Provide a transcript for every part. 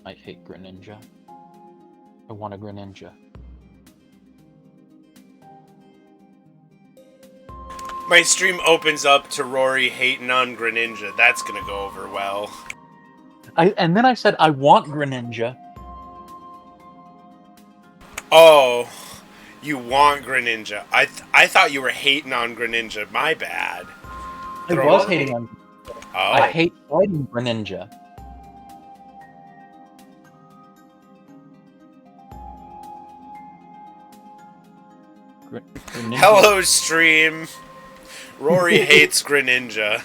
I hate Greninja. I want a Greninja. My stream opens up to Rory hating on Greninja. That's gonna go over well. And then I said I want Greninja. Oh, you want Greninja. I thought you were hating on Greninja. My bad. I was hating on Greninja. Oh. I hate fighting Greninja. Greninja. Hello, stream. Rory hates Greninja.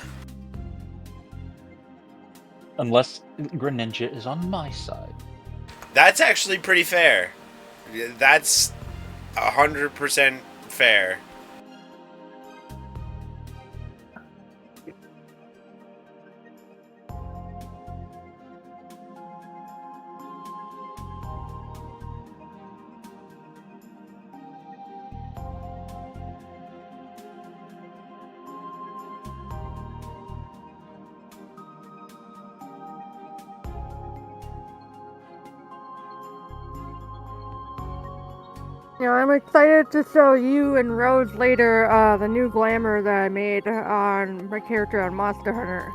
Unless Greninja is on my side. That's actually pretty fair. That's 100% fair. I'm excited to show you and Rose later the new glamour that I made on my character on Monster Hunter.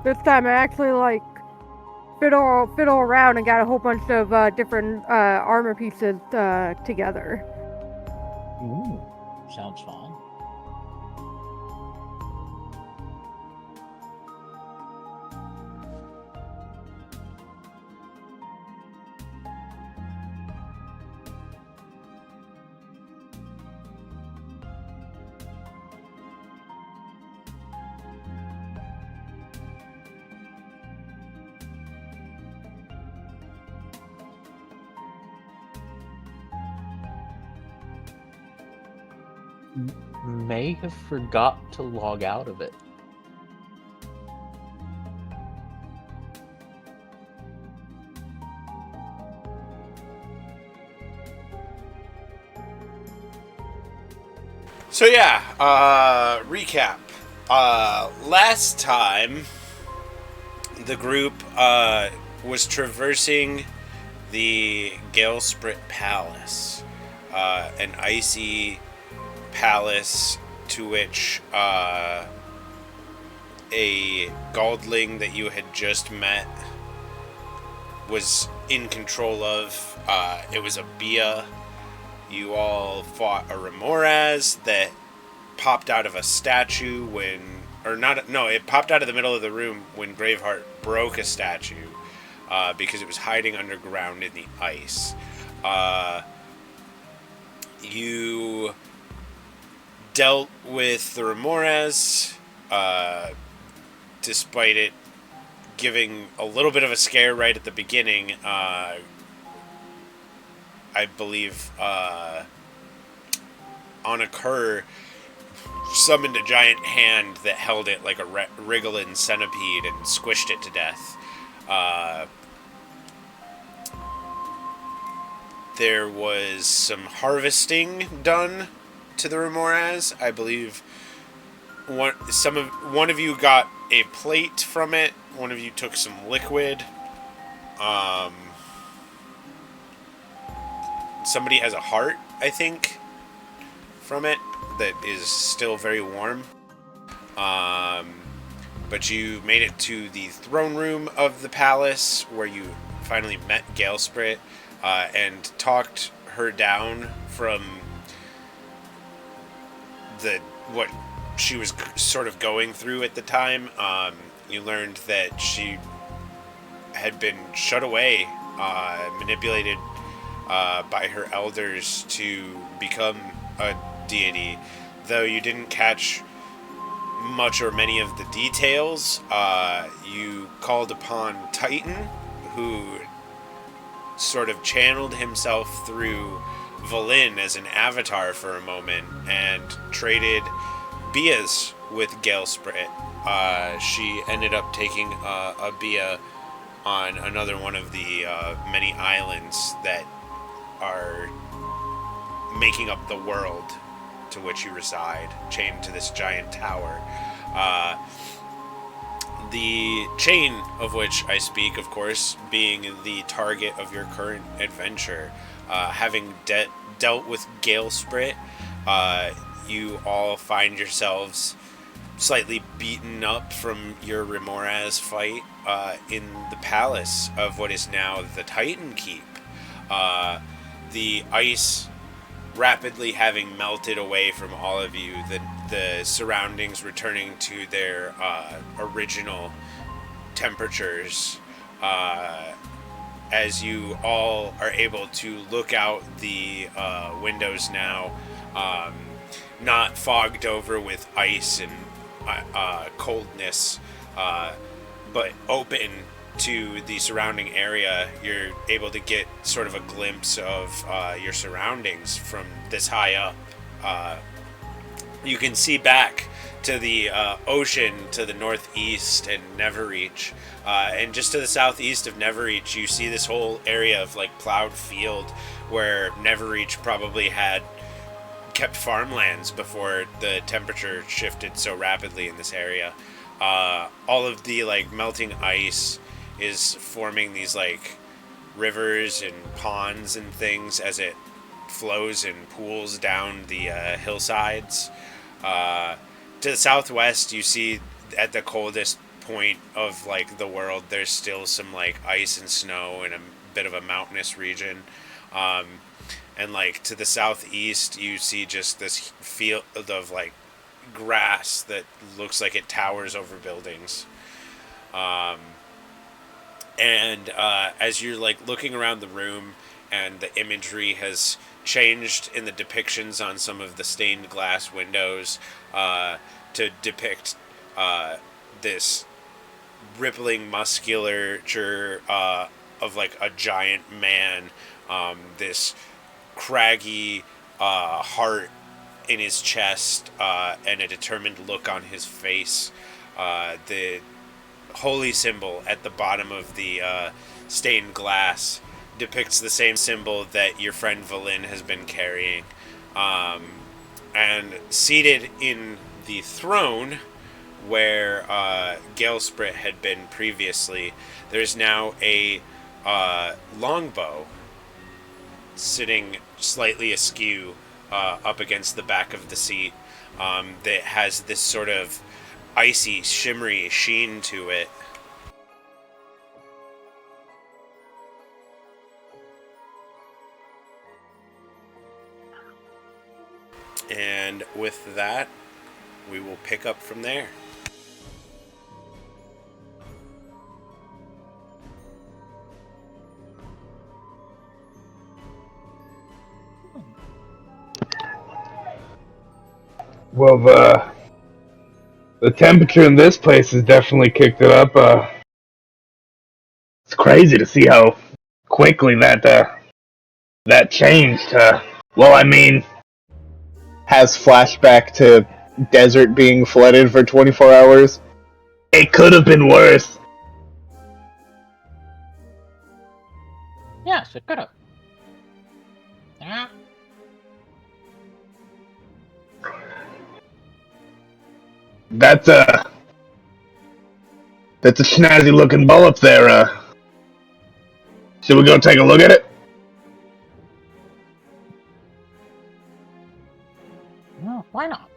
This time I actually fiddle around and got a whole bunch of different armor pieces together. Ooh, sounds fun. May have forgot to log out of it. So yeah, recap. Last time, the group was traversing the Galesprit Palace, an icy palace to which a Galdling that you had just met was in control of. It was a Bia. You all fought a Remoraz that popped out of a statue it popped out of the middle of the room when Graveheart broke a statue because it was hiding underground in the ice. You dealt with the Remoraz, despite it giving a little bit of a scare right at the beginning. I believe Anakur summoned a giant hand that held it like a wriggling centipede and squished it to death. There was some harvesting done to the Remoraz. I believe one of you got a plate from it. One of you took some liquid. Somebody has a heart, I think, from it that is still very warm. But you made it to the throne room of the palace where you finally met Galesprit and talked her down from what she was sort of going through at the time. You learned that she had been shut away, manipulated by her elders to become a deity. Though you didn't catch much or many of the details, you called upon Titan, who sort of channeled himself through Valin as an avatar for a moment and traded Bias with Galesprit. She ended up taking a Bia on another one of the many islands that are making up the world to which you reside, chained to this giant tower. The chain of which I speak, of course, being the target of your current adventure. Having dealt with Galesprit, you all find yourselves slightly beaten up from your Remoraz fight in the palace of what is now the Titan Keep. The ice rapidly having melted away from all of you, the surroundings returning to their original temperatures, as you all are able to look out the windows now, not fogged over with ice and coldness, but open to the surrounding area. You're able to get sort of a glimpse of your surroundings from this high up. You can see back to the ocean to the northeast and Neverreach. And just to the southeast of Neverreach, you see this whole area of like plowed field where Neverreach probably had kept farmlands before the temperature shifted so rapidly in this area. All of the like melting ice is forming these like rivers and ponds and things as it flows and pools down the hillsides. To the southwest, you see at the coldest point of like the world, there's still some like ice and snow in a bit of a mountainous region. And like to the southeast, you see just this field of like grass that looks like it towers over buildings. And as you're like looking around the room, and the imagery has changed in the depictions on some of the stained glass windows to depict this rippling musculature of like a giant man, this craggy heart in his chest, and a determined look on his face. The holy symbol at the bottom of the stained glass depicts the same symbol that your friend Valin has been carrying. And seated in the throne where Galesprit had been previously, there's now a longbow sitting slightly askew up against the back of the seat, that has this sort of icy, shimmery sheen to it. And with that, we will pick up from there. Well, the temperature in this place has definitely kicked it up. It's crazy to see how quickly that changed. Well, I mean, Has flashback to desert being flooded for 24 hours. it could have been worse. Yes, it could have. Yeah. That's a snazzy looking ball up there. Should we go take a look at it? No, why not?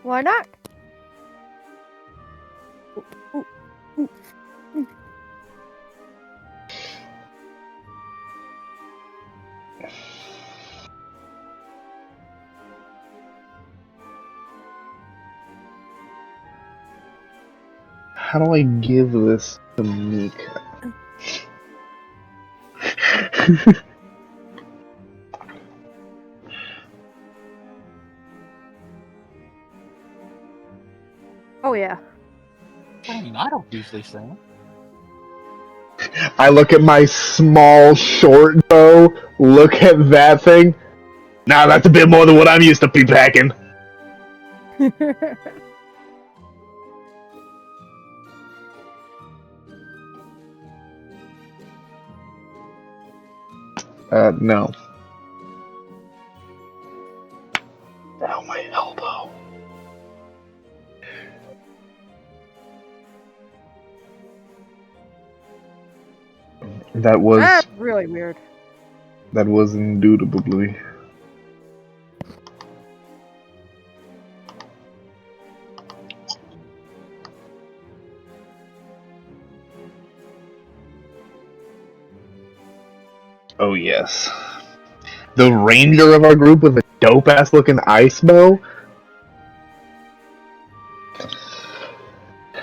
Why not? How do I give this to Mika? Oh yeah. I mean, I don't usually say it. I look at my small short bow, look at that thing. Nah, that's a bit more than what I'm used to be packing. No. Ow, my elbow. That was That's really weird. indubitably. Oh yes. The ranger of our group with a dope ass looking ice bow.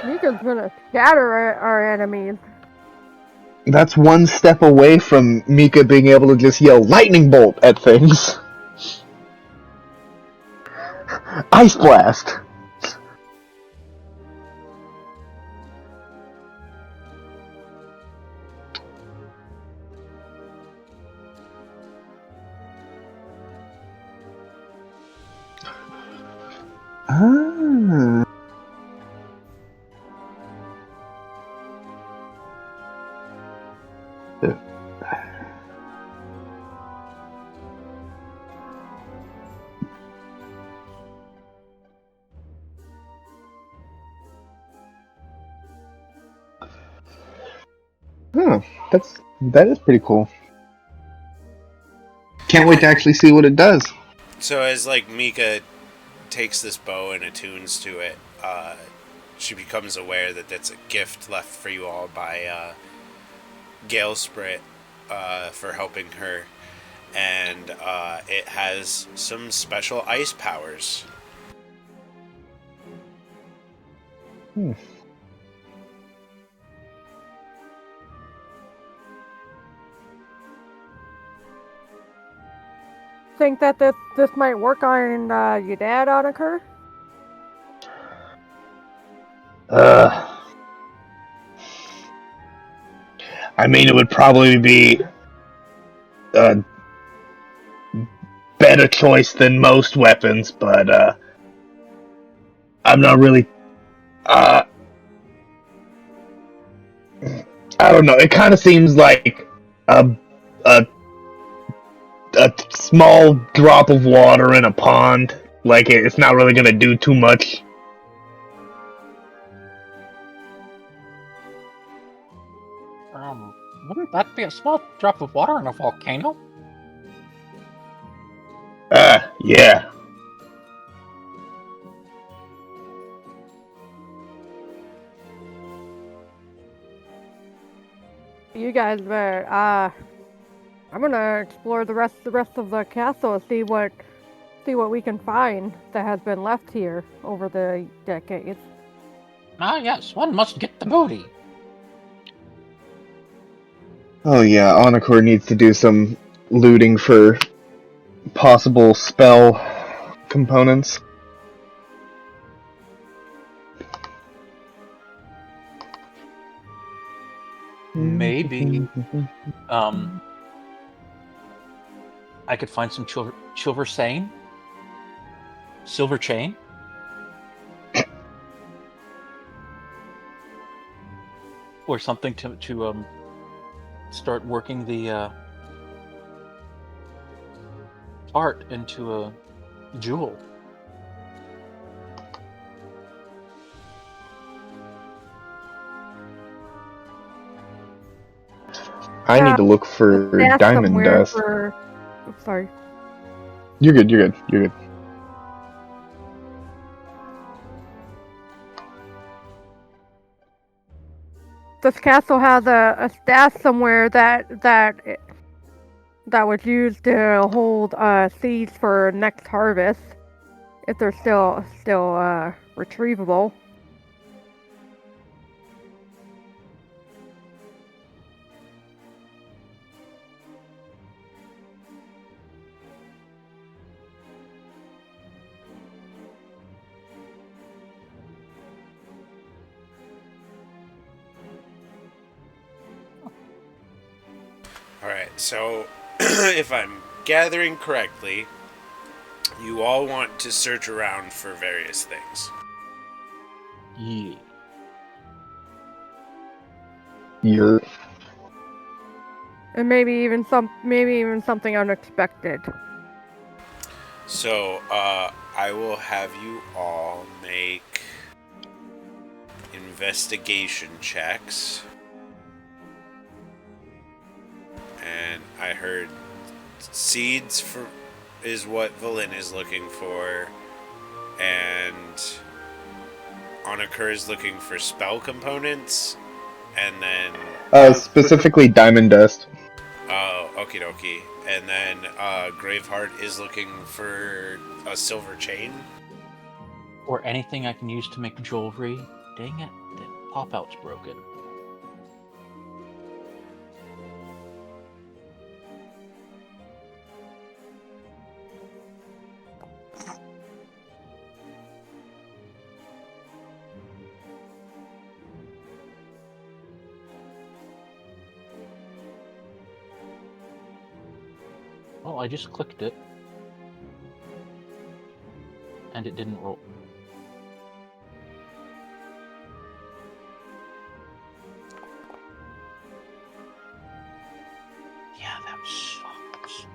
Mika's gonna scatter our enemies. That's one step away from Mika being able to just yell lightning bolt at things. Ice blast. Ah. Huh, that is pretty cool. Can't wait to actually see what it does. So as like Mika takes this bow and attunes to it, she becomes aware that that's a gift left for you all by Galesprit for helping her, and it has some special ice powers. Hmm. Think that this might work on your dad, Anakur? I mean, it would probably be a better choice than most weapons, but I'm not really. I don't know. It kind of seems like a, a a small drop of water in a pond. Like it's not really gonna do too much. Wouldn't that be a small drop of water in a volcano? Yeah. You guys better. I'm gonna explore the rest of the castle and see what we can find that has been left here over the decades. Ah, yes, one must get the booty. Oh yeah, Onakor needs to do some looting for possible spell components. Maybe, I could find some silver chain, or something to start working the art into a jewel. I need to look for Stash diamond somewhere dust. for. Oops, sorry. You're good. This castle has a stash somewhere that was used to hold seeds for next harvest, if they're still retrievable. Alright, so if I'm gathering correctly, you all want to search around for various things. Yeah. You're And maybe even something unexpected. So, I will have you all make investigation checks. heard seeds is what Valin is looking for, and Onakur is looking for spell components, and then Specifically diamond dust. oh, okie dokie, and then Graveheart is looking for a silver chain. Or anything I can use to make jewelry. Dang it, the pop-out's broken. Well, I just clicked it. And it didn't roll. Yeah, that sucks.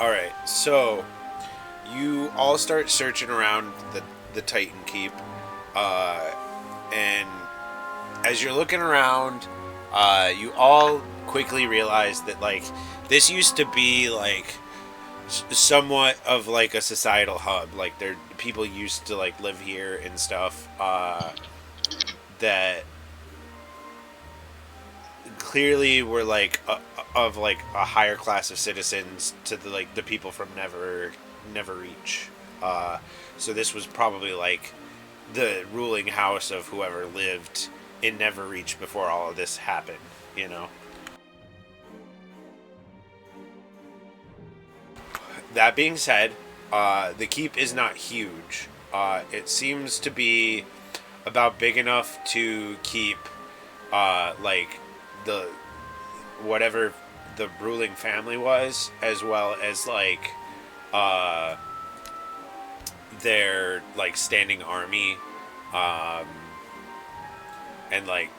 Alright, so you all start searching around the Titan Keep, and as you're looking around, you all quickly realize that, like, this used to be, like, somewhat of, like, a societal hub. Like, people used to, like, live here and stuff, that clearly were, like, of like a higher class of citizens to the people from Neverreach. So this was probably like the ruling house of whoever lived in Neverreach before all of this happened, you know. That being said, the keep is not huge. It seems to be about big enough to keep like the whatever the ruling family was, as well as like their like standing army, and like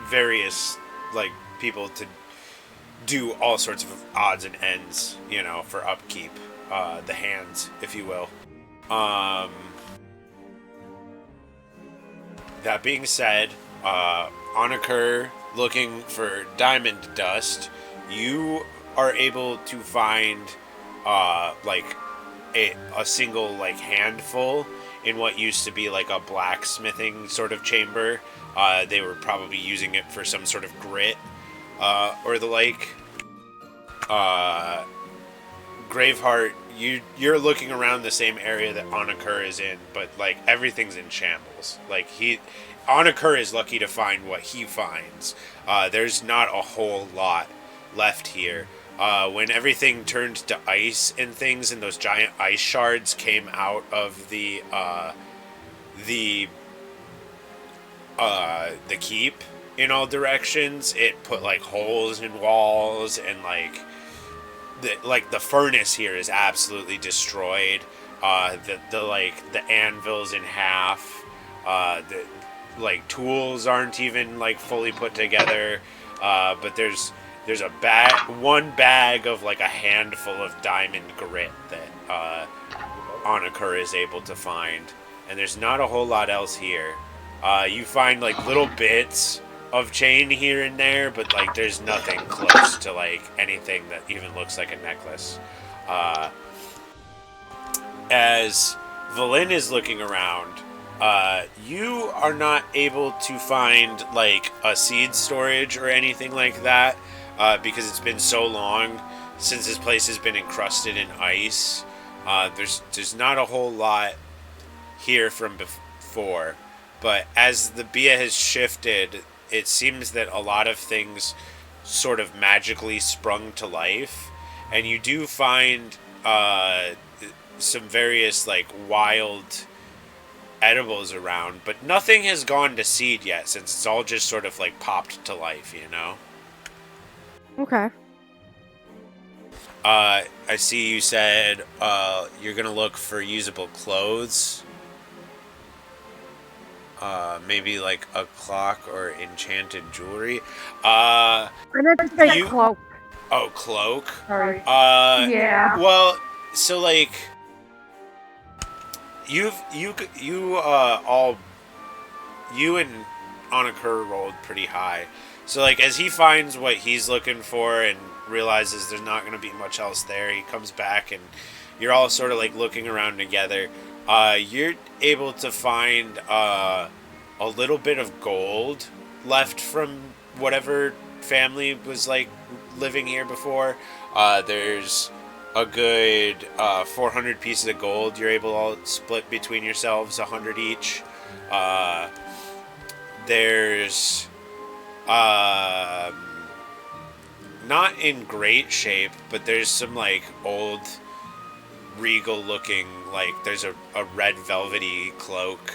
various like people to do all sorts of odds and ends, you know, for upkeep, the hands, if you will. That being said, Onakur looking for diamond dust, you are able to find like a single like handful in what used to be like a blacksmithing sort of chamber. They were probably using it for some sort of grit or the like. Graveheart, you're looking around the same area that Onakur is in, but like everything's in shambles. Like Onakur is lucky to find what he finds. There's not a whole lot left here. When everything turned to ice and things, and those giant ice shards came out of the keep in all directions, it put like holes in walls, and the furnace here is absolutely destroyed. The anvil's in half. The like tools aren't even like fully put together. But there's one bag of like a handful of diamond grit that Onakur is able to find, and there's not a whole lot else here. You find like little bits of chain here and there, but like there's nothing close to like anything that even looks like a necklace. As Valin is looking around, you are not able to find like a seed storage or anything like that, because it's been so long since this place has been encrusted in ice. There's not a whole lot here from before, but as the Bia has shifted, it seems that a lot of things sort of magically sprung to life, and you do find some various like wild edibles around, but nothing has gone to seed yet, since it's all just sort of like popped to life, you know? Okay. I see you said you're gonna look for usable clothes. Maybe like a clock or enchanted jewelry. I'm gonna take You- cloak. Oh, cloak. Sorry. Uh, Yeah. well, so like, you all, you and Anakur rolled pretty high. So like, as he finds what he's looking for and realizes there's not going to be much else there, he comes back and you're all sort of like looking around together. You're able to find a little bit of gold left from whatever family was like living here before. There's a good 400 pieces of gold. You're able to all split between yourselves, 100 each. There's not in great shape, but there's some like old regal looking, like there's a red velvety cloak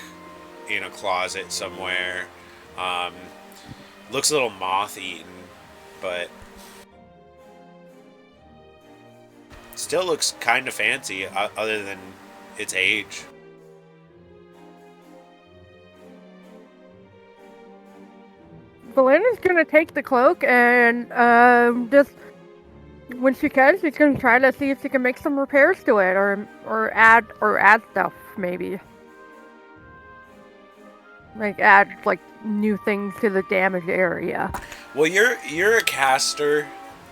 in a closet somewhere. Looks a little moth eaten, but still looks kind of fancy other than its age. Belinda's gonna take the cloak and just when she can, she's gonna try to see if she can make some repairs to it, or add stuff maybe. Like add like new things to the damaged area. Well, you're a caster.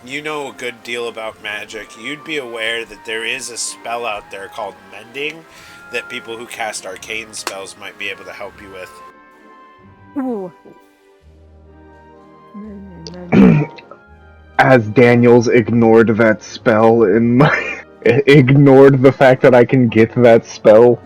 You know a good deal about magic. You'd be aware that there is a spell out there called Mending that people who cast arcane spells might be able to help you with. Ooh. As Daniels ignored that spell in my... ignored the fact that I can get that spell.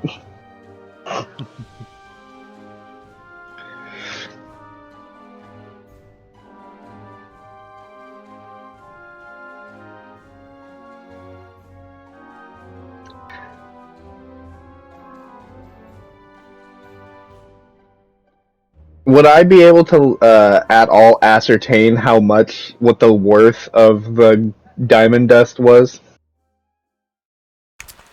Would I be able to at all ascertain what the worth of the diamond dust was?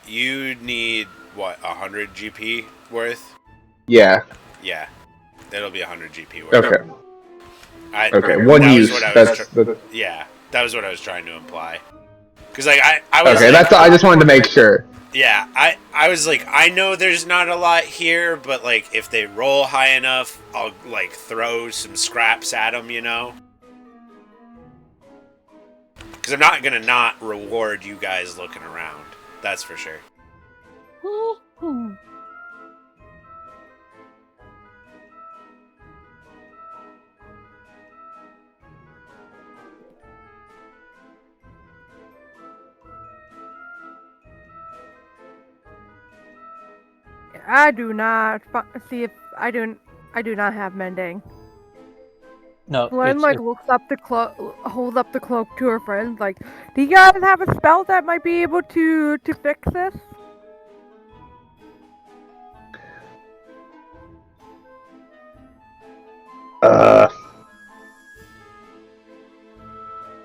You'd need, what, 100 GP worth? Yeah. Yeah. It'll be 100 GP worth. Okay. Okay, One that was use. what I was That's yeah, that was what I was trying to imply. Because, like, I was okay. like, I just wanted to make sure. Yeah, I was like, I know there's not a lot here, but, like, if they roll high enough, I'll, like, throw some scraps at them, you know? Because I'm not going to not reward you guys looking around. That's for sure. I do not see if I do not have mending. No, Glenn it's, like looks up the cloak, holds up the cloak to her friends. Like, do you guys have a spell that might be able to fix this?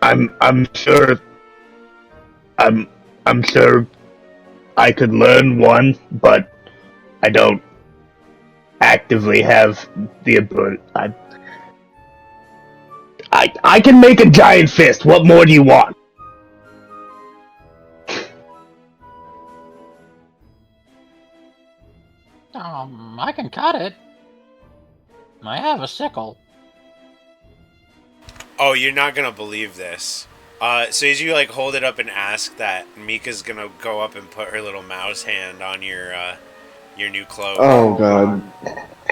I'm sure. I'm sure I could learn one, but I don't actively have the ability. I can make a giant fist. What more do you want? I can cut it. I have a sickle. Oh, you're not going to believe this. So as you, like, hold it up and ask that, Mika's going to go up and put her little mouse hand on your new cloak. Oh god.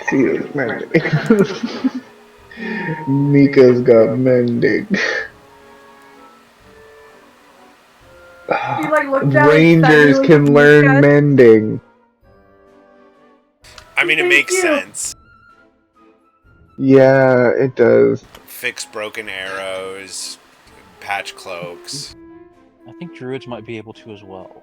See, mending. Mika's got mending. He like looks down Rangers and can learn Mika. mending. I mean, it Thank makes you. sense. Yeah, it does. Fix broken arrows, patch cloaks. I think druids might be able to as well.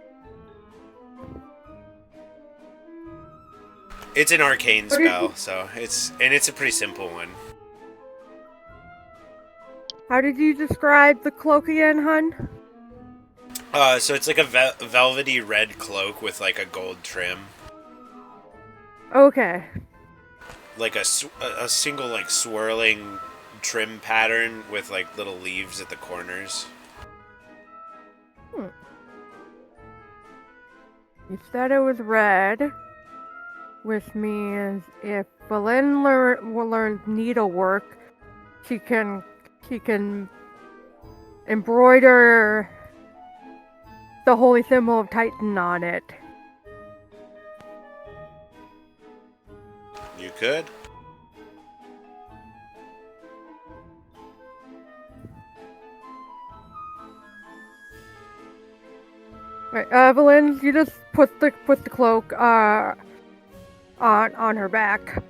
It's an arcane spell, so it's a pretty simple one. How did you describe the cloak again, hun? So it's like a velvety red cloak with like a gold trim. Okay. Like a single like swirling trim pattern with like little leaves at the corners. You said it was red, which means if Belen will learn needlework, she can embroider the holy symbol of Titan on it. You could. Right, Evelyn, you just put the cloak on her back.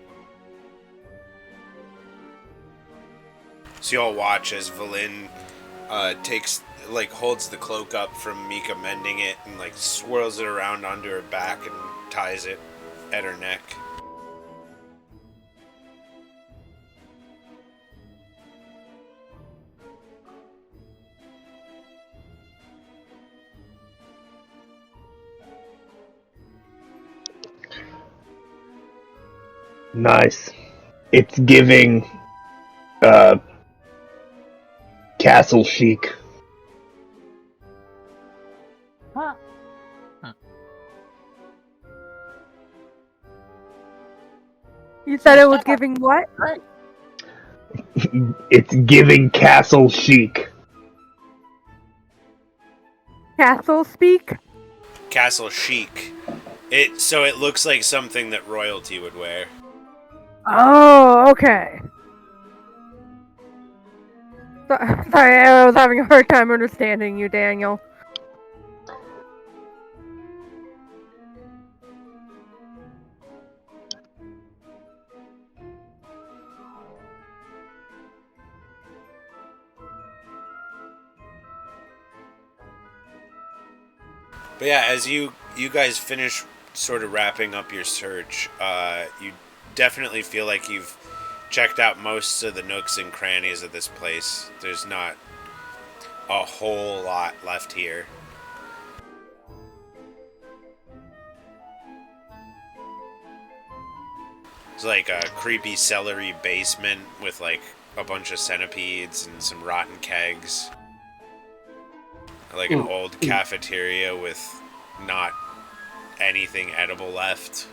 So you all watch as Valin holds the cloak up from Mika mending it and like swirls it around onto her back and ties it at her neck. Nice. It's giving castle chic. Huh. You said it was giving what? Right. It's giving castle chic. Castle speak? Castle chic. It looks like something that royalty would wear. Oh, okay. Sorry, I was having a hard time understanding you, Daniel. But yeah, as you guys finish sort of wrapping up your search, you definitely feel like you've checked out most of the nooks and crannies of this place. There's not a whole lot left here. It's like a creepy celery basement with like a bunch of centipedes and some rotten kegs. Like an old cafeteria with not anything edible left.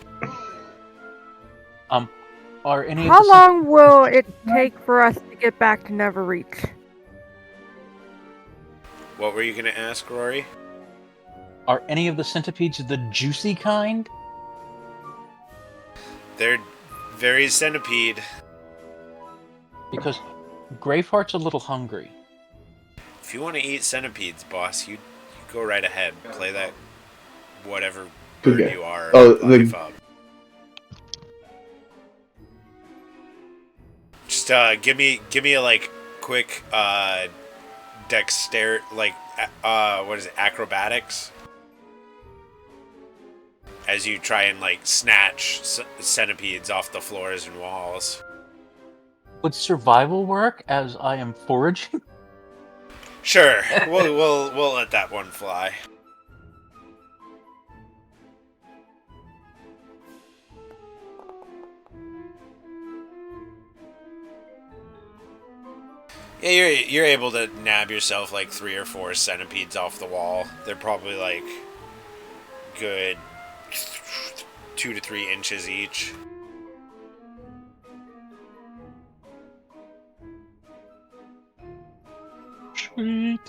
Are any How of the long will it take for us to get back to Neverreach? What were you gonna ask, Rory? Are any of the centipedes the juicy kind? They're very centipede. Because Graveheart's a little hungry. If you want to eat centipedes, boss, you go right ahead. Play that whatever bird Okay. you are. Oh, life up. Just give me a like quick what is it, acrobatics, as you try and like snatch centipedes off the floors and walls. Would survival work as I am foraging? Sure, we'll let that one fly. Yeah, you're able to nab yourself like 3 or 4 centipedes off the wall. They're probably like good 2 to 3 inches each. Sweet.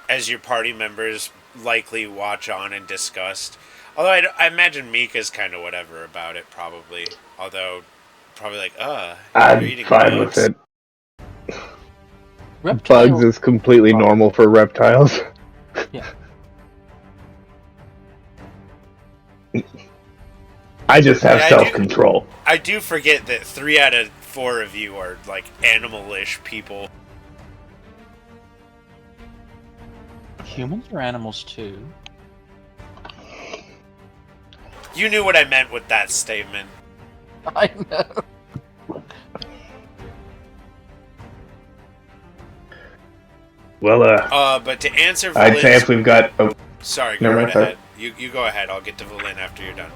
As your party members likely watch on in disgust. Although I imagine Mika's kind of whatever about it, probably. Although, probably like, you're I'm eating fine bugs? with it. Reptile. Bugs is completely normal for reptiles. Yeah. I just have Yeah, self-control. I do forget that 3 out of 4 of you are, like, animal-ish people. Humans are animals too. You knew what I meant with that statement. I know. Well, But to answer I'd say Valin's... if we've got... Oh, Sorry, go never right mind, sorry. ahead. You go ahead. I'll get to Valin after you're done.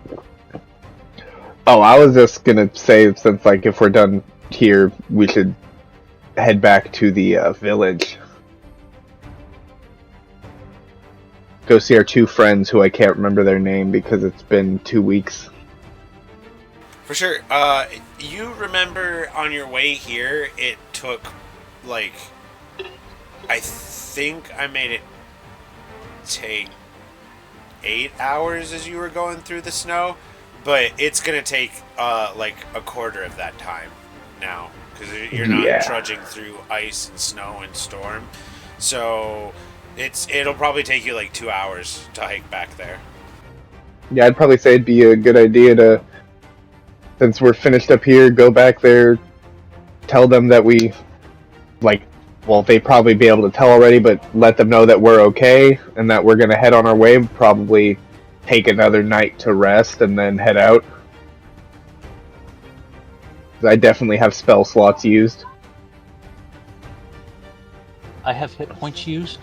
Oh, I was just gonna say, since, like, if we're done here, we should head back to the village. Go see our two friends who I can't remember their name because it's been 2 weeks. For sure. You remember on your way here, it took, like... I think I made it take 8 hours as you were going through the snow, but it's gonna take like a quarter of that time now because you're not trudging through ice and snow and storm. So it'll probably take you like 2 hours to hike back there. Yeah, I'd probably say it'd be a good idea to, since we're finished up here, go back there, tell them that we, like, well, they'd probably be able to tell already, but let them know that we're okay and that we're gonna head on our way, probably take another night to rest and then head out. I definitely have spell slots used. I have hit points used.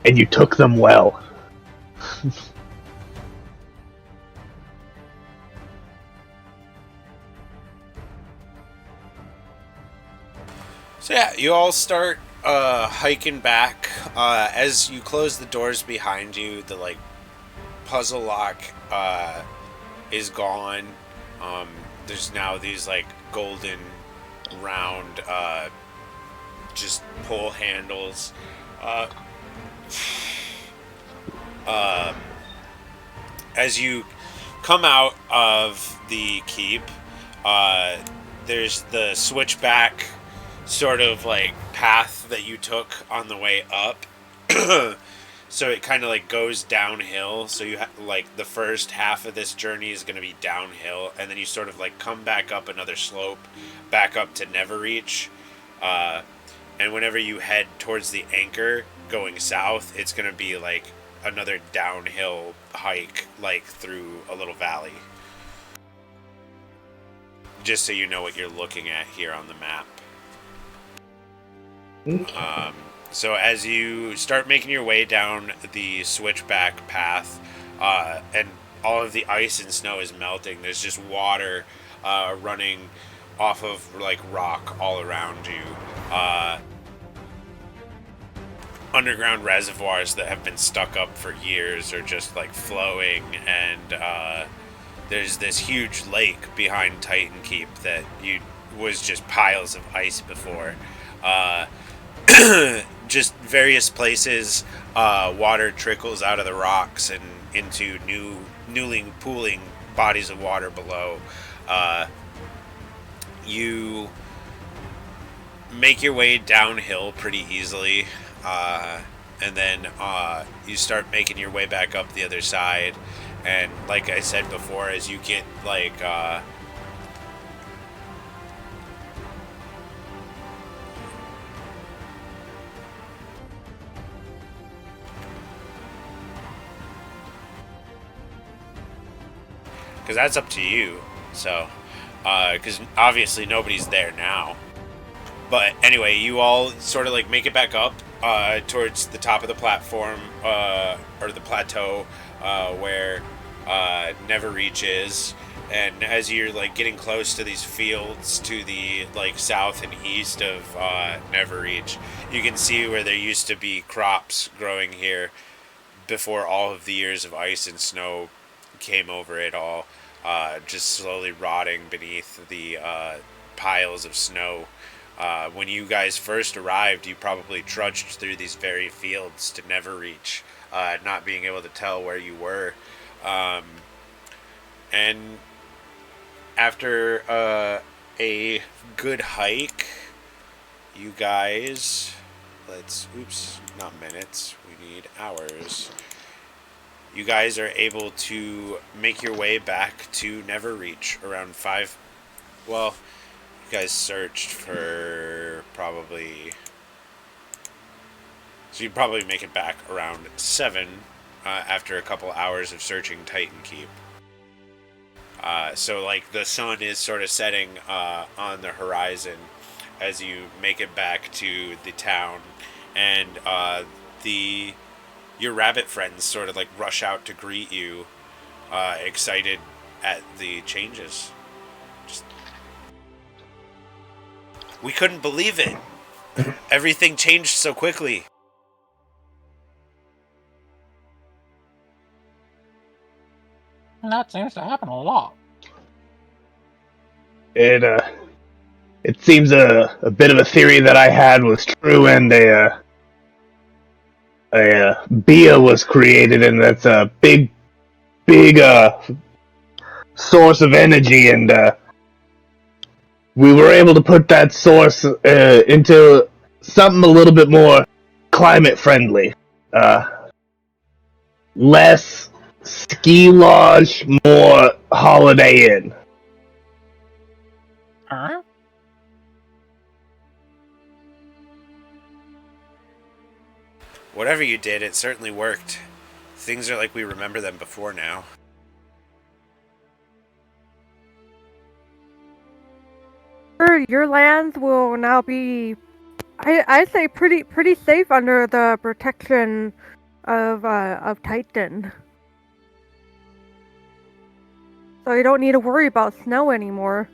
And you took them well. So yeah, you all start hiking back. As you close the doors behind you, the like puzzle lock is gone. There's now these like golden round just pull handles. As you come out of the keep, there's the switchback sort of like path that you took on the way up. So it kind of like goes downhill. So you like the first half of this journey is going to be downhill, and then you sort of like come back up another slope, back up to Neverreach. And whenever you head towards the anchor going south, it's going to be like another downhill hike, like through a little valley. Just so you know what you're looking at here on the map. So as you start making your way down the switchback path, and all of the ice and snow is melting, there's just water running off of like rock all around you. Underground reservoirs that have been stuck up for years are just like flowing, and there's this huge lake behind Titan Keep that was just piles of ice before. Just various places, water trickles out of the rocks and into newly pooling bodies of water below. You make your way downhill pretty easily, and then you start making your way back up the other side. And like I said before, as you get like because that's up to you. So, because obviously nobody's there now. But anyway, you all sort of like make it back up towards the top of the platform, or the plateau, where Neverreach is. And as you're like getting close to these fields to the like south and east of Neverreach, you can see where there used to be crops growing here before all of the years of ice and snow came over it all, just slowly rotting beneath the piles of snow. When you guys first arrived, you probably trudged through these very fields to Neverreach, not being able to tell where you were. And after a good hike, you guys, not minutes, we need hours. You guys are able to make your way back to Neverreach around 5. Well, you guys searched for probably... So you'd probably make it back around 7 after a couple hours of searching Titan Keep. So like the sun is sort of setting on the horizon. as you make it back to the town, and your rabbit friends sort of like rush out to greet you, excited at the changes. We couldn't believe it. Everything changed so quickly. And that seems to happen a lot. It seems a bit of a theory that I had was true, and a Bia was created, and that's a big source of energy, and we were able to put that source into something a little bit more climate friendly. Less ski lodge, more Holiday Inn. Huh? Whatever you did, it certainly worked. Things are like we remember them before now. Your lands will now be, I'd say, pretty safe under the protection of Titan. So you don't need to worry about snow anymore.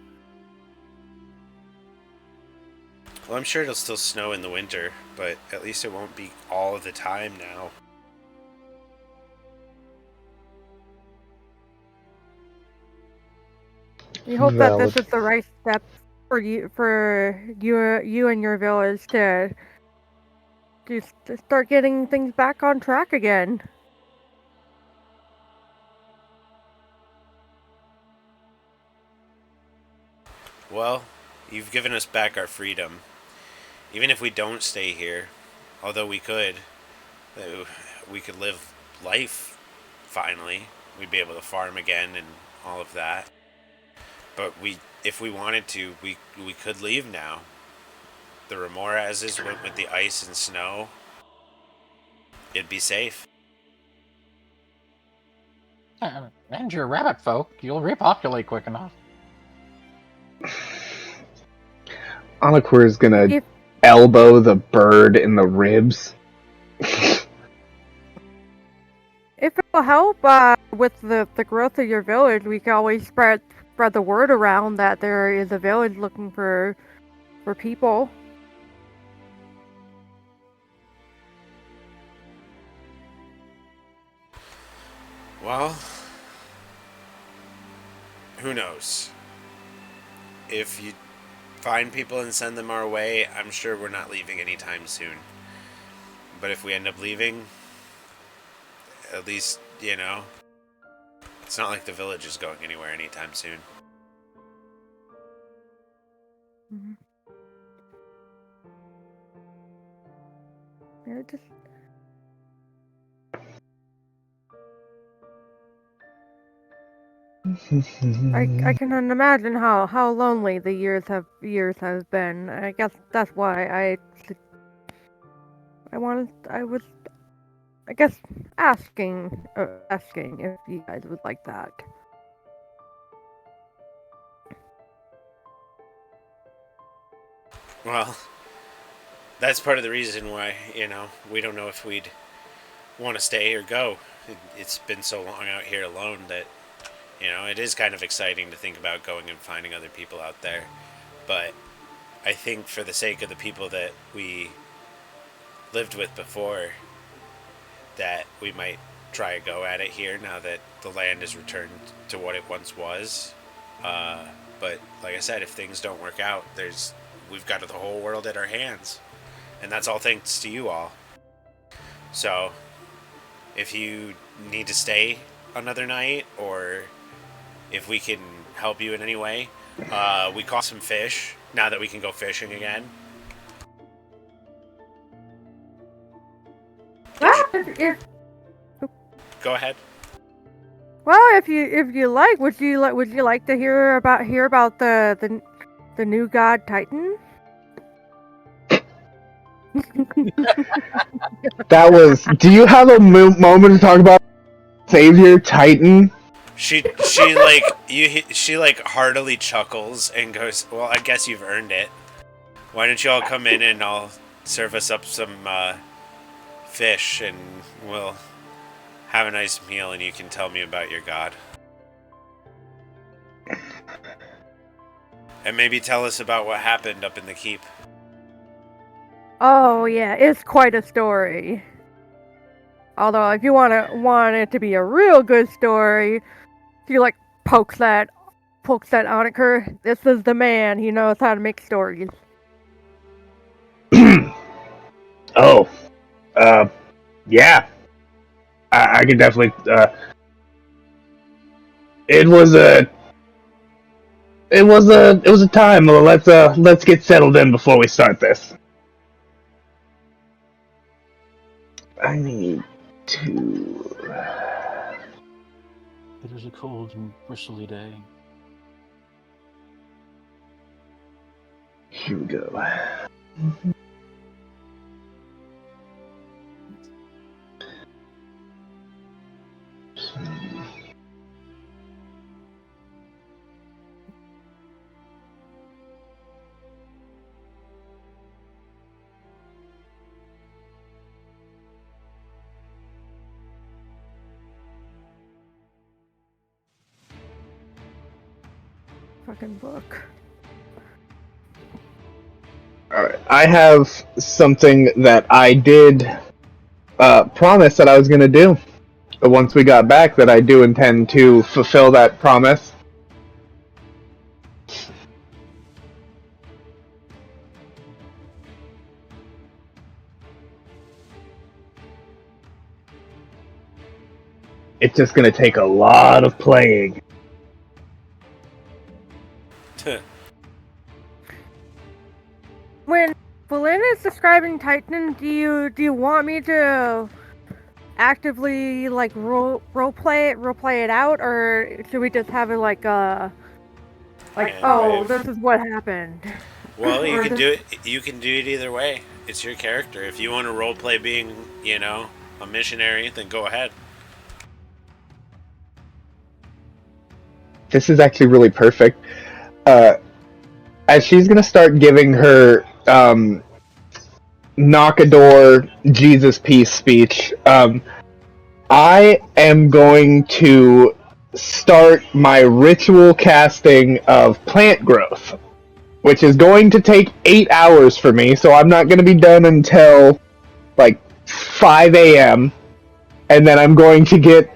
Well, I'm sure it'll still snow in the winter, but at least it won't be all of the time now. We hope that Valid. this is the right step for you and your village to start getting things back on track again. Well, you've given us back our freedom. Even if we don't stay here, although we could live life finally. We'd be able to farm again and all of that. But if we wanted to, we could leave now. The Ramorazes went with the ice and snow. It'd be safe. And your rabbit folk, you'll repopulate quick enough. Anakur is gonna elbow the bird in the ribs. If it'll help with the growth of your village, we can always spread the word around that there is a village looking for people. Well, who knows? If you find people and send them our way, I'm sure we're not leaving anytime soon. But if we end up leaving, at least, it's not like the village is going anywhere anytime soon. Mm-hmm. Yeah, I can imagine how lonely the years have been. I guess that's why I was asking if you guys would like that. Well, that's part of the reason why, we don't know if we'd want to stay or go. It's been so long out here alone that, it is kind of exciting to think about going and finding other people out there. But I think for the sake of the people that we lived with before, that we might try a go at it here now that the land is returned to what it once was. But like I said, if things don't work out, we've got the whole world at our hands. And that's all thanks to you all. So, if you need to stay another night, or if we can help you in any way, we caught some fish now that we can go fishing again. Go ahead. Well, if you like, would you like to hear about the new god Titan? That was. Do you have a moment to talk about Savior Titan? She heartily chuckles and goes, "Well, I guess you've earned it." Why don't you all come in and I'll serve us up some fish and we'll have a nice meal and you can tell me about your god. And maybe tell us about what happened up in the keep. Oh yeah, it's quite a story. Although if you want it to be a real good story, if you like pokes that Oniker, this is the man. He knows how to make stories. Oh, yeah. I can definitely. It was a time. Well, let's get settled in before we start this. I need to. It is a cold and bristly day. Here we go. Fucking book. Alright, I have something that I did promise that I was going to do. Once we got back, that I do intend to fulfill that promise. It's just gonna take a lot of playing. When Belinda is describing Titan, do you want me to actively like role play it out, or should we just have it like Yeah, oh, right. this is what happened? Well, you Or can just- do it. You can do it either way. It's your character. If you want to roleplay being, a missionary, then go ahead. This is actually really perfect. As she's going to start giving her knock a door Jesus peace speech, I am going to start my ritual casting of plant growth, which is going to take 8 hours for me, so I'm not going to be done until like 5 a.m. And then I'm going to get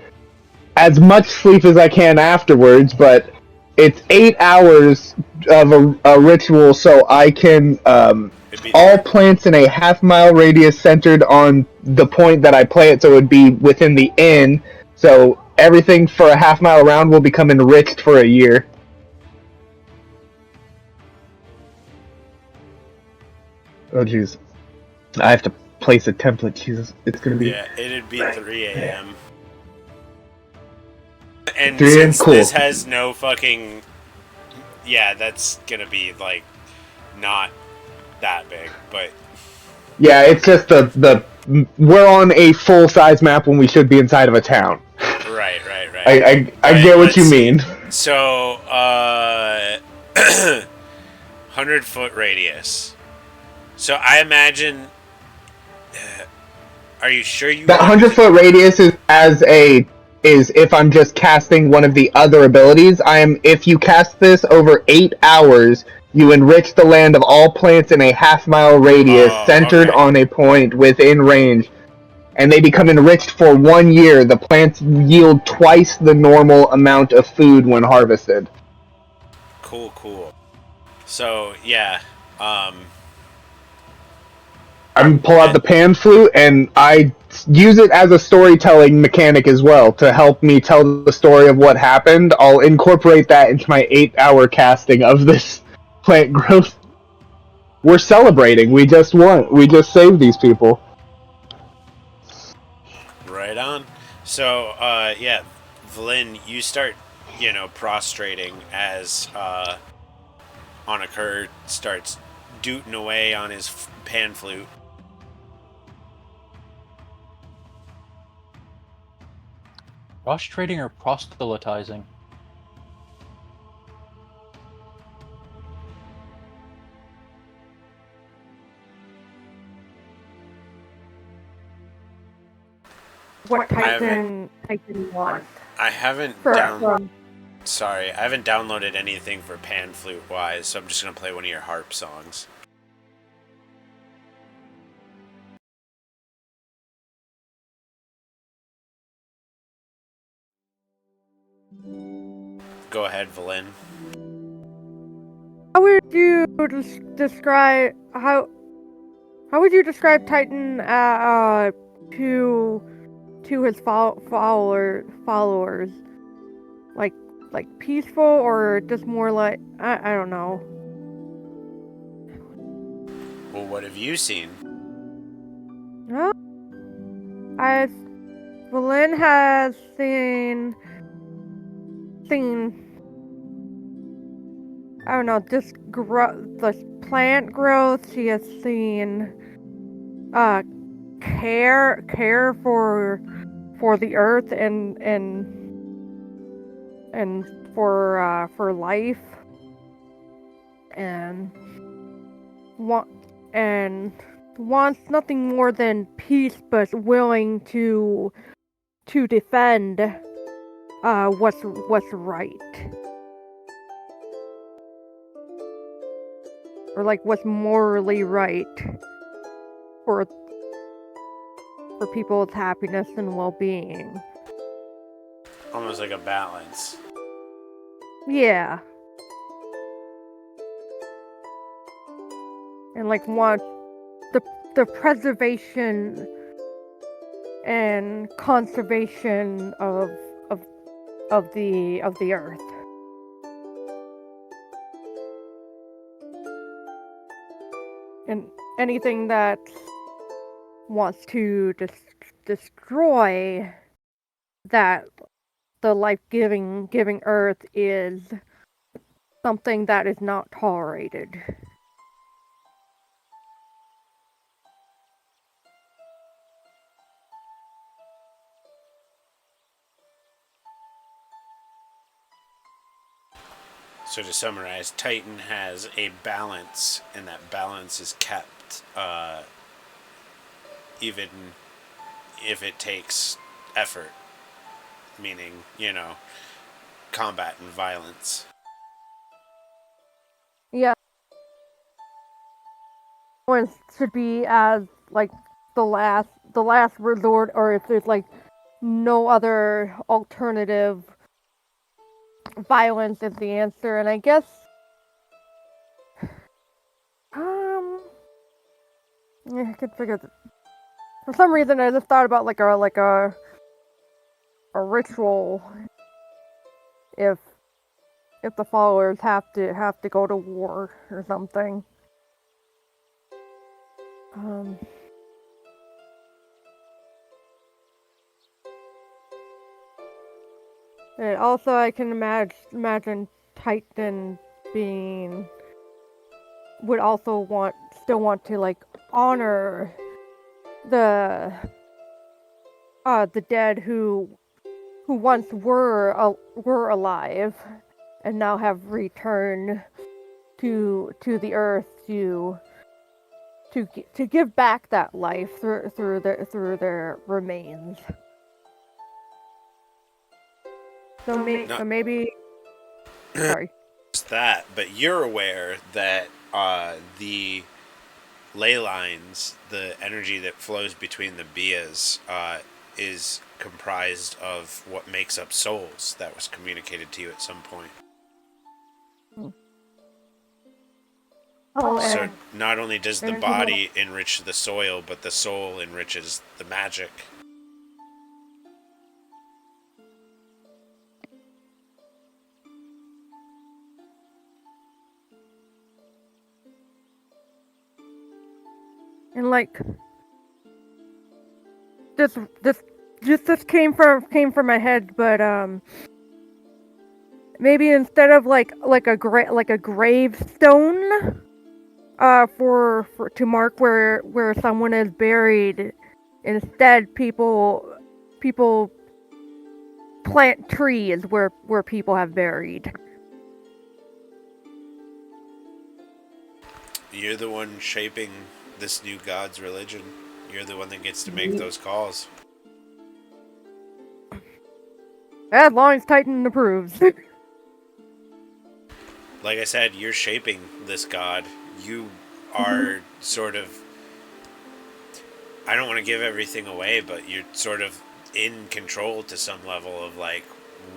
as much sleep as I can afterwards, but it's 8 hours of a ritual, so I can all plants in a half-mile radius centered on the point that I play it, so it would be within the inn. So everything for a half-mile around will become enriched for a year. Oh jeez, I have to place a template. Jesus, it's gonna be Yeah, it'd be 3 a.m. And 3 a.m. since Cool. this has no fucking, that's gonna be like not that big, but Yeah, it's just the we're on a full-size map when we should be inside of a town. right. I get what you mean. So, 100-foot radius. So I imagine. Are you sure you? That 100-foot radius is if I'm just casting one of the other abilities. If you cast this over 8 hours, you enrich the land of all plants in a half-mile radius centered on a point within range, and they become enriched for 1 year. The plants yield twice the normal amount of food when harvested. Cool. So yeah, I pull out the pan flute and I use it as a storytelling mechanic as well to help me tell the story of what happened. I'll incorporate that into my 8-hour casting of this plant growth. We're celebrating. We just won. We just saved these people. right on. So Vlyn, you start, prostrating as Onakur starts dooting away on his pan flute. Prostrating or proselytizing? what I haven't- Titan wants. I haven't Sorry, I haven't downloaded anything for pan flute wise, so I'm just gonna play one of your harp songs. Go ahead, Valen. How would you describe how would you describe Titan to his followers? Like peaceful or just more like I don't know. Well, what have you seen? No, as Valen has seen I don't know, just the plant growth. She has seen care for the earth and for life and wants nothing more than peace, but willing to defend what's right, or like what's morally right for people's happiness and well-being. Almost like a balance. Yeah. And like want the preservation and conservation of the earth. And anything that wants to destroy that the life-giving earth is something that is not tolerated. So to summarize, Titan has a balance, and that balance is kept, even if it takes effort, meaning, combat and violence. Yeah. One should be as like the last resort, or if there's like no other alternative, violence is the answer. And I guess yeah, I could figure that. For some reason I just thought about like a ritual if the followers have to go to war or something. And also I can imagine Titan would also still want to like honor the dead who once were alive and now have returned to the earth to give back that life through their remains. So maybe sorry. It's that, but you're aware that the ley lines, the energy that flows between the Bias, is comprised of what makes up souls that was communicated to you at some point. Oh, So not only does the body enrich the soil, but the soul enriches the magic. and like this came from my head, but maybe instead of like a gravestone for to mark where someone is buried, instead people plant trees where people have buried. You're the one shaping this new god's religion. You're the one that gets to make those calls. As long as Titan approves. Like I said, you're shaping this god. You are sort of. I don't want to give everything away, but you're sort of in control to some level of like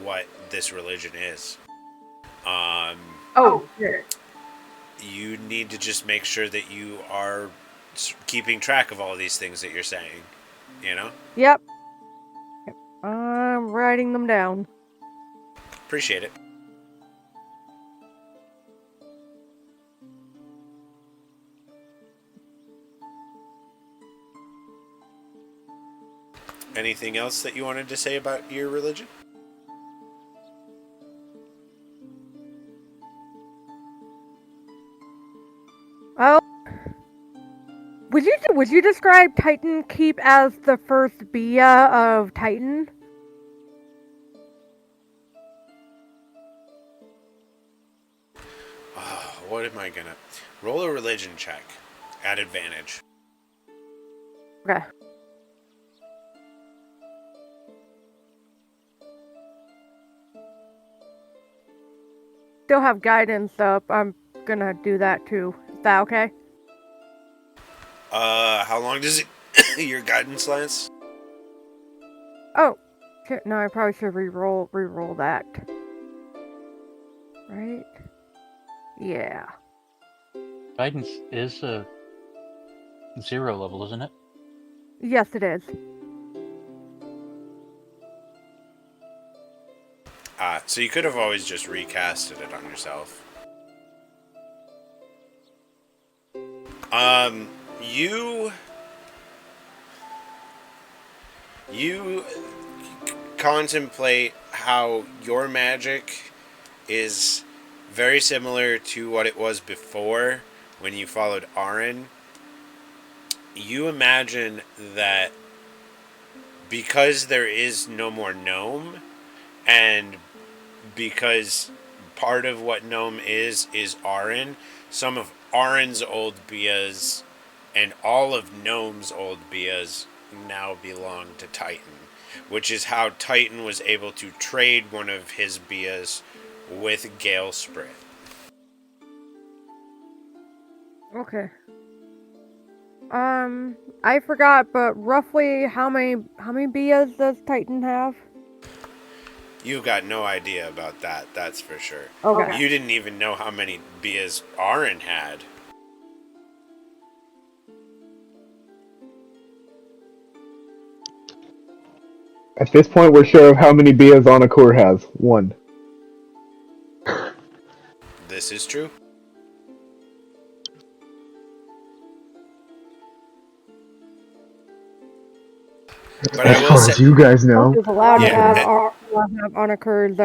what this religion is. Oh, shit. You need to just make sure that you are keeping track of all these things that you're saying. You know? Yep. I'm writing them down. Appreciate it. Anything else that you wanted to say about your religion? Oh, would you describe Titan Keep as the first Bia of Titan? What am I gonna roll a religion check at advantage? Okay. Still have guidance up. I'm gonna do that too. Is that okay? How long does it your guidance last? Oh, shit, no, I probably should re-roll that. Right? Yeah. Guidance is a 0 level, isn't it? Yes, it is. So you could have always just recasted it on yourself. You contemplate how your magic is very similar to what it was before when you followed Aaron. You imagine that because there is no more gnome, and because part of what gnome is Aaron, some of Aaron's old Bias and all of Gnome's old Bias now belong to Titan, which is how Titan was able to trade one of his Bias with Gale Sprit. Okay. I forgot, but roughly how many Bias does Titan have? You've got no idea about that, that's for sure. Okay. You didn't even know how many Bias Aaron had. At this point, we're sure of how many Bias Anakur has. 1. This is true. But As I will far say, as you guys know. Is allowed to Yeah, have Onakur's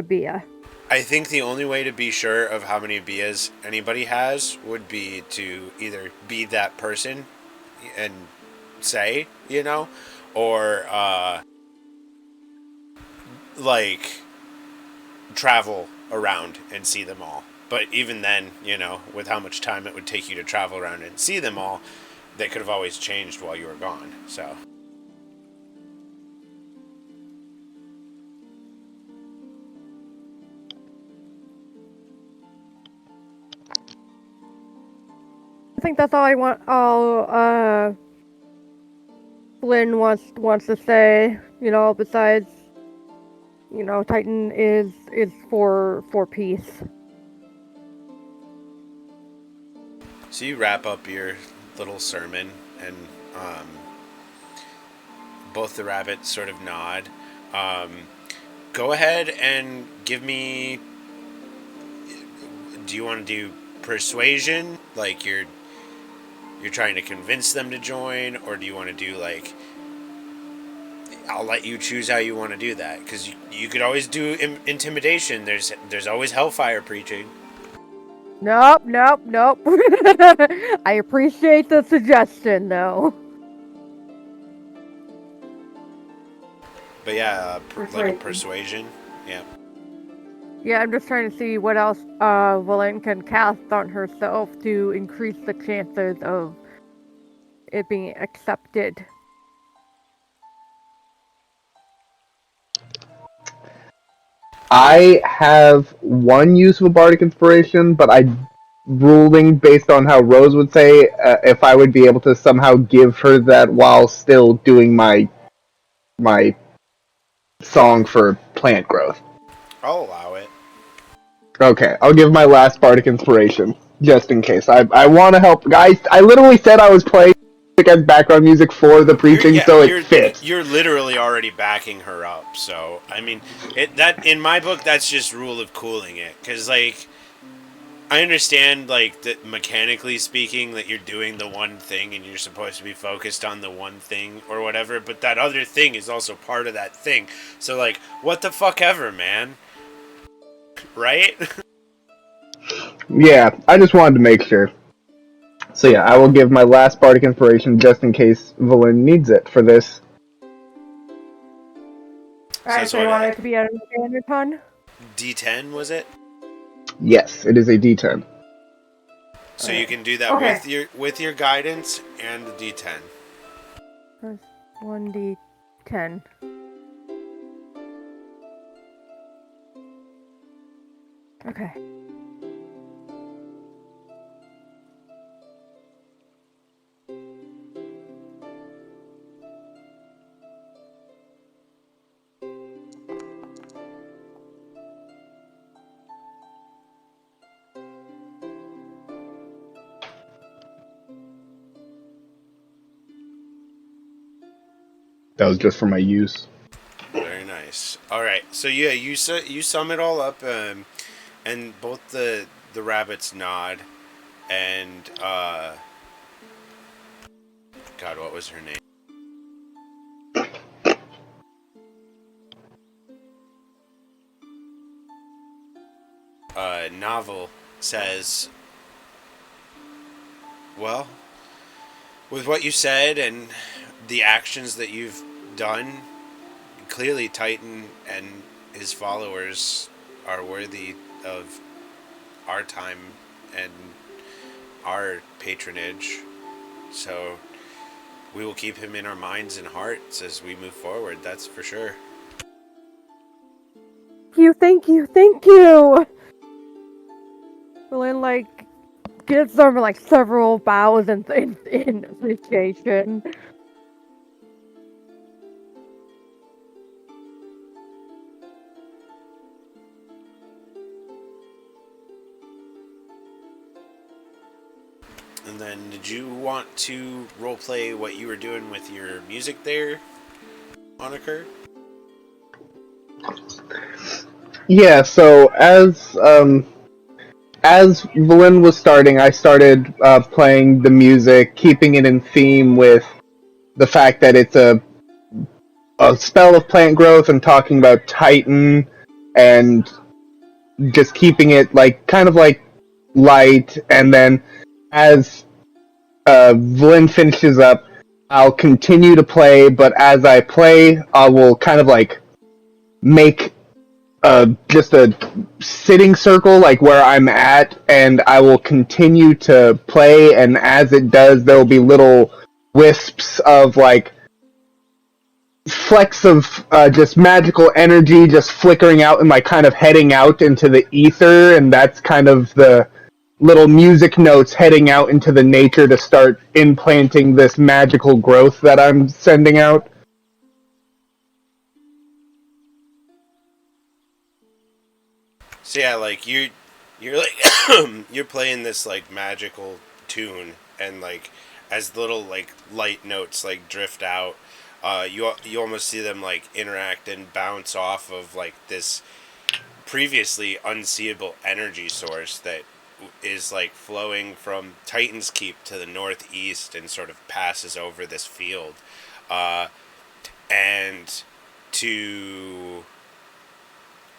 Bia. I think the only way to be sure of how many Bias anybody has would be to either be that person and say, you know, or like travel around and see them all. But even then, you know, with how much time it would take you to travel around and see them all, they could have always changed while you were gone. So I think that's all I want. All Flynn wants to say. You know, besides, you know, Titan is for peace. So you wrap up your little sermon, and both the rabbits sort of nod. Go ahead and give me. Do you want to do persuasion, like you're trying to convince them to join, or do you want to do like? I'll let you choose how you want to do that, because you could always do intimidation. There's always hellfire preaching. Nope. I appreciate the suggestion, though. But yeah, like a persuasion. Yeah. Yeah, I'm just trying to see what else Valen can cast on herself to increase the chances of it being accepted. I have one use of a bardic inspiration, but I'm ruling based on how Rose would say if I would be able to somehow give her that while still doing my song for plant growth. I'll allow it. Okay, I'll give my last bardic inspiration just in case. I want to help guys. I literally said I was playing as background music for the preaching, so it fits. You're literally already backing her up. So I mean, that in my book, that's just rule of cooling it, because like I understand like that mechanically speaking that you're doing the one thing and you're supposed to be focused on the one thing or whatever, but that other thing is also part of that thing. So like, what the fuck ever, man. Right? Yeah, I just wanted to make sure. So yeah, I will give my last bardic inspiration just in case Valen needs it for this. Alright, so you want it to be a standard ton? D10 was it? Yes, it is a D10. So you can do that Okay. with your guidance and the D10. First 1d10. Okay. That was just for my use. Very nice. All right. So yeah, you sum it all up, and both the rabbits nod, and God, what was her name? Novel says, well, with what you said and the actions that you've done, clearly Titan and his followers are worthy of our time and our patronage. So we will keep him in our minds and hearts as we move forward, that's for sure. Thank you! Lynn, like, gives them, like, several bows in appreciation. And then, did you want to roleplay what you were doing with your music there, Moniker? Yeah, so as Valen was starting, I started playing the music, keeping it in theme with the fact that it's a spell of plant growth and talking about Titan and just keeping it like kind of like light. And then as Valen finishes up, I'll continue to play, but as I play, I will kind of like make just a sitting circle like where I'm at, and I will continue to play, and as it does there will be little wisps of like flecks of just magical energy just flickering out and like kind of heading out into the ether, and that's kind of the little music notes heading out into the nature to start implanting this magical growth that I'm sending out. So yeah, like you're like you're playing this like magical tune, and like as little like light notes like drift out, you almost see them like interact and bounce off of like this previously unseeable energy source that is like flowing from Titan's Keep to the northeast and sort of passes over this field, and to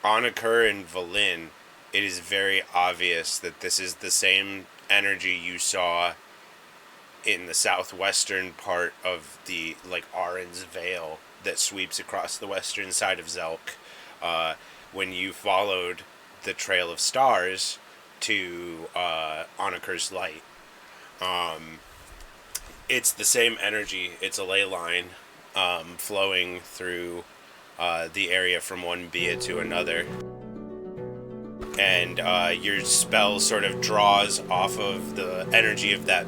Anakur and Valin, it is very obvious that this is the same energy you saw in the southwestern part of the like Arin's Vale that sweeps across the western side of Zelk, when you followed the Trail of Stars to Anakur's Light. It's the same energy. It's a ley line flowing through the area from one Bia to another. and your spell sort of draws off of the energy of that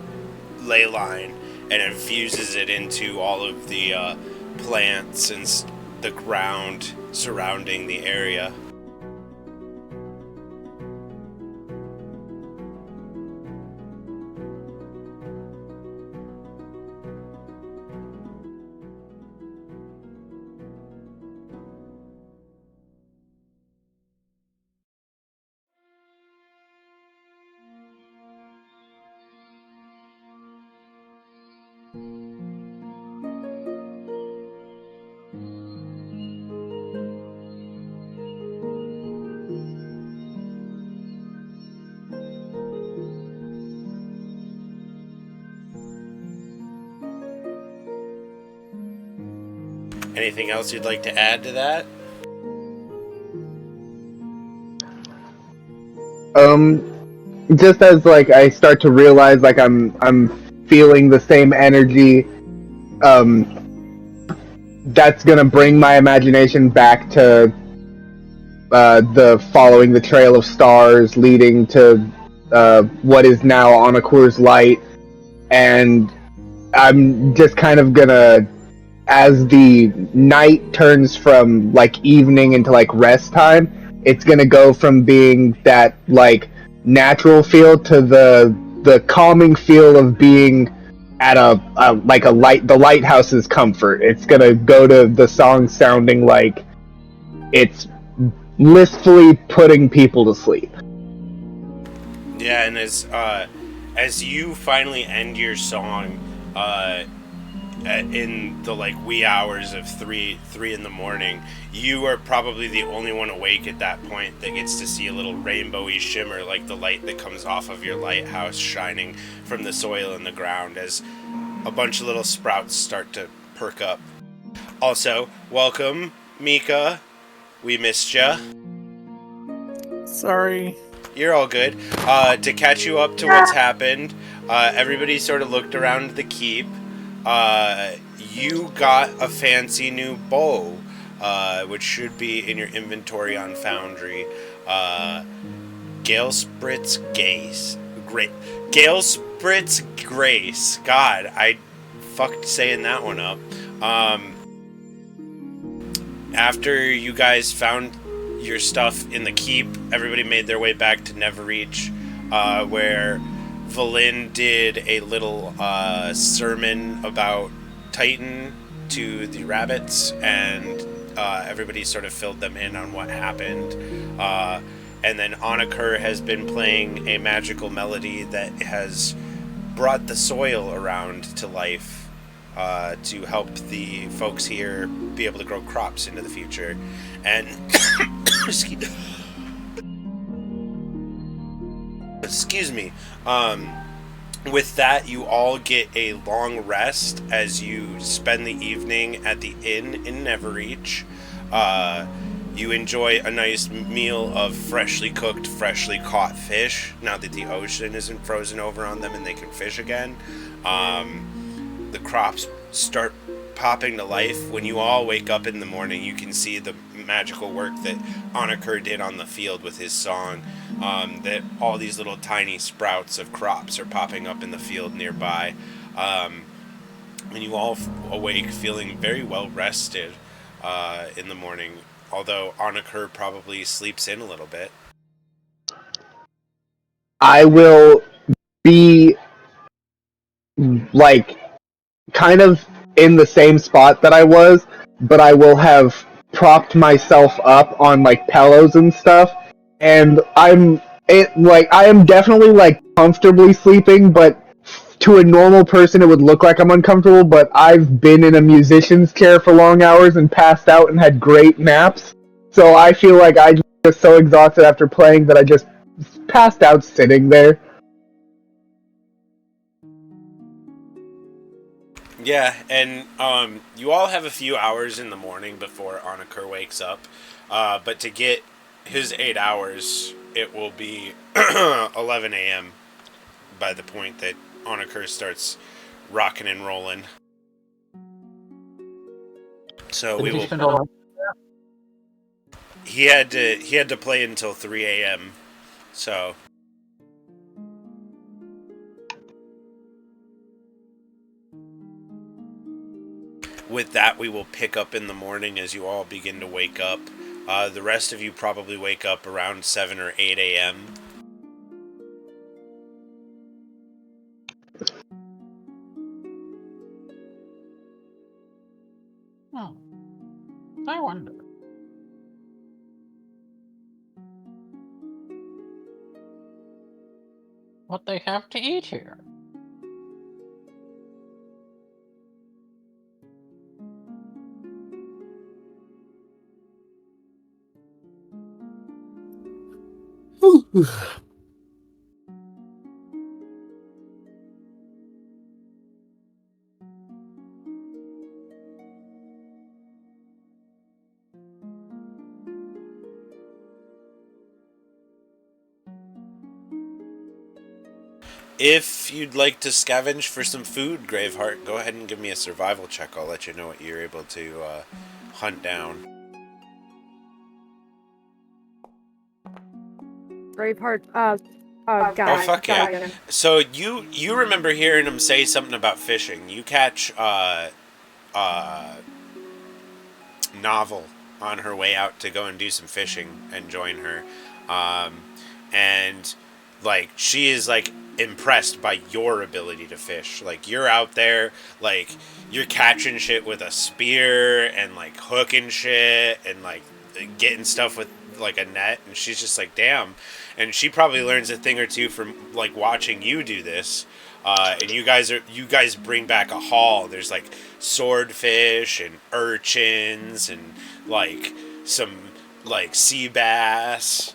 ley line and infuses it into all of the plants and the ground surrounding the area. Anything else you'd like to add to that? Just as like I start to realize like I'm feeling the same energy, that's gonna bring my imagination back to the following the trail of stars leading to what is now Anakur's light, and I'm just kind of gonna, as the night turns from like evening into like rest time, it's gonna go from being that like natural feel to the calming feel of being at a like a the lighthouse's comfort. It's gonna go to the song sounding like it's blissfully putting people to sleep. Yeah, and as you finally end your song, in the like wee hours of three in the morning, you are probably the only one awake at that point that gets to see a little rainbowy shimmer like the light that comes off of your lighthouse shining from the soil in the ground as a bunch of little sprouts start to perk up. Also, welcome, Mika. We missed ya. Sorry. You're all good. To catch you up to what's happened, everybody sort of looked around the keep. You got a fancy new bow, which should be in your inventory on Foundry. Gale Spritz Grace. Gale Spritz Grace. God, I fucked saying that one up. After you guys found your stuff in the keep, everybody made their way back to Neverreach, where Valin did a little sermon about Titan to the rabbits, and everybody sort of filled them in on what happened. And then Anakur has been playing a magical melody that has brought the soil around to life, to help the folks here be able to grow crops into the future. And excuse me. With that, you all get a long rest as you spend the evening at the inn in Neverreach. You enjoy a nice meal of freshly cooked, freshly caught fish, now that the ocean isn't frozen over on them and they can fish again. The crops start popping to life. When you all wake up in the morning, you can see the magical work that Anakur did on the field with his song, that all these little tiny sprouts of crops are popping up in the field nearby. And you all awake feeling very well rested in the morning, although Anakur probably sleeps in a little bit. I will be like kind of in the same spot that I was, but I will have propped myself up on like pillows and stuff, and I am definitely like comfortably sleeping, but to a normal person it would look like I'm uncomfortable, but I've been in a musician's chair for long hours and passed out and had great naps, so I feel like I just so exhausted after playing that I just passed out sitting there. Yeah, and you all have a few hours in the morning before Anakur wakes up, but to get his 8 hours, it will be 11 a.m. by the point that Anakur starts rocking and rolling. So we Did you will... spend all night? he had to play until 3 a.m. So with that, we will pick up in the morning as you all begin to wake up. The rest of you probably wake up around 7 or 8 a.m. Oh, I wonder. What they have to eat here. If you'd like to scavenge for some food, Graveheart, go ahead and give me a survival check. I'll let you know what you're able to hunt down. Braveheart, Oh guy. fuck yeah! So you remember hearing him say something about fishing? You catch Novel on her way out to go and do some fishing and join her, and like she is like impressed by your ability to fish. Like you're out there, like you're catching shit with a spear and like hooking shit and like getting stuff with like a net, and she's just like damn. And she probably learns a thing or two from like watching you do this. And you guys bring back a haul. There's like swordfish and urchins and like some like sea bass.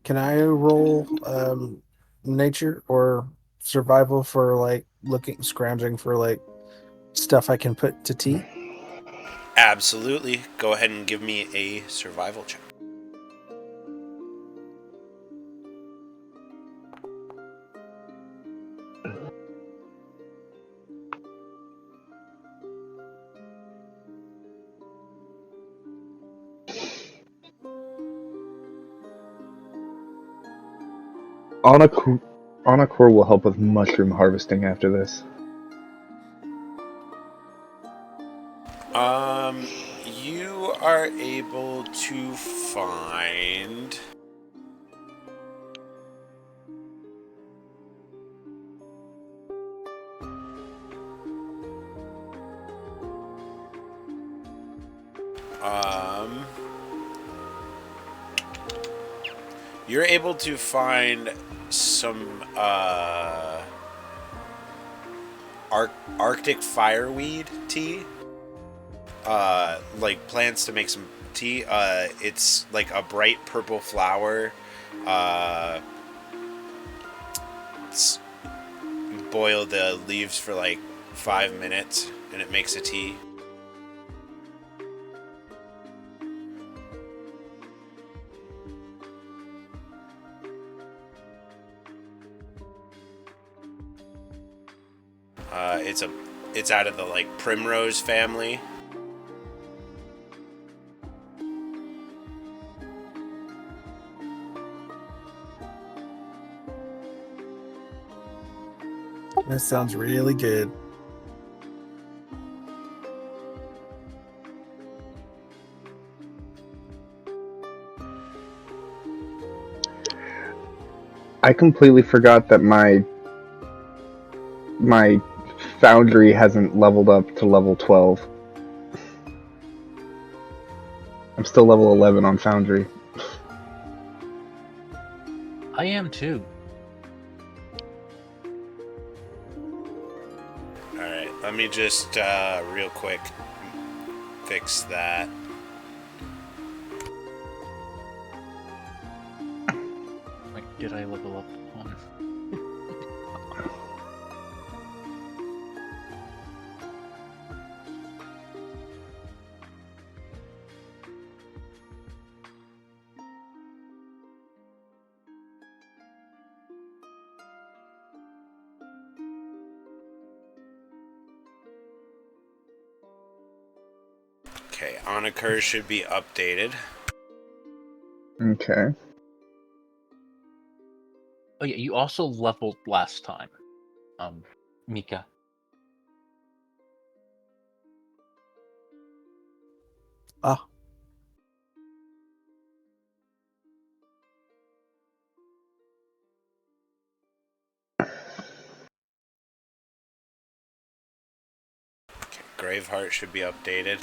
Can I roll nature or survival for like scrounging for like stuff I can put to tea? Absolutely. Go ahead and give me a survival check. Anakor will help with mushroom harvesting after this. You are able to find you're able to find some Arctic fireweed tea. Like plants to make some tea. It's like a bright purple flower. Boil the leaves for like 5 minutes and it makes a tea. It's out of the like primrose family. That sounds really good. I completely forgot that my foundry hasn't leveled up to level 12. I'm still level 11 on foundry. I am too. Alright, let me just real quick fix that. Wait, did I level up one? Okay, Anakur should be updated. Okay. Oh yeah, you also leveled last time, Mika. Ah, Okay, Graveheart should be updated.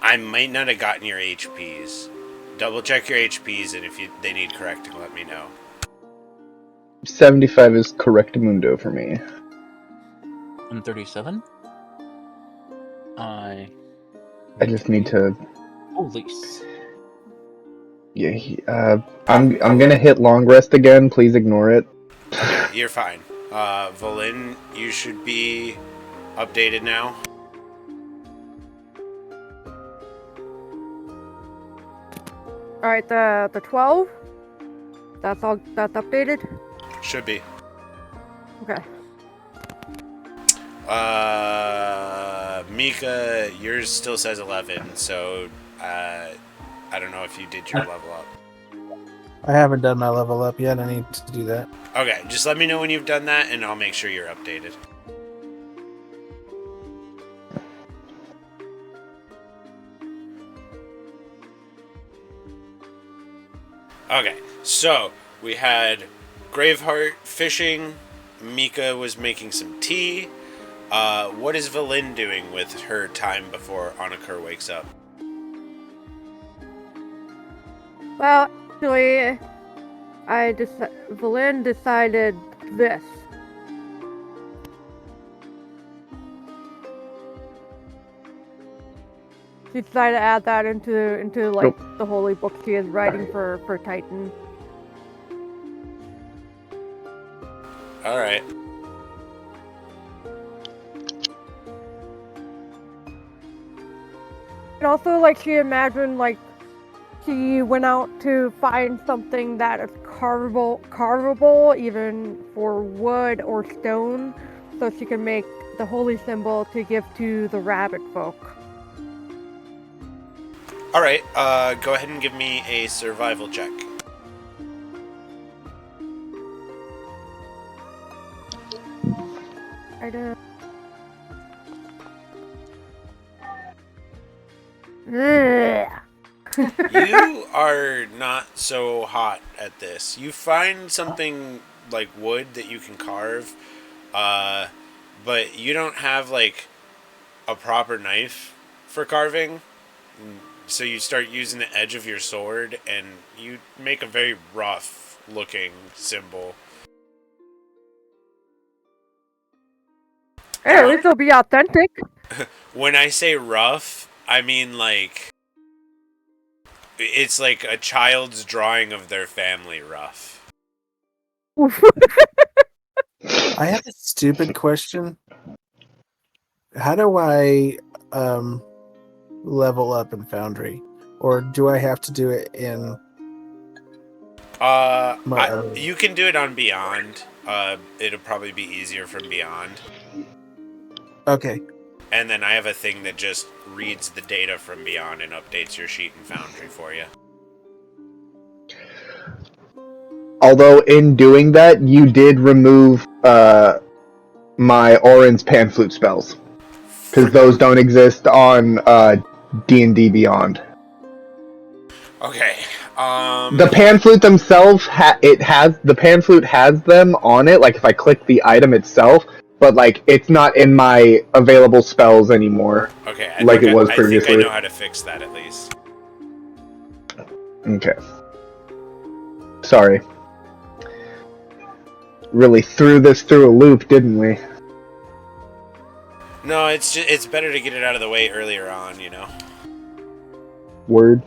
I might not have gotten your HPs. Double check your HPs, and if they need correcting, let me know. 75 is correctamundo for me. 137. I just need to. Police. Yeah. I'm gonna hit long rest again. Please ignore it. Okay, you're fine. Valin, you should be updated now. All right, the 12. That's all. That's updated. Should be. Okay. Mika, yours still says 11, so I don't know if you did your level up. I haven't done my level up yet. I need to do that. Okay, just let me know when you've done that, and I'll make sure you're updated. Okay, so we had Graveheart fishing. Mika was making some tea. What is Valin doing with her time before Anakur wakes up? Well, actually, Valin decided this. She decided to add that into like the holy book she is writing for Titan. All right. And also, like, she imagined, like, she went out to find something that is carvable, even for wood or stone, so she can make the holy symbol to give to the rabbit folk. All right. Go ahead and give me a survival check. I don't. You are not so hot at this. You find something like wood that you can carve, but you don't have like a proper knife for carving. So you start using the edge of your sword, and you make a very rough looking symbol. Hey, at least it'll be authentic. When I say rough, I mean like it's like a child's drawing of their family rough. I have a stupid question. How do I level up in Foundry, or do I have to do it in? You can do it on Beyond. It'll probably be easier from Beyond. Okay. And then I have a thing that just reads the data from Beyond and updates your sheet in Foundry for you. Although in doing that, you did remove my Orin's pan flute spells because those don't exist on D&D Beyond. Okay. The pan flute themselves, the pan flute has them on it. Like if I click the item itself, but like it's not in my available spells anymore. Okay. It was previously. I think I know how to fix that at least. Okay. Sorry. Really threw this through a loop, didn't we? No, it's better to get it out of the way earlier on, you know. Word.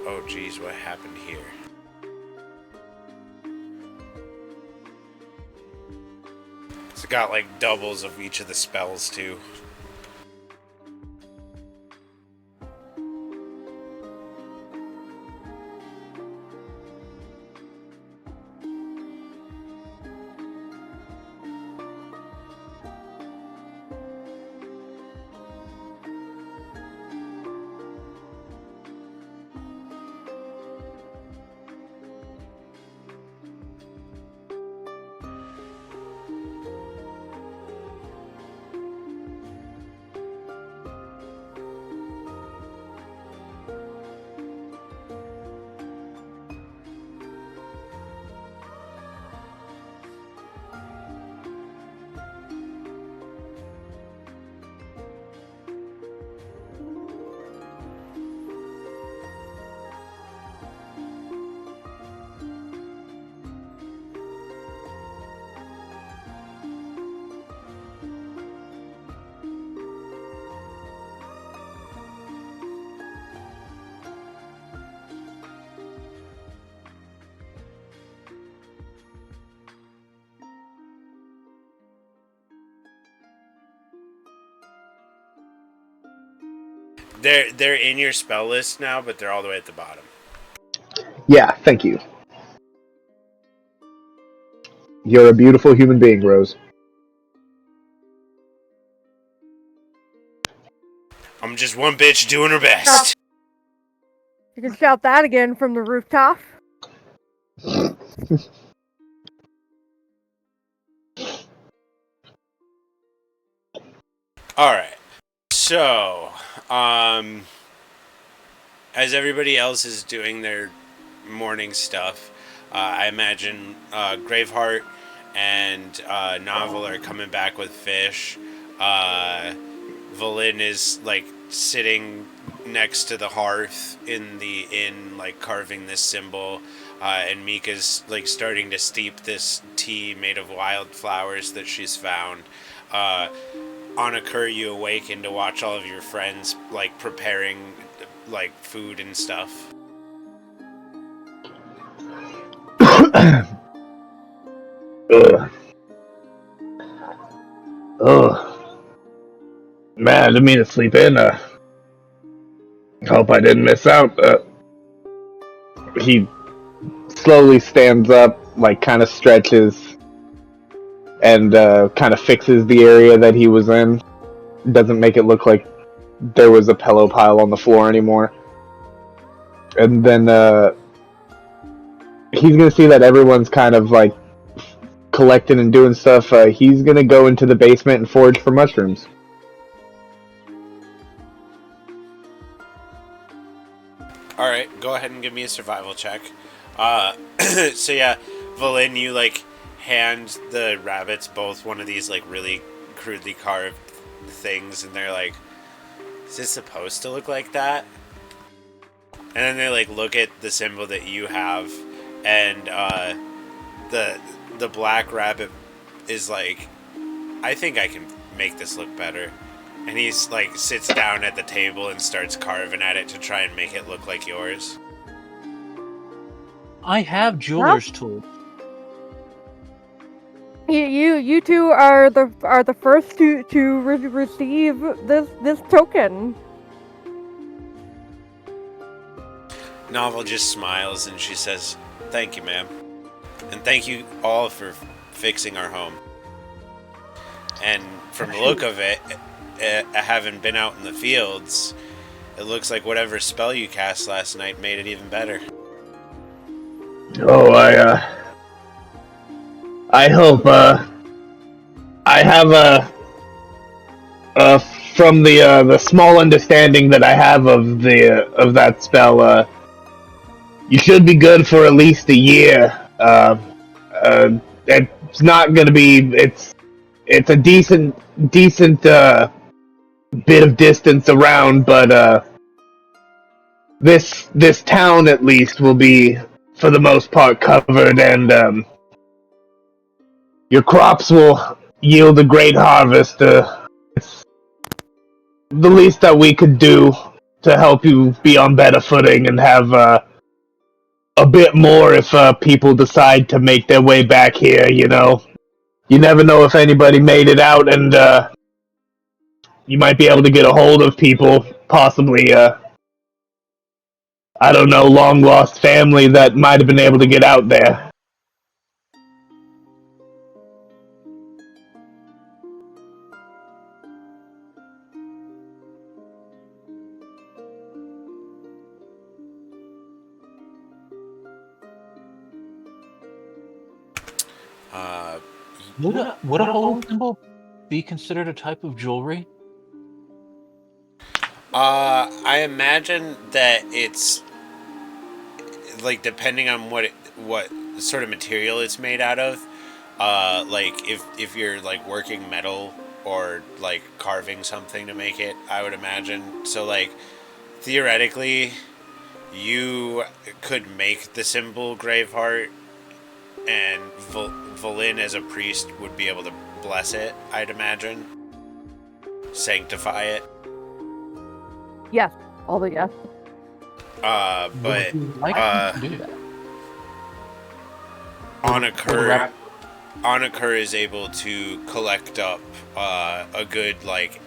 Oh, geez, what happened here? It's got like doubles of each of the spells too. They're in your spell list now, but they're all the way at the bottom. Yeah, thank you. You're a beautiful human being, Rose. I'm just one bitch doing her best. You can shout that again from the rooftop. Alright. So, as everybody else is doing their morning stuff, I imagine Graveheart and Novel are coming back with fish. Valin is like sitting next to the hearth in the inn, like carving this symbol. And Mika's like starting to steep this tea made of wildflowers that she's found. On occur, you awaken to watch all of your friends like preparing like food and stuff. Ugh. Ugh. Man, I didn't mean to sleep in. Hope I didn't miss out. He slowly stands up, like kind of stretches, and kind of fixes the area that he was in. Doesn't make it look like there was a pillow pile on the floor anymore. And then he's gonna see that everyone's kind of like collecting and doing stuff. He's gonna go into the basement and forage for mushrooms. Alright, go ahead and give me a survival check. So yeah, Valin, you like hand the rabbits both one of these like really crudely carved things, and they're like, is this supposed to look like that? And then they like look at the symbol that you have, and the black rabbit is like, I think I can make this look better. And he's like sits down at the table and starts carving at it to try and make it look like yours. I have jeweler's tools. You two are the first to receive this token. Novel just smiles and she says, "Thank you, ma'am. And thank you all for fixing our home." And from the look of it, having been out in the fields, it looks like whatever spell you cast last night made it even better. Oh, I hope, I have from the small understanding that I have of that spell, you should be good for at least a year. It's not gonna be, it's a decent, bit of distance around, but, this town at least will be, for the most part, covered, and, your crops will yield a great harvest. It's the least that we could do to help you be on better footing and have a bit more if people decide to make their way back here. You know, you never know if anybody made it out, and you might be able to get a hold of people, possibly. I don't know, long lost family that might have been able to get out there. Uh, Would a holy symbol be considered a type of jewelry? I imagine that it's like depending on what sort of material it's made out of. Like if you're like working metal or like carving something to make it, I would imagine. So like theoretically, you could make the symbol Graveheart, and Valin as a priest would be able to bless it. I'd imagine, sanctify it. Yes. All the yes. But Would you like to do that? Anakur is able to collect up a good like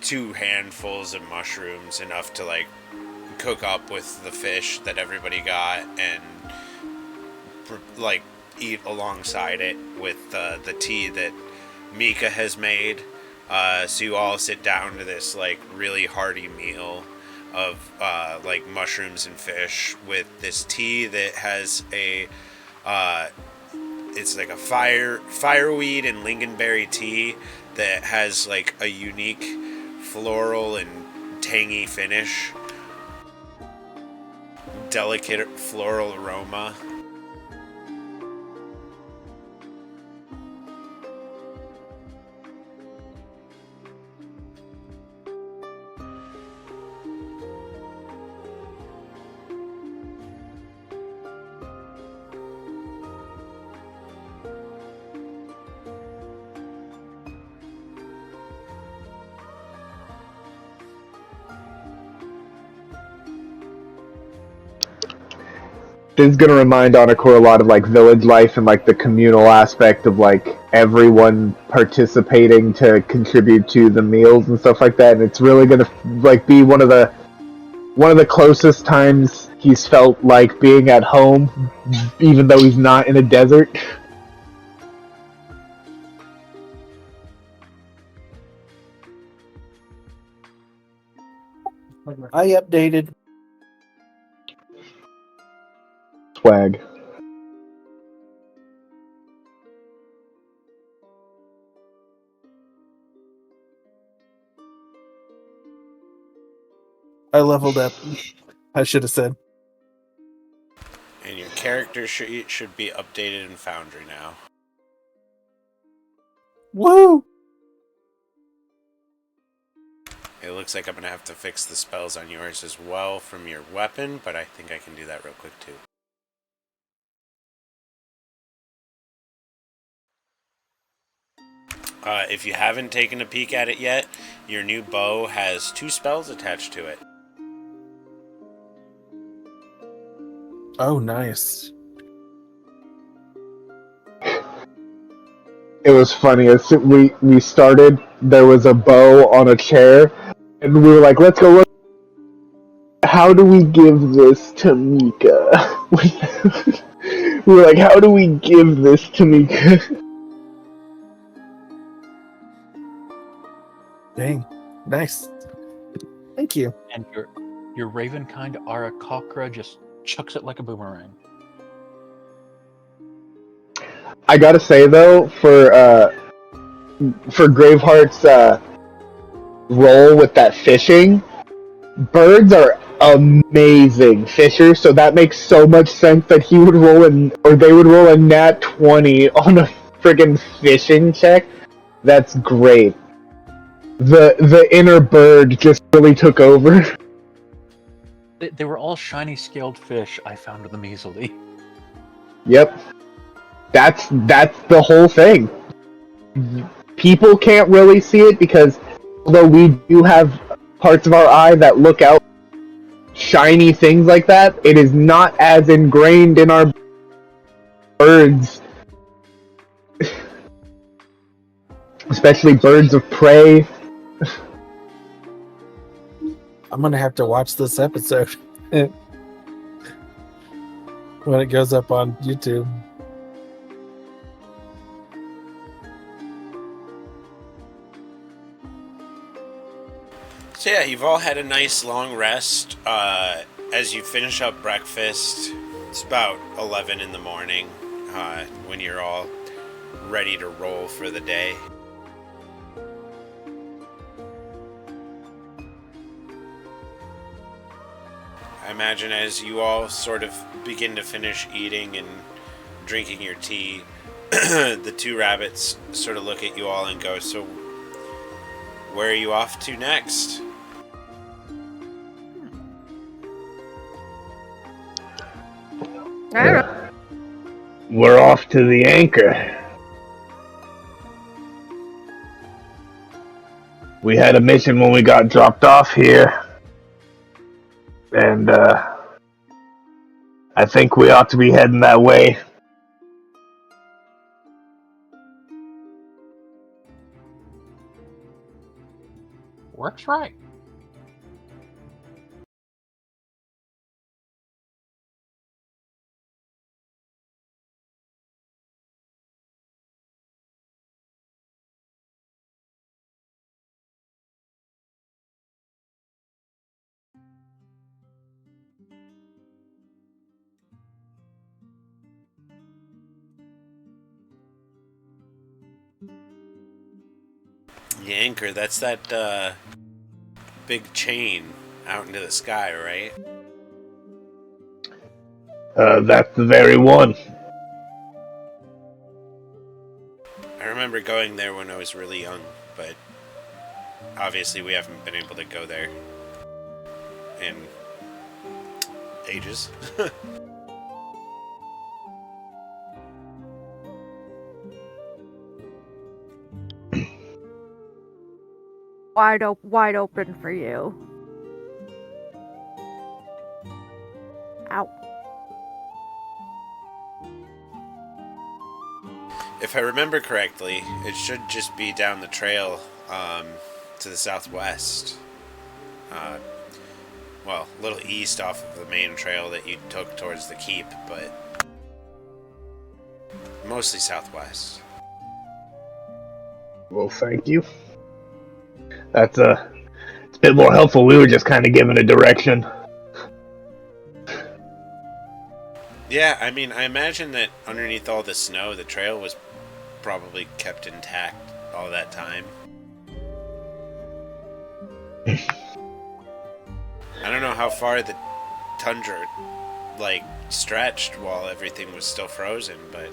2 handfuls of mushrooms, enough to like cook up with the fish that everybody got, and like eat alongside it with the tea that Mika has made. So you all sit down to this like really hearty meal of like mushrooms and fish with this tea that has a it's like a fireweed and lingonberry tea that has like a unique floral and tangy finish, delicate floral aroma. This is gonna remind Anakur a lot of like village life and like the communal aspect of like everyone participating to contribute to the meals and stuff like that. And it's really gonna like be one of the closest times he's felt like being at home, even though he's not in a desert. I updated. Swag. I leveled up. I should have said. And your character sheet should be updated in Foundry now. Woo! It looks like I'm going to have to fix the spells on yours as well from your weapon, but I think I can do that real quick too. If you haven't taken a peek at it yet, your new bow has 2 spells attached to it. Oh, nice. It was funny. As we started, there was a bow on a chair, and we were like, "Let's go look. How do we give this to Mika?" We were like, "How do we give this to Mika?" Dang. Nice. Thank you. And your raven kind Arakakra just chucks it like a boomerang. I gotta say though, for Graveheart's role with that fishing, birds are amazing fishers, so that makes so much sense that he would they would roll a nat 20 on a friggin' fishing check. That's great. The inner bird just really took over. They were all shiny scaled fish I found them easily. Yep. That's the whole thing. People can't really see it because although we do have parts of our eye that look out shiny things like that, it is not as ingrained in our birds, especially birds of prey. I'm gonna have to watch this episode when it goes up on YouTube. So yeah, you've all had a nice long rest. As you finish up breakfast, it's about 11 in the morning when you're all ready to roll for the day. I imagine as you all sort of begin to finish eating and drinking your tea, the two rabbits sort of look at you all and go, "So, where are you off to next?" I don't know. We're off to the Anchor. We had a mission when we got dropped off here, and I think we ought to be heading that way. Works right. The anchor, that's that big chain out into the sky, right? That's the very one. I remember going there when I was really young, but obviously we haven't been able to go there in ages. Wide open for you. Ow. If I remember correctly, it should just be down the trail to the southwest. Well, a little east off of the main trail that you took towards the keep, but mostly southwest. Well, thank you. That's it's a bit more helpful. We were just kind of given a direction. Yeah, I mean, I imagine that underneath all the snow, the trail was probably kept intact all that time. I don't know how far the tundra, like, stretched while everything was still frozen, but...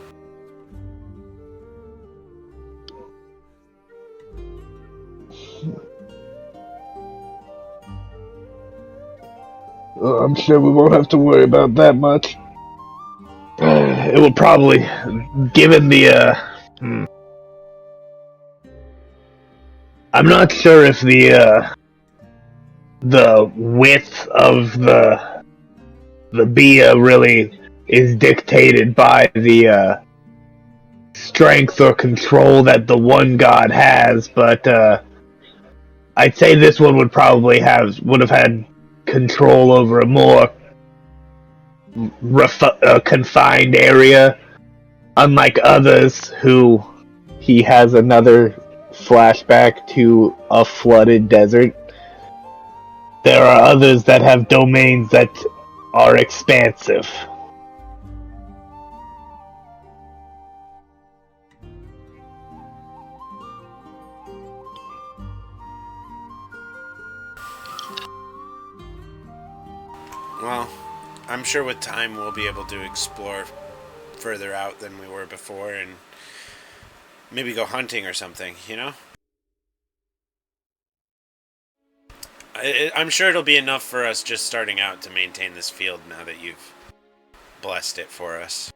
I'm sure we won't have to worry about that much. It will probably, given the, I'm not sure if the width of the Bia really is dictated by the strength or control that the one god has, but I'd say this one would probably would have had control over a more confined area, unlike others who He has another flashback to a flooded desert. there are others that have domains that are expansive. Well, I'm sure with time we'll be able to explore further out than we were before and maybe go hunting or something, you know? I'm sure it'll be enough for us just starting out to maintain this field now that you've blessed it for us.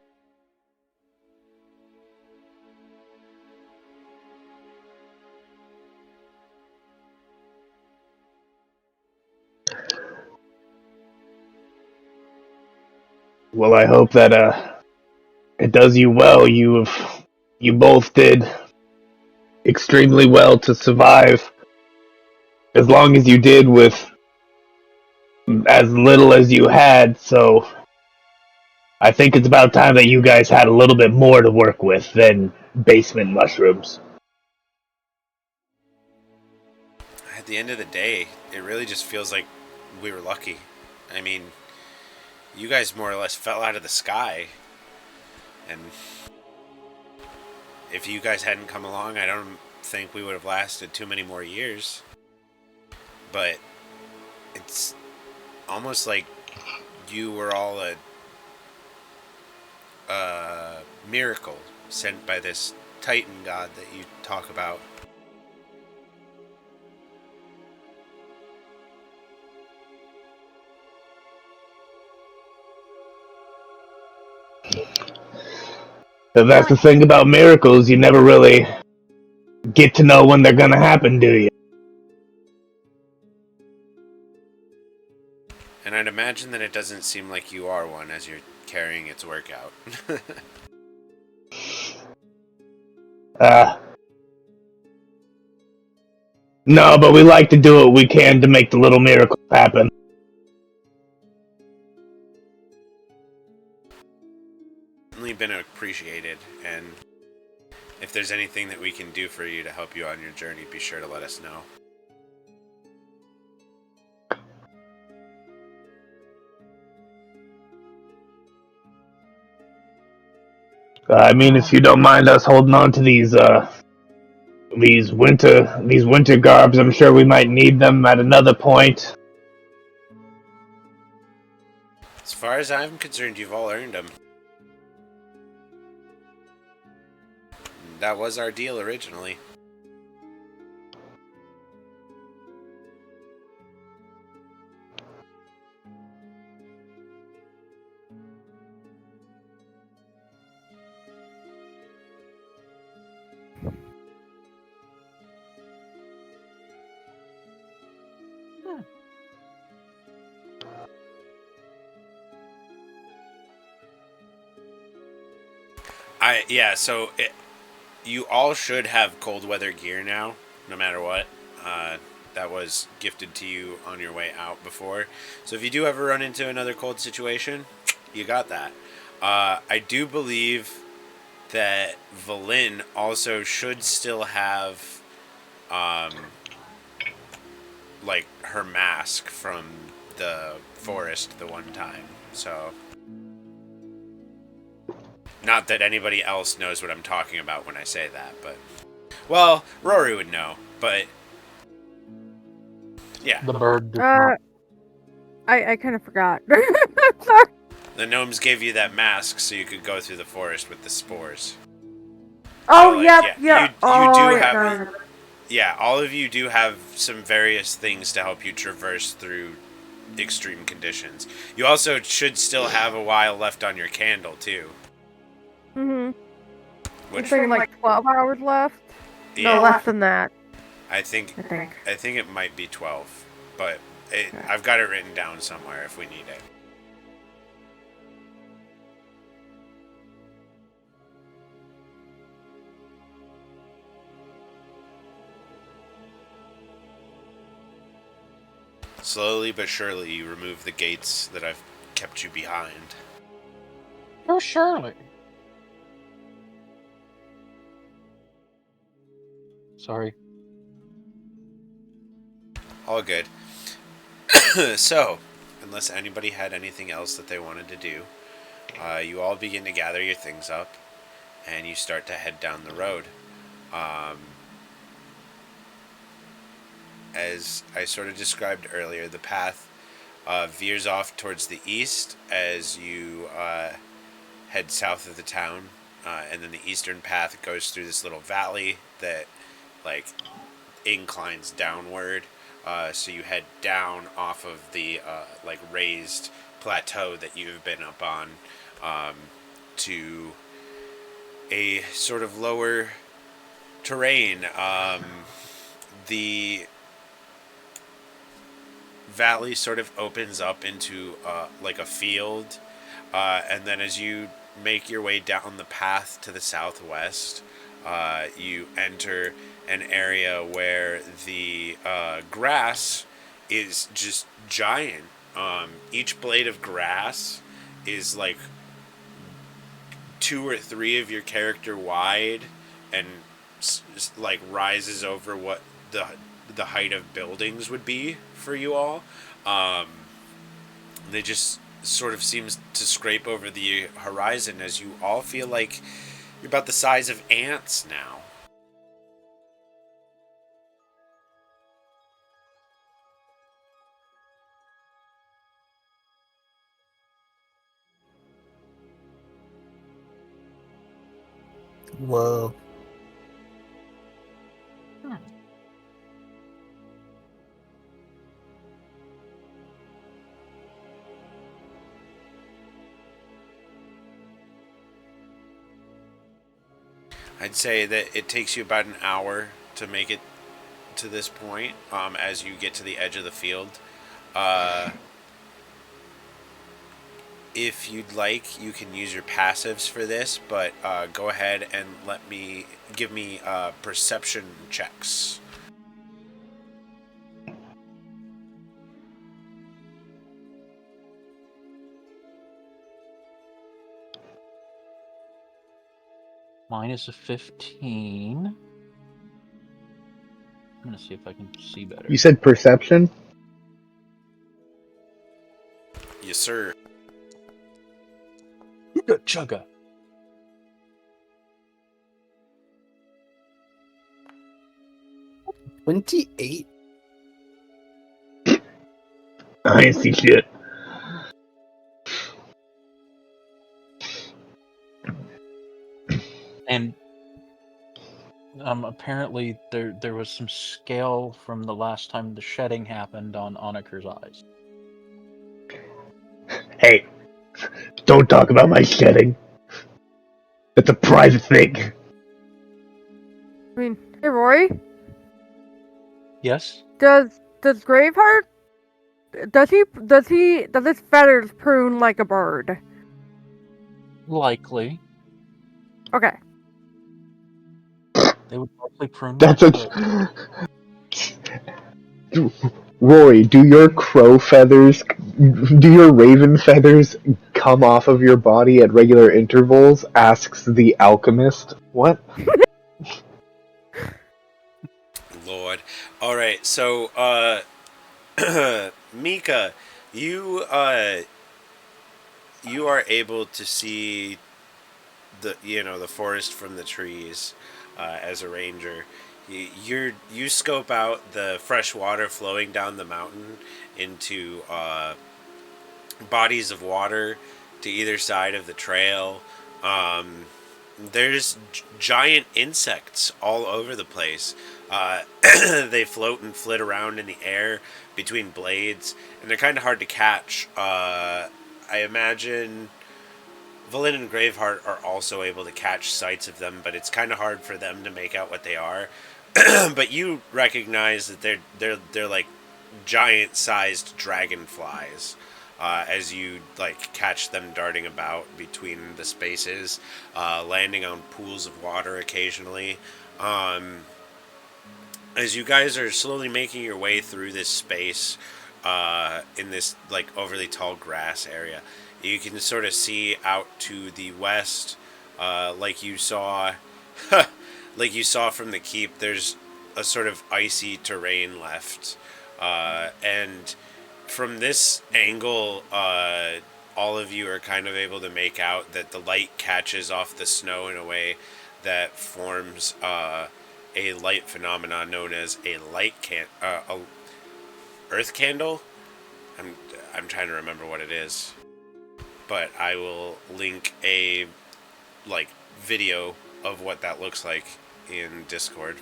Well, I hope that it does you well. You both did extremely well to survive, as long as you did with as little as you had. So I think it's about time that you guys had a little bit more to work with than basement mushrooms. At the end of the day, it really just feels like we were lucky. I mean, you guys more or less fell out of the sky, and if you guys hadn't come along, I don't think we would have lasted too many more years. But it's almost like you were all a miracle sent by this Titan god that you talk about. And that's the thing about miracles, you never really get to know when they're gonna happen, do you? And I'd imagine that it doesn't seem like you are one as you're carrying its work out. No, but we like to do what we can to make the little miracles happen. Certainly been appreciated, and if there's anything that we can do for you to help you on your journey, be sure to let us know. I mean, if you don't mind us holding on to these winter garbs, I'm sure we might need them at another point. As far as I'm concerned, you've all earned them. That was our deal originally. So you all should have cold weather gear now, no matter what. That was gifted to you on your way out before. So if you do ever run into another cold situation, you got that. I do believe that Valin also should still have, like, her mask from the forest the one time. So, not that anybody else knows what I'm talking about when I say that, but, well, Rory would know, but yeah. The bird does not. I kind of forgot. Sorry. The gnomes gave you that mask so you could go through the forest with the spores. Oh, So, like, yep, yeah, yep. you do yeah, have, no. yeah, all of you do have some various things to help you traverse through extreme conditions. You also should still have a while left on your candle too. Mm-hmm. Which, It's saying like 12 hours left? yeah, No, less than that, I think I think. it might be 12, but Okay. I've got it written down somewhere if we need it. Slowly but surely, you remove the gates that I've kept you behind. Oh, surely. Sorry. All good. So, unless anybody had anything else that they wanted to do, you all begin to gather your things up, and you start to head down the road. As I sort of described earlier, the path veers off towards the east as you head south of the town, and then the eastern path goes through this little valley that, like, inclines downward. So you head down off of the like raised plateau that you've been up on, to a sort of lower terrain. The valley sort of opens up into like a field, And then as you make your way down the path to the southwest, you enter an area where the grass is just giant. Each blade of grass is like 2 or 3 of your character wide, and like rises over what the height of buildings would be for you all. They just sort of seems to scrape over the horizon as you all feel like you're about the size of ants now. Whoa. I'd say that it takes you about an hour to make it to this point, as you get to the edge of the field. If you'd like, you can use your passives for this, but go ahead and give me perception checks. Mine is a 15. I'm gonna see if I can see better. You said perception? Yes, sir. Chugga. $28. I ain't see shit. And apparently there was some scale from the last time the shedding happened on Oniker's eyes. Hey, don't talk about my shedding. It's a private thing. I mean, hey Roy, Yes? does Graveheart does his feathers prune like a bird? Likely. Okay. They would likely prune That's like a bird. Rory, do your raven feathers come off of your body at regular intervals? Asks the alchemist. What? Lord. All right. So, Mika, you are able to see the forest from the trees as a ranger. You scope out the fresh water flowing down the mountain into bodies of water to either side of the trail. There's giant insects all over the place. They float and flit around in the air between blades, and they're kind of hard to catch. I imagine Valin and Graveheart are also able to catch sights of them, but it's kind of hard for them to make out what they are. But you recognize that they're like giant-sized dragonflies. As you catch them darting about between the spaces, landing on pools of water occasionally. As you guys are slowly making your way through this space, in this overly tall grass area, you can sort of see out to the west, like you saw from the keep. There's a sort of icy terrain left, and from this angle, all of you are kind of able to make out that the light catches off the snow in a way that forms a light phenomenon known as a earth candle. I'm trying to remember what it is, but I will link a video of what that looks like in Discord.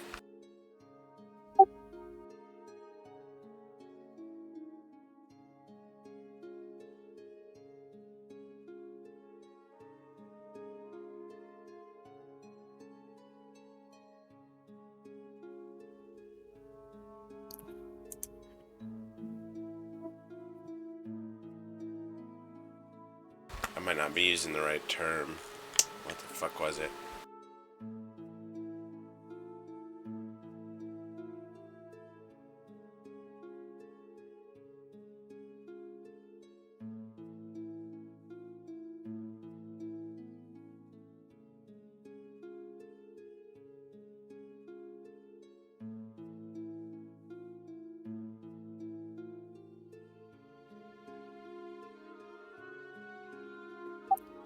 might not be using the right term. What the fuck was it?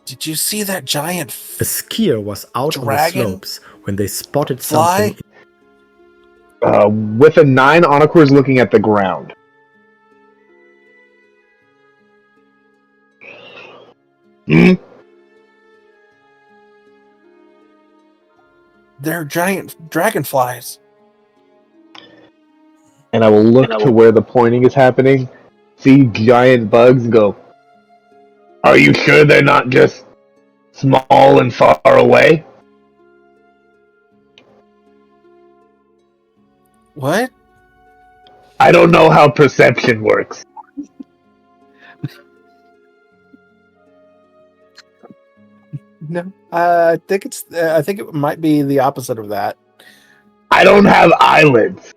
Did you see that giant A skier was out on the Dragon slopes when they spotted fly? something. With a 9, Onokor is looking at the ground. Hmm? They're giant dragonflies. And I will look to where the pointing is happening, see giant bugs, and go, "Are you sure they're not just small and far away?" What? I don't know how perception works. No. I think it's. I think it might be the opposite of that. I don't have eyelids.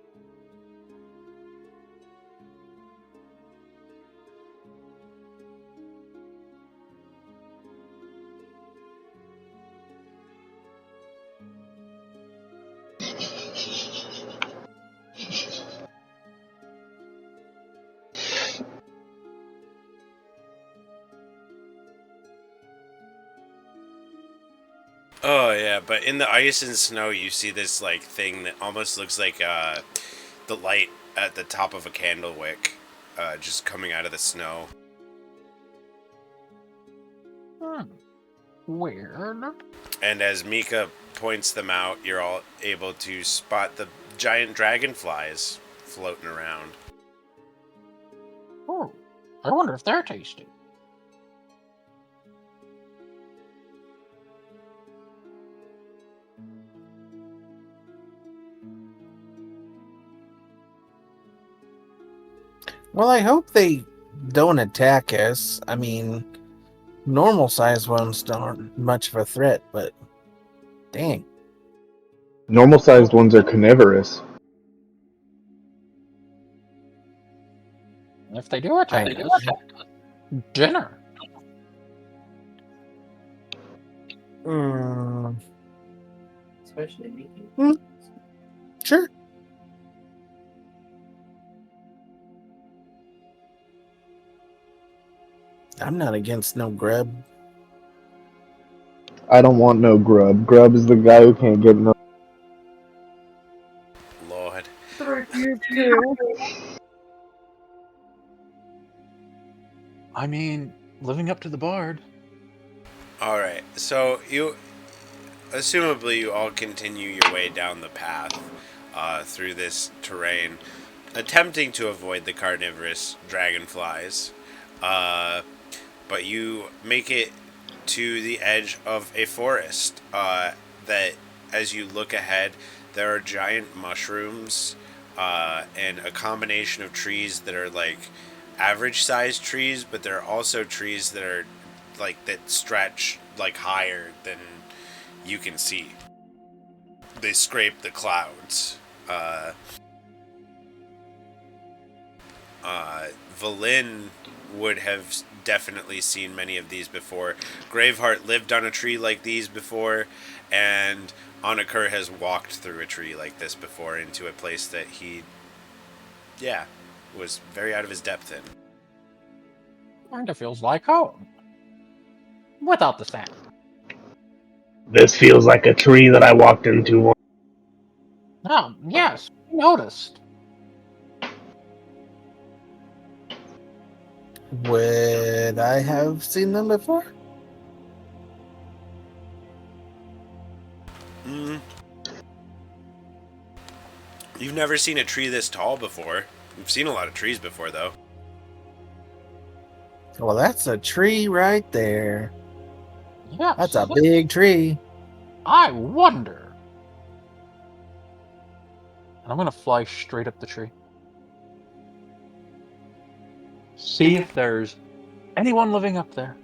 Oh yeah, but in the ice and snow, you see this like thing that almost looks like the light at the top of a candle wick, just coming out of the snow. Weird. And as Mika points them out, you're all able to spot the giant dragonflies floating around. Oh, I wonder if they're tasty. Well, I hope they don't attack us. I mean, normal sized ones aren't much of a threat, but dang. Normal sized ones are carnivorous. If they do attack us, dinner. Sure. I'm not against no grub. I don't want no grub. Grub is the guy who can't get no. Lord. You too. I mean, living up to the bard. All right, so assumably you all continue your way down the path through this terrain, attempting to avoid the carnivorous dragonflies, but you make it to the edge of a forest that, as you look ahead, there are giant mushrooms and a combination of trees that are like average sized trees, but there are also trees that are like that stretch like higher than you can see. They scrape the clouds. Valin would have definitely seen many of these before. Graveheart lived on a tree like these before, and Onokor has walked through a tree like this before into a place that he, was very out of his depth in. Kinda feels like home. Without the sand. This feels like a tree that I walked into once. Oh, yes, noticed. Would I have seen them before? You've never seen a tree this tall before. You've seen a lot of trees before, though. Well, that's a tree right there. Yes. That's a big tree. I wonder. And I'm gonna fly straight up the tree. See if there's anyone living up there.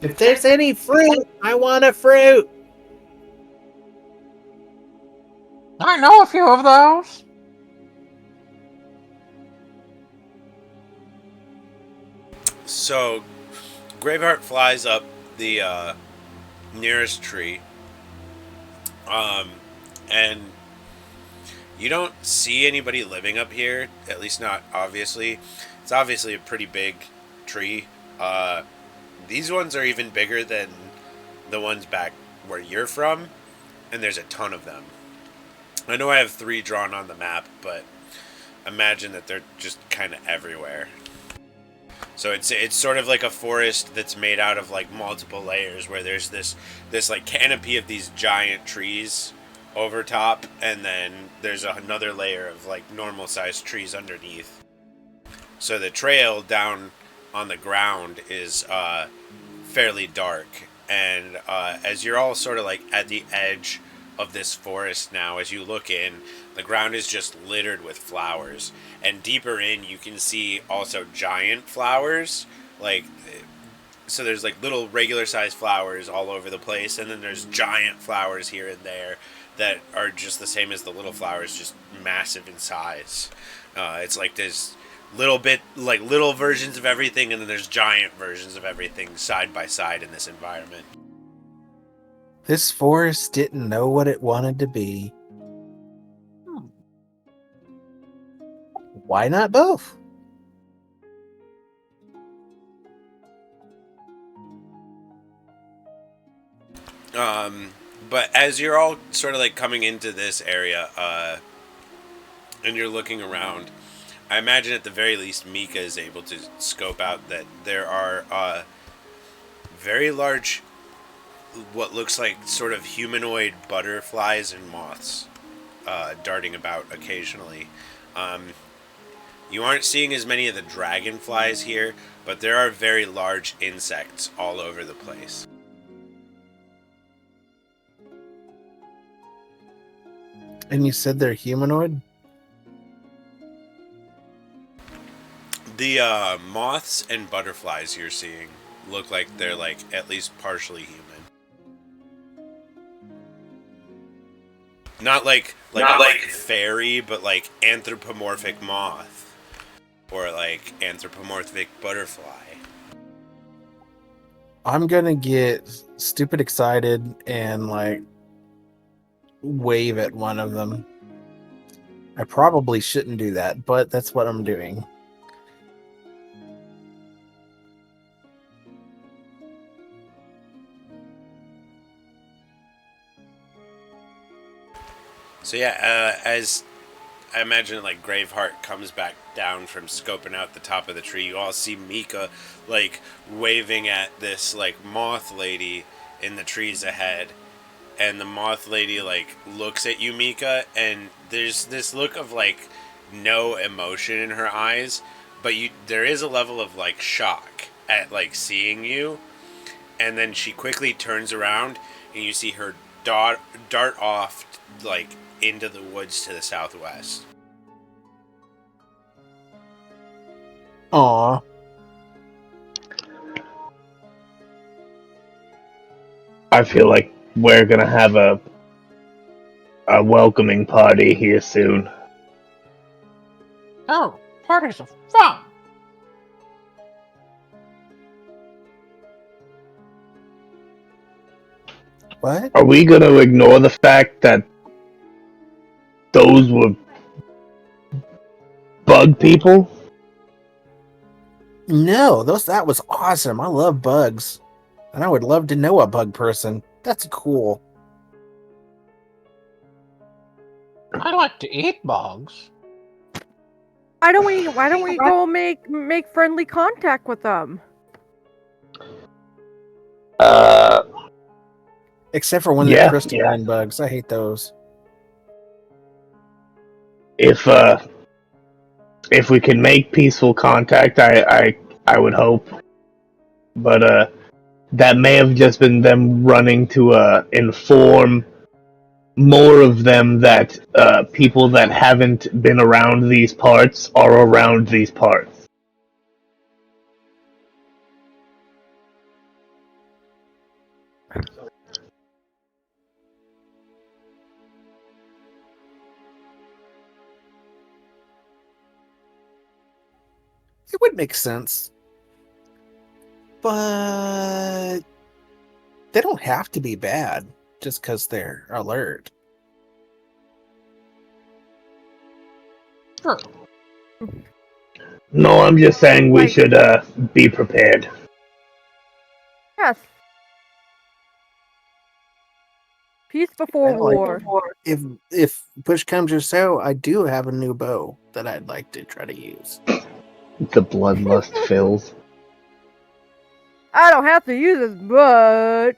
If there's any fruit, I want a fruit. I know a few of those. So, Graveheart flies up the nearest tree, and you don't see anybody living up here. At least not obviously. It's obviously a pretty big tree. These ones are even bigger than the ones back where you're from, and there's a ton of them. I know I have 3 drawn on the map, but imagine that they're just kind of everywhere. So it's sort of like a forest that's made out of like multiple layers, where there's this like canopy of these giant trees over top, and then there's another layer of like normal sized trees underneath. So the trail down on the ground is fairly dark, and as you're all sort of like at the edge of this forest now, as you look in, the ground is just littered with flowers, and deeper in you can see also giant flowers, like, so there's like little regular sized flowers all over the place, and then there's giant flowers here and there that are just the same as the little flowers, just massive in size. It's like there's little versions of everything, and then there's giant versions of everything side by side in this environment. This forest didn't know what it wanted to be. Why not both? But as you're all sort of like coming into this area, and you're looking around, I imagine at the very least Mika is able to scope out that there are very large, what looks like sort of humanoid butterflies and moths darting about occasionally. You aren't seeing as many of the dragonflies here, but there are very large insects all over the place. And you said they're humanoid? The moths and butterflies you're seeing look like they're like at least partially human. Not like fairy, but like anthropomorphic moth, or like anthropomorphic butterfly. I'm gonna get stupid excited and like wave at one of them. I probably shouldn't do that, but that's what I'm doing. So yeah, as I imagine, like Graveheart comes back down from scoping out the top of the tree, you all see Mika like waving at this like moth lady in the trees ahead, and the moth lady like looks at you, Mika, and there's this look of like no emotion in her eyes, but there is a level of like shock at like seeing you, and then she quickly turns around and you see her dart off like into the woods to the southwest. Aw. I feel like we're gonna have a welcoming party here soon. Oh, parties are fun. What? Are we gonna ignore the fact that those were bug people? No, that was awesome. I love bugs. And I would love to know a bug person. That's cool. I like to eat bugs. Why don't we go make friendly contact with them? Except for when they're crystalline bugs. I hate those. If we can make peaceful contact, I would hope. But that may have just been them running to inform more of them that people that haven't been around these parts are around these parts. It would make sense. But they don't have to be bad just because they're alert. Sure. No, I'm just saying we Like- should be prepared. Yes. Peace before Well, war. If push comes to shove, I do have a new bow that I'd like to try to use. The bloodlust fills. I don't have to use this, but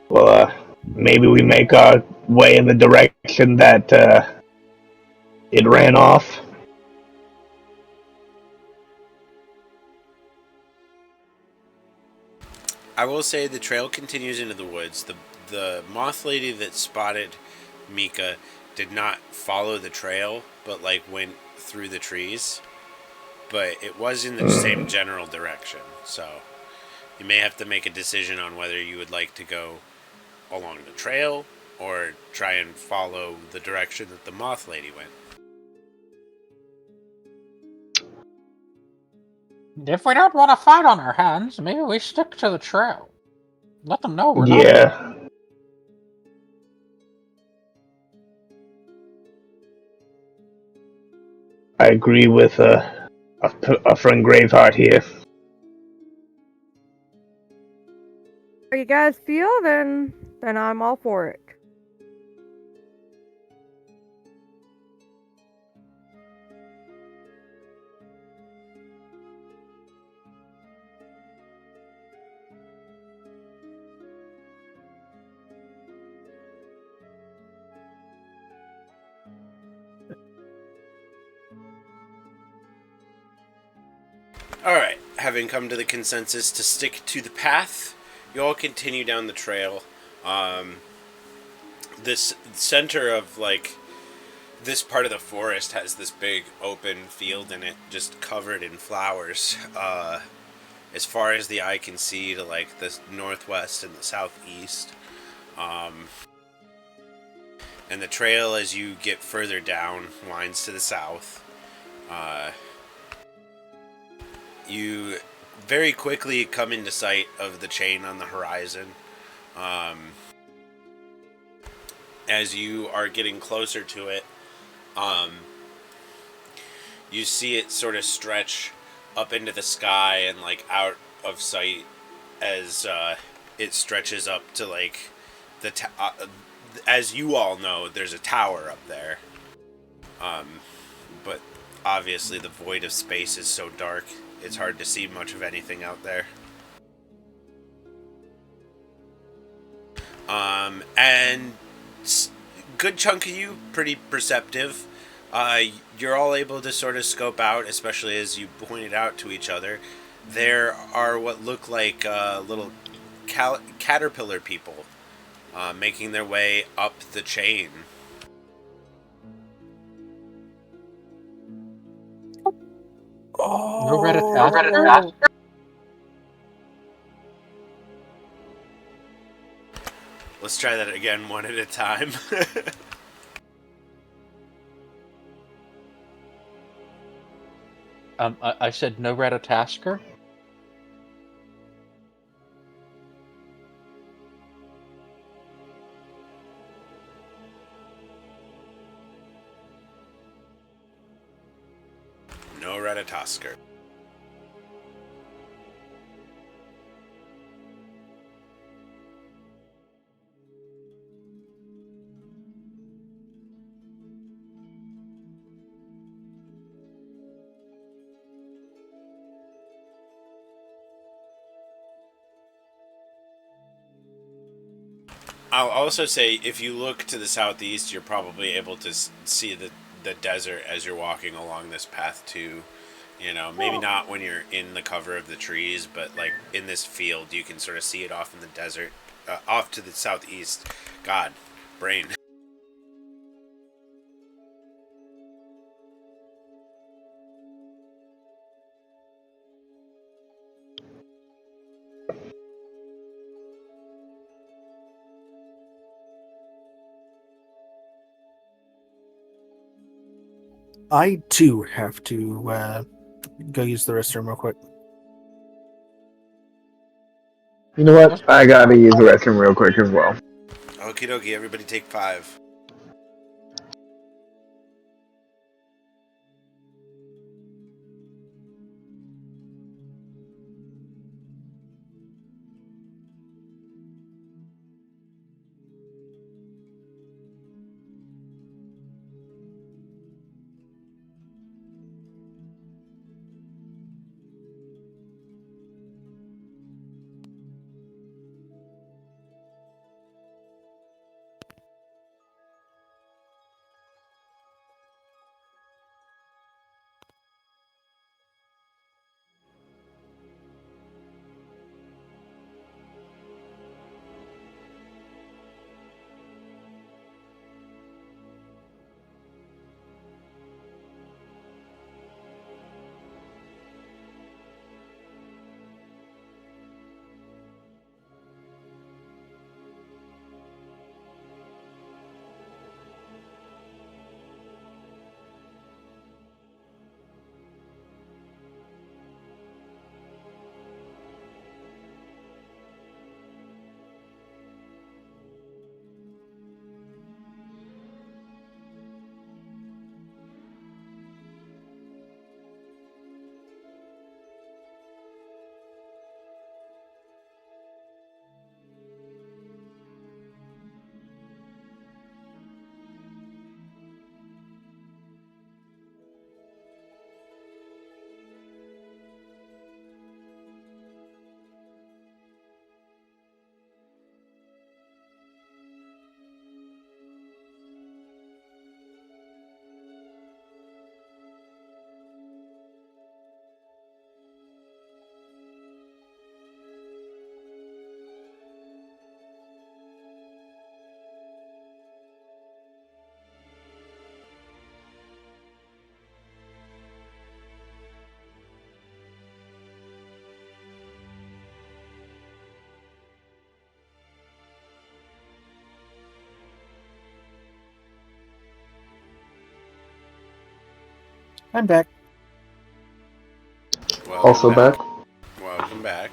Well, maybe we make our way in the direction that it ran off. I will say the trail continues into the woods. The moth lady that spotted Mika did not follow the trail, but like went through the trees. But it was in the same general direction, so you may have to make a decision on whether you would like to go along the trail or try and follow the direction that the moth lady went. If we don't want to fight on our hands, maybe we stick to the trail. Let them know we're not. Yeah. I agree with our friend Graveheart here. how you guys feel, then I'm all for it. Alright, having come to the consensus to stick to the path, you all continue down the trail. This center of, like, this part of the forest has this big open field in it, just covered in flowers. As far as the eye can see, to, like, the northwest and the southeast. And the trail, as you get further down, winds to the south. You very quickly come into sight of the chain on the horizon. As you are getting closer to it, you see it sort of stretch up into the sky and like out of sight as it stretches up to like the as you all know, there's a tower up there. But obviously the void of space is so dark, it's hard to see much of anything out there. And good chunk of you, pretty perceptive. You're all able to sort of scope out, especially as you pointed out to each other. There are what look like little caterpillar people making their way up the chain. No Reddit. Let's try that again, one at a time. I said no Redditasker. No Ratatosker. I'll also say, if you look to the southeast, you're probably able to see the desert as you're walking along this path too. You know, maybe not when you're in the cover of the trees, but like in this field, you can sort of see it off in the desert, off to the southeast. God, brain. I too have to go use the restroom real quick. You know what? I gotta use the restroom real quick as well. Okie dokie, everybody take 5. I'm back. Welcome Also back. Welcome back.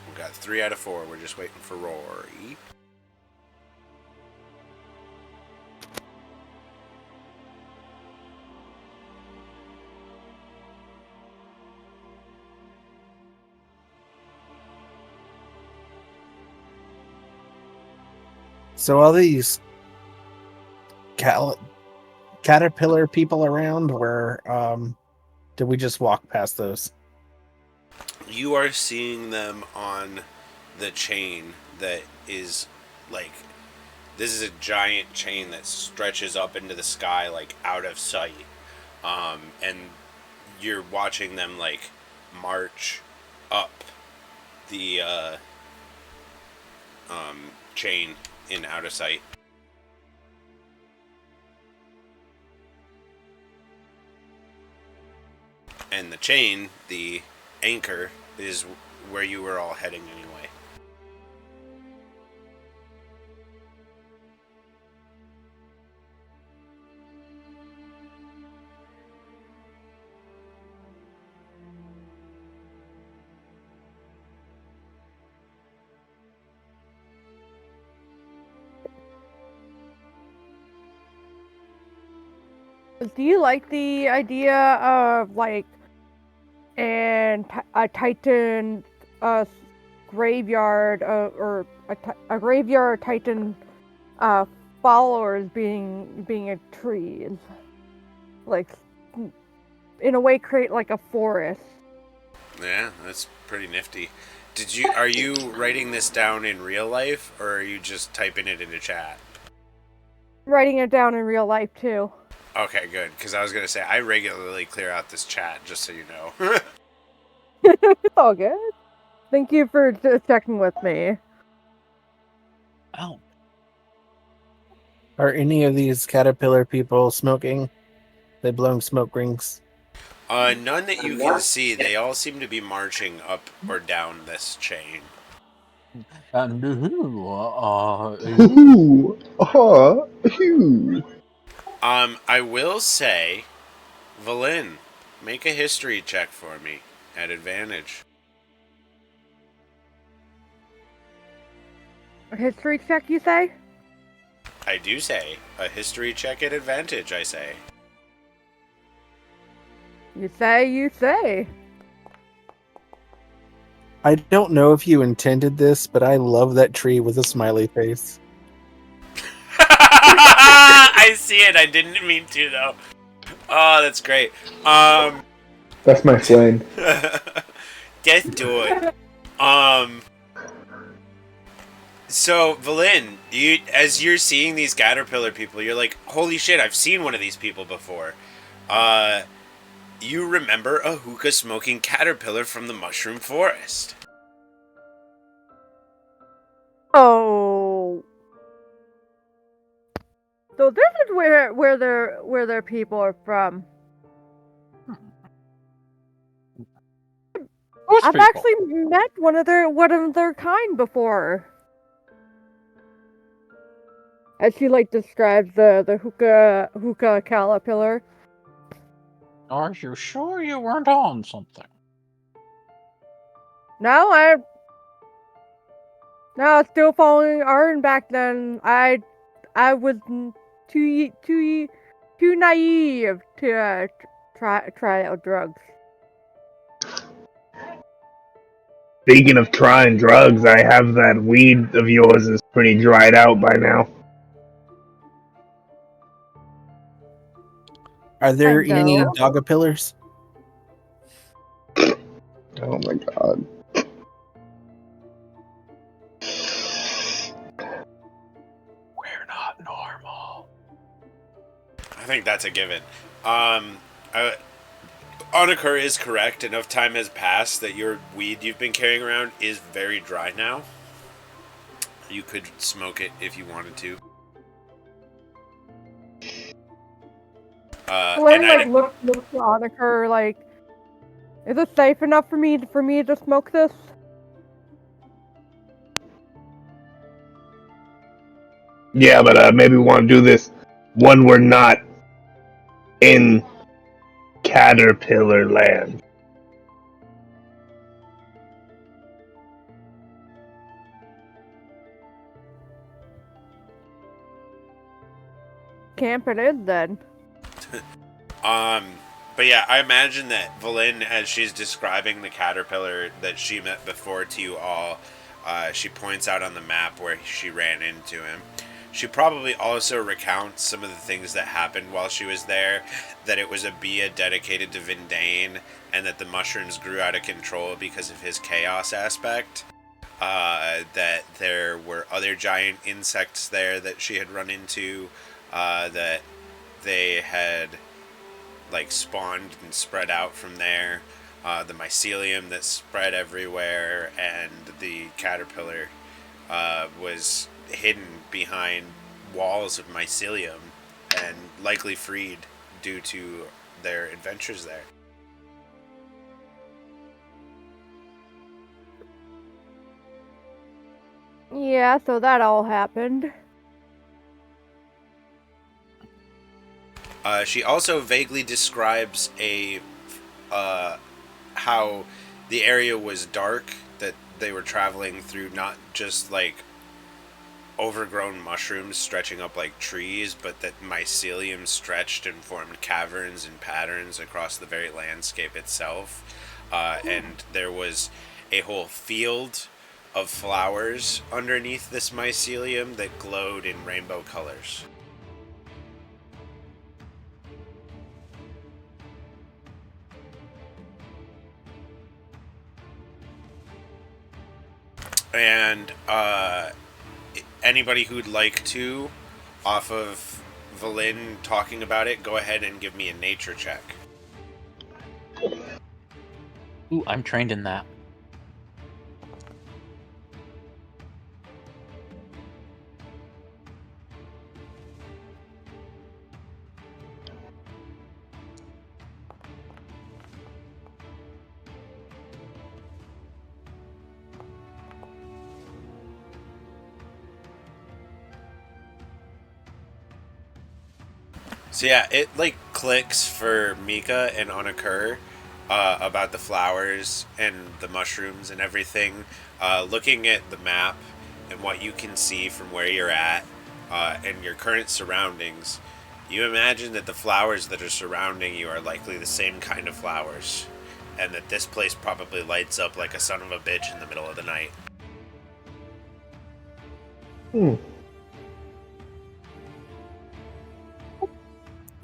We got 3 out of 4. We're just waiting for Rory. So all these caterpillar people around, where did we just walk past those? You are seeing them on the chain that is like, this is a giant chain that stretches up into the sky, like out of sight. And you're watching them like march up the chain in out of sight. And the chain, the anchor, is where you were all heading anyway. Do you like the idea of like a Titan graveyard or a graveyard Titan followers being a trees, like in a way create like a forest? Yeah, that's pretty nifty. Are you writing this down in real life, or are you just typing it into chat? Writing it down in real life too. Okay, good, because I was going to say, I regularly clear out this chat, just so you know. It's all good. Thank you for checking with me. Oh, Are any of these caterpillar people smoking? They blowing smoke rings? None that you can see. They all seem to be marching up or down this chain. And Ooh, ooh. I will say, Valin, make a history check for me at advantage. A history check, you say? I do say a history check at advantage. I say. You say, you say. I don't know if you intended this, but I love that tree with a smiley face. I see it. I didn't mean to though. Oh, that's great. That's my flame. Death do it. So Valin, as you're seeing these caterpillar people, you're like, holy shit, I've seen one of these people before. You remember a hookah smoking caterpillar from the mushroom forest. Oh. So this is where their people are from. Whose I've people? actually met one of their kind before. As she describes the hookah caterpillar. Are you sure you weren't on something? No, still following Arden back then. I was too naive to try out drugs. Speaking of trying drugs, I have that weed of yours is pretty dried out by now. Are there I any know. dogapillars? Oh my god. We're not normal. I think that's a given. Onakur is correct. Enough time has passed that your weed you've been carrying around is very dry now. You could smoke it if you wanted to. Glenn looks at Onaker is it safe enough for me to smoke this? Yeah, but maybe we want to do this when we're not in Caterpillar Land. Camp it is then. But yeah, I imagine that Valin, as she's describing the caterpillar that she met before to you all, she points out on the map where she ran into him. She probably also recounts some of the things that happened while she was there, that it was a Bia dedicated to Vindane, and that the mushrooms grew out of control because of his chaos aspect. That there were other giant insects there that she had run into, that they had spawned and spread out from there. The mycelium that spread everywhere, and the caterpillar was hidden behind walls of mycelium and likely freed due to their adventures there. Yeah, so that all happened. She also vaguely describes how the area was dark, that they were traveling through not just overgrown mushrooms stretching up like trees, but that mycelium stretched and formed caverns and patterns across the very landscape itself. And there was a whole field of flowers underneath this mycelium that glowed in rainbow colors. And anybody who'd like to, off of Valin talking about it, go ahead and give me a nature check. Ooh, I'm trained in that. So yeah, it like clicks for Mika and Onakur about the flowers and the mushrooms and everything. Looking at the map and what you can see from where you're at and your current surroundings, you imagine that the flowers that are surrounding you are likely the same kind of flowers, and that this place probably lights up like a son of a bitch in the middle of the night.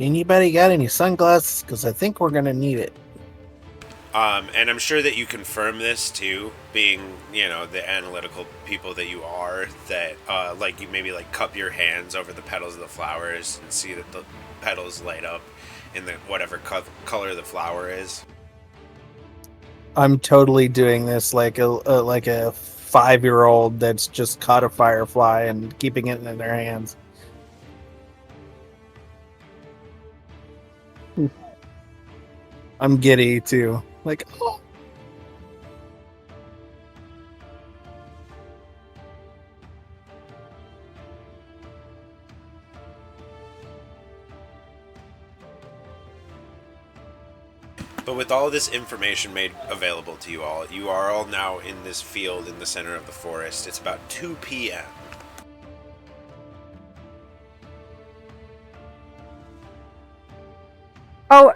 Anybody got any sunglasses? Because I think we're gonna need it. And I'm sure that you confirm this too, being, you know, the analytical people that you are, that like you maybe like cup your hands over the petals of the flowers and see that the petals light up in the whatever color the flower is. I'm totally doing this like a 5-year-old that's just caught a firefly and keeping it in their hands. I'm giddy too. Like, oh. But with all this information made available to you are all now in this field in the center of the forest. It's about 2 p.m. Oh,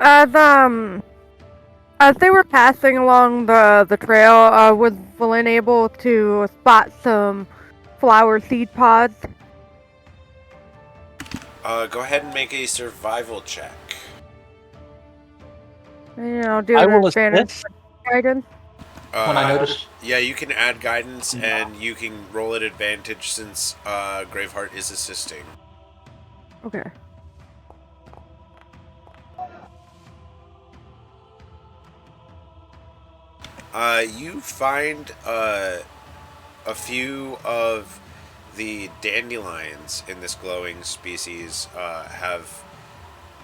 as they were passing along the trail, was Valen able to spot some flower seed pods? Go ahead and make a survival check. You know, do I an will advantage assist guidance. when I notice. Yeah, you can add guidance and you can roll at advantage since Graveheart is assisting. Okay. You find a few of the dandelions in this glowing species have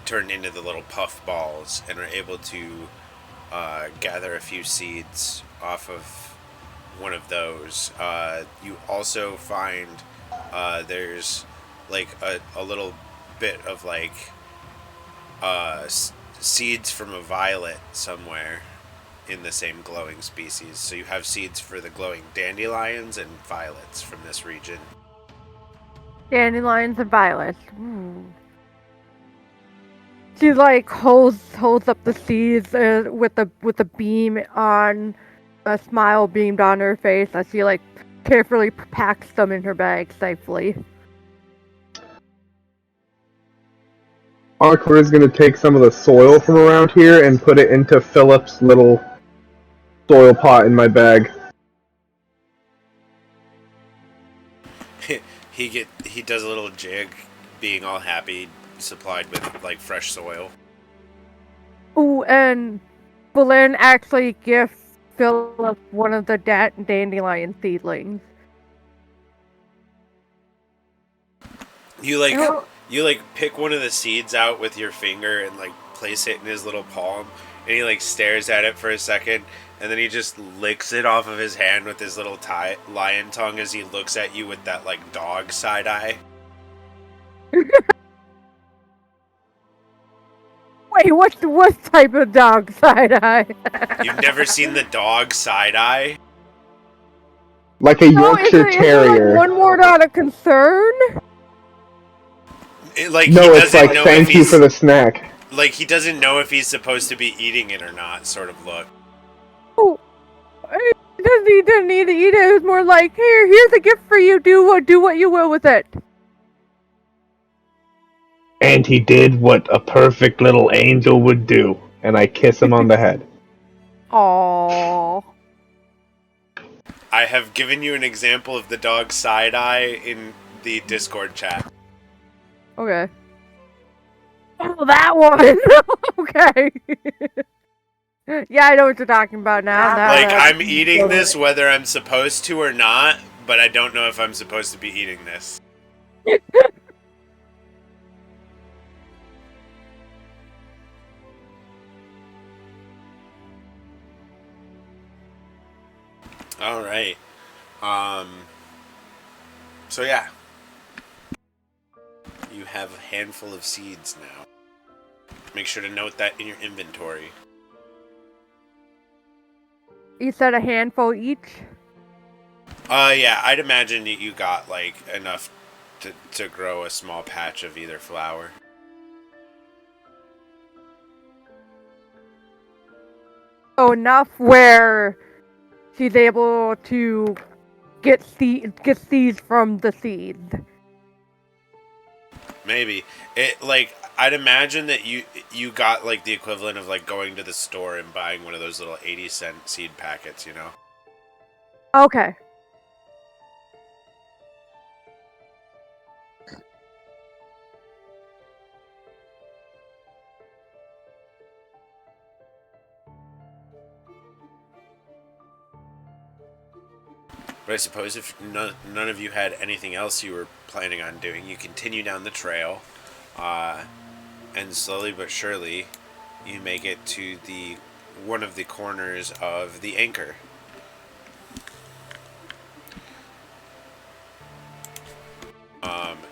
turned into the little puff balls and are able to gather a few seeds off of one of those. You also find there's like a little bit of like seeds from a violet somewhere in the same glowing species. So you have seeds for the glowing dandelions and violets from this region. Dandelions and violets. Ooh. She like holds up the seeds with the beam on a smile beamed on her face as she like carefully packs them in her bag safely. Encore is going to take some of the soil from around here and put it into Philip's little soil pot in my bag. He does a little jig, being all happy, supplied with like fresh soil. Ooh, and Belen actually gifts Philip one of the dandelion seedlings. You like pick one of the seeds out with your finger and like place it in his little palm, and he like stares at it for a second, and then he just licks it off of his hand with his little lion tongue as he looks at you with that like dog side eye. Wait, what type of dog side eye? You've never seen the dog side eye? Like a No, Yorkshire is it Terrier. like one word out of concern? Like No, he it's doesn't like know thank if you he's for the snack. like he doesn't know if he's supposed to be eating it or not. Sort of look. Oh, he didn't need to eat it. It was more like, here's a gift for you. Do what you will with it. And he did what a perfect little angel would do, and I kiss him on the head. Aww. I have given you an example of the dog side eye in the Discord chat. Okay. Oh, that one. Okay. Yeah, I know what you're talking about now. Like, I'm eating this whether I'm supposed to or not, but I don't know if I'm supposed to be eating this. Alright. So yeah. You have a handful of seeds now. Make sure to note that in your inventory. You said a handful each? Yeah, I'd imagine that you got, like, enough to grow a small patch of either flower. Oh, enough where she's able to get seeds from the seeds. Maybe. It, like, I'd imagine that you got, like, the equivalent of, like, going to the store and buying one of those little 80-cent seed packets, you know? Okay. But I suppose if none of you had anything else you were planning on doing, you continue down the trail, and slowly but surely, you make it to one of the corners of the anchor.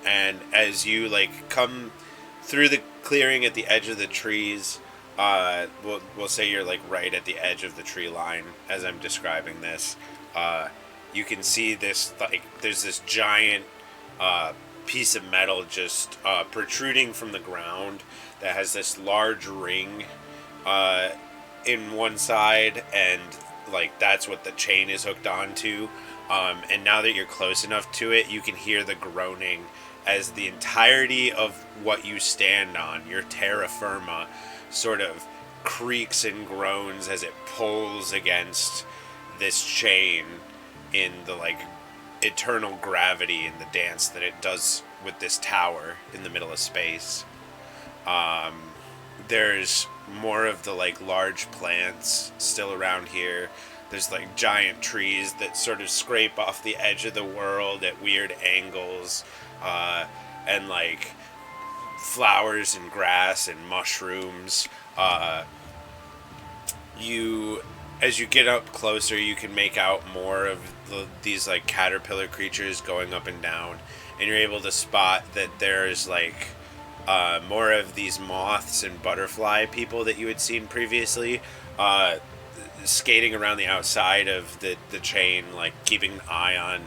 And as you like come through the clearing at the edge of the trees, we'll say you're like right at the edge of the tree line as I'm describing this. You can see this, like, there's this giant piece of metal just protruding from the ground that has this large ring in one side, and like that's what the chain is hooked onto. And now that you're close enough to it, you can hear the groaning as the entirety of what you stand on, your terra firma, sort of creaks and groans as it pulls against this chain in the like eternal gravity and the dance that it does with this tower in the middle of space. There's more of the like large plants still around here. There's like giant trees that sort of scrape off the edge of the world at weird angles, and like flowers and grass and mushrooms. As you get up closer, you can make out more of these like caterpillar creatures going up and down, and you're able to spot that there's like more of these moths and butterfly people that you had seen previously, skating around the outside of the chain, like keeping an eye on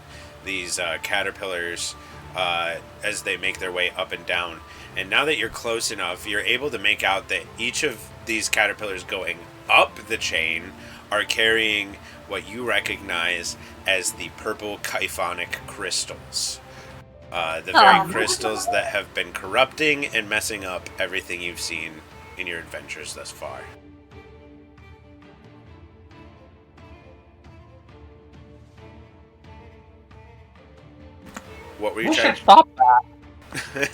these caterpillars as they make their way up and down. And now that you're close enough, you're able to make out that each of these caterpillars going up the chain are carrying what you recognize as the purple kyphonic crystals. The very crystals that have been corrupting and messing up everything you've seen in your adventures thus far. What were you We trying should stop that.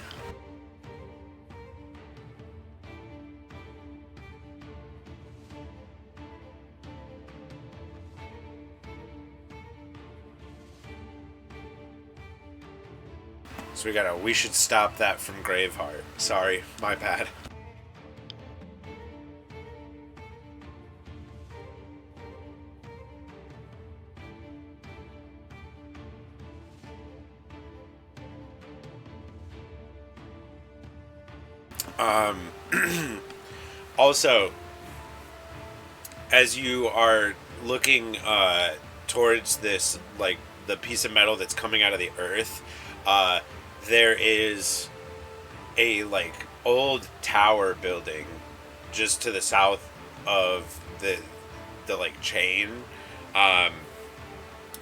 So we should stop that from Graveheart. Sorry, my bad. Also, as you are looking towards this, like, the piece of metal that's coming out of the earth, there is a, like, old tower building just to the south of the like, chain.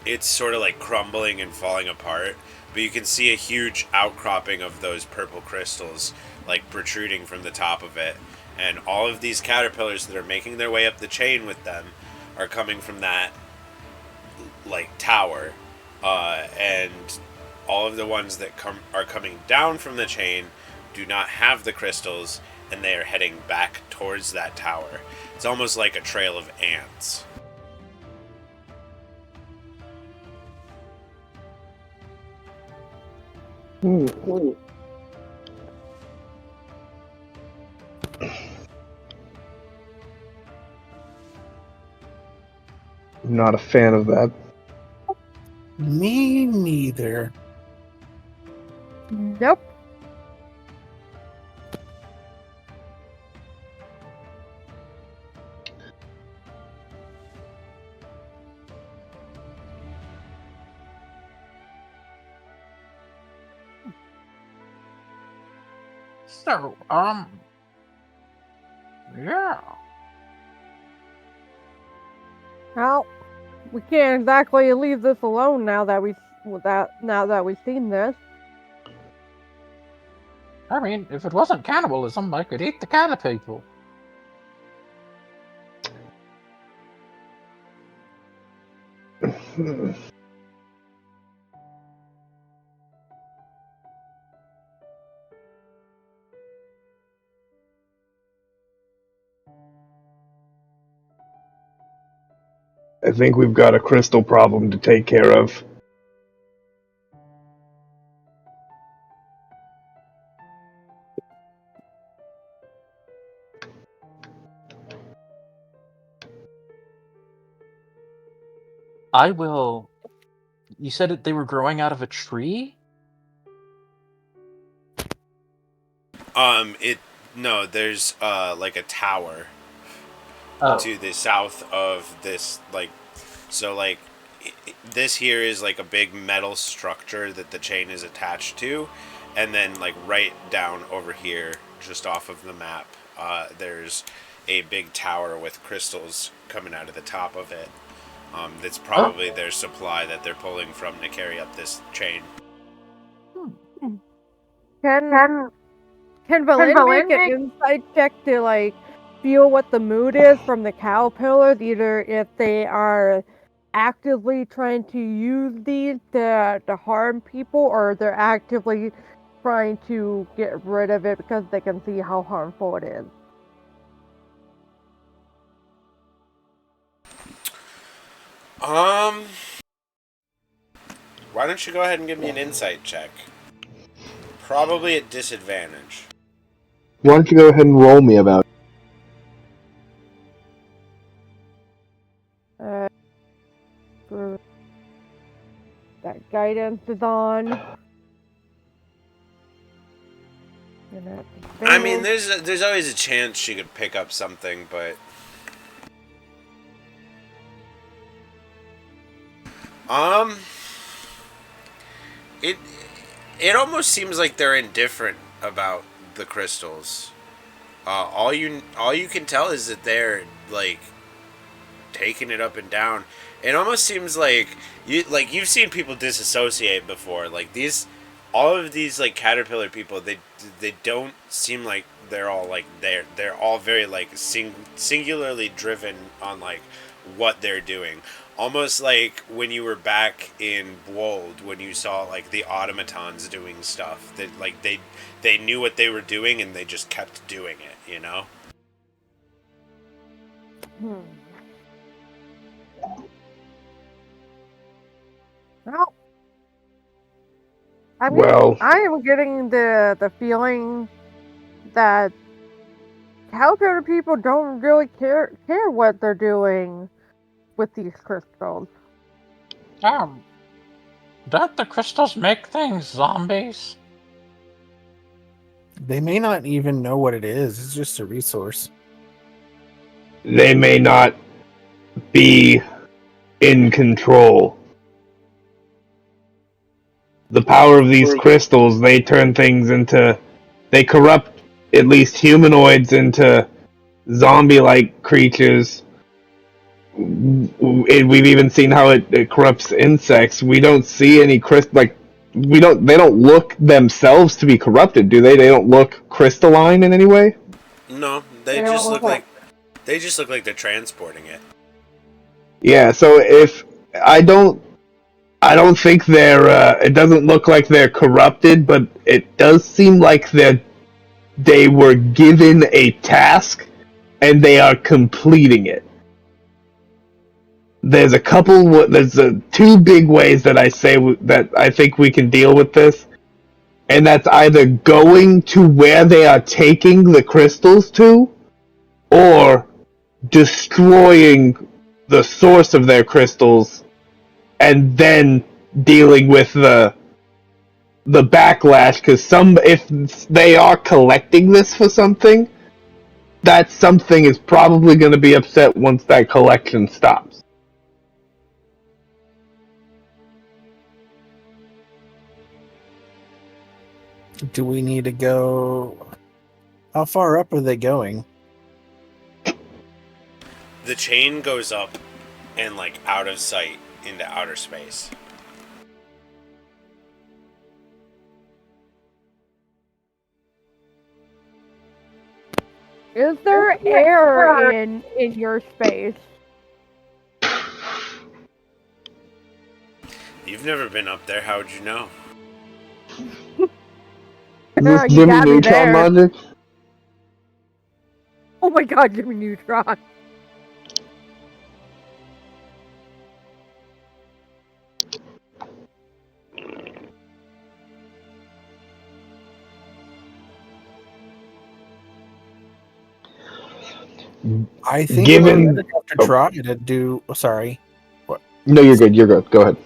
It's sort of, like, crumbling and falling apart, but you can see a huge outcropping of those purple crystals, like, protruding from the top of it. And all of these caterpillars that are making their way up the chain with them are coming from that, like, tower. And all of the ones that are coming down from the chain do not have the crystals, and they are heading back towards that tower. It's almost like a trail of ants. Not a fan of that. Me neither. Nope. So, yeah. Well, we can't exactly leave this alone now that we've seen this. I mean, if it wasn't cannibalism, I could eat the cat people. I think we've got a crystal problem to take care of. I will. You said that they were growing out of a tree? It no, there's like a tower Oh. to the south of this, like, so like this here is like a big metal structure that the chain is attached to, and then like right down over here, just off of the map, there's a big tower with crystals coming out of the top of it. That's probably their supply that they're pulling from to carry up this chain. Can Valin make an insight check to like feel what the mood is from the cow pillars, either if they are actively trying to use these to harm people, or they're actively trying to get rid of it because they can see how harmful it is? Why don't you go ahead and give me an insight check? Probably at disadvantage. Why don't you go ahead and roll me about That guidance is on. I mean, there's always a chance she could pick up something, but it almost seems like they're indifferent about the crystals. All you can tell is that they're like taking it up and down. It almost seems like you've seen people disassociate before. Like all of these like caterpillar people, they don't seem like they're all like they're all very like singularly driven on like what they're doing. Almost like when you were back in Wold, when you saw like the automatons doing stuff that like they knew what they were doing and they just kept doing it, you know? Well, I mean, I am getting the feeling that Caterpillar people don't really care what they're doing with these crystals. Don't the crystals make things zombies? They may not even know what it is. It's just a resource. They may not be in control. The power of these crystals, they turn things into... They corrupt at least humanoids into zombie-like creatures. We've even seen how it corrupts insects. We don't see any they don't look themselves to be corrupted, do they? They don't look crystalline in any way? No, they just look like they're transporting it. Yeah, so if I don't think they're it doesn't look like they're corrupted, but it does seem like they were given a task and they are completing it. There's two big ways that I think we can deal with this, and that's either going to where they are taking the crystals to, or destroying the source of their crystals, and then dealing with the backlash. Because if they are collecting this for something, that something is probably going to be upset once that collection stops. Do we need to go How far up are they going? The chain goes up and like out of sight into outer space. Is there air in your space? You've never been up there. How would you know? Is this You Jimmy got me Neutron there. logic? Oh my god, Jimmy Neutron. I think Given- we're gonna have to oh. try to do. Sorry. No, you're good. You're good. Go ahead.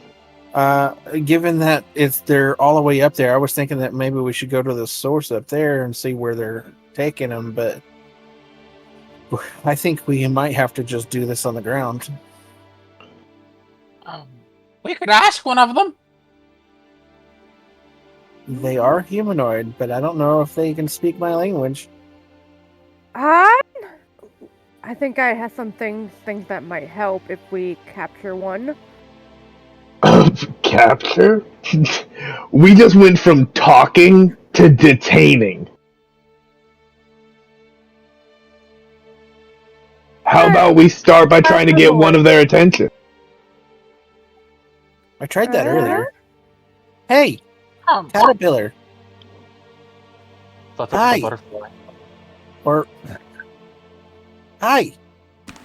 Given that they're all the way up there, I was thinking that maybe we should go to the source up there and see where they're taking them. But I think we might have to just do this on the ground. We could ask one of them. They are humanoid, but I don't know if they can speak my language. I think I have some things that might help if we capture one. Capture? We just went from talking to detaining. How about we start by trying to get one of their attention? I tried that Uh? earlier. Hey, caterpillar. Thought that was Hi. a butterfly. Or hi.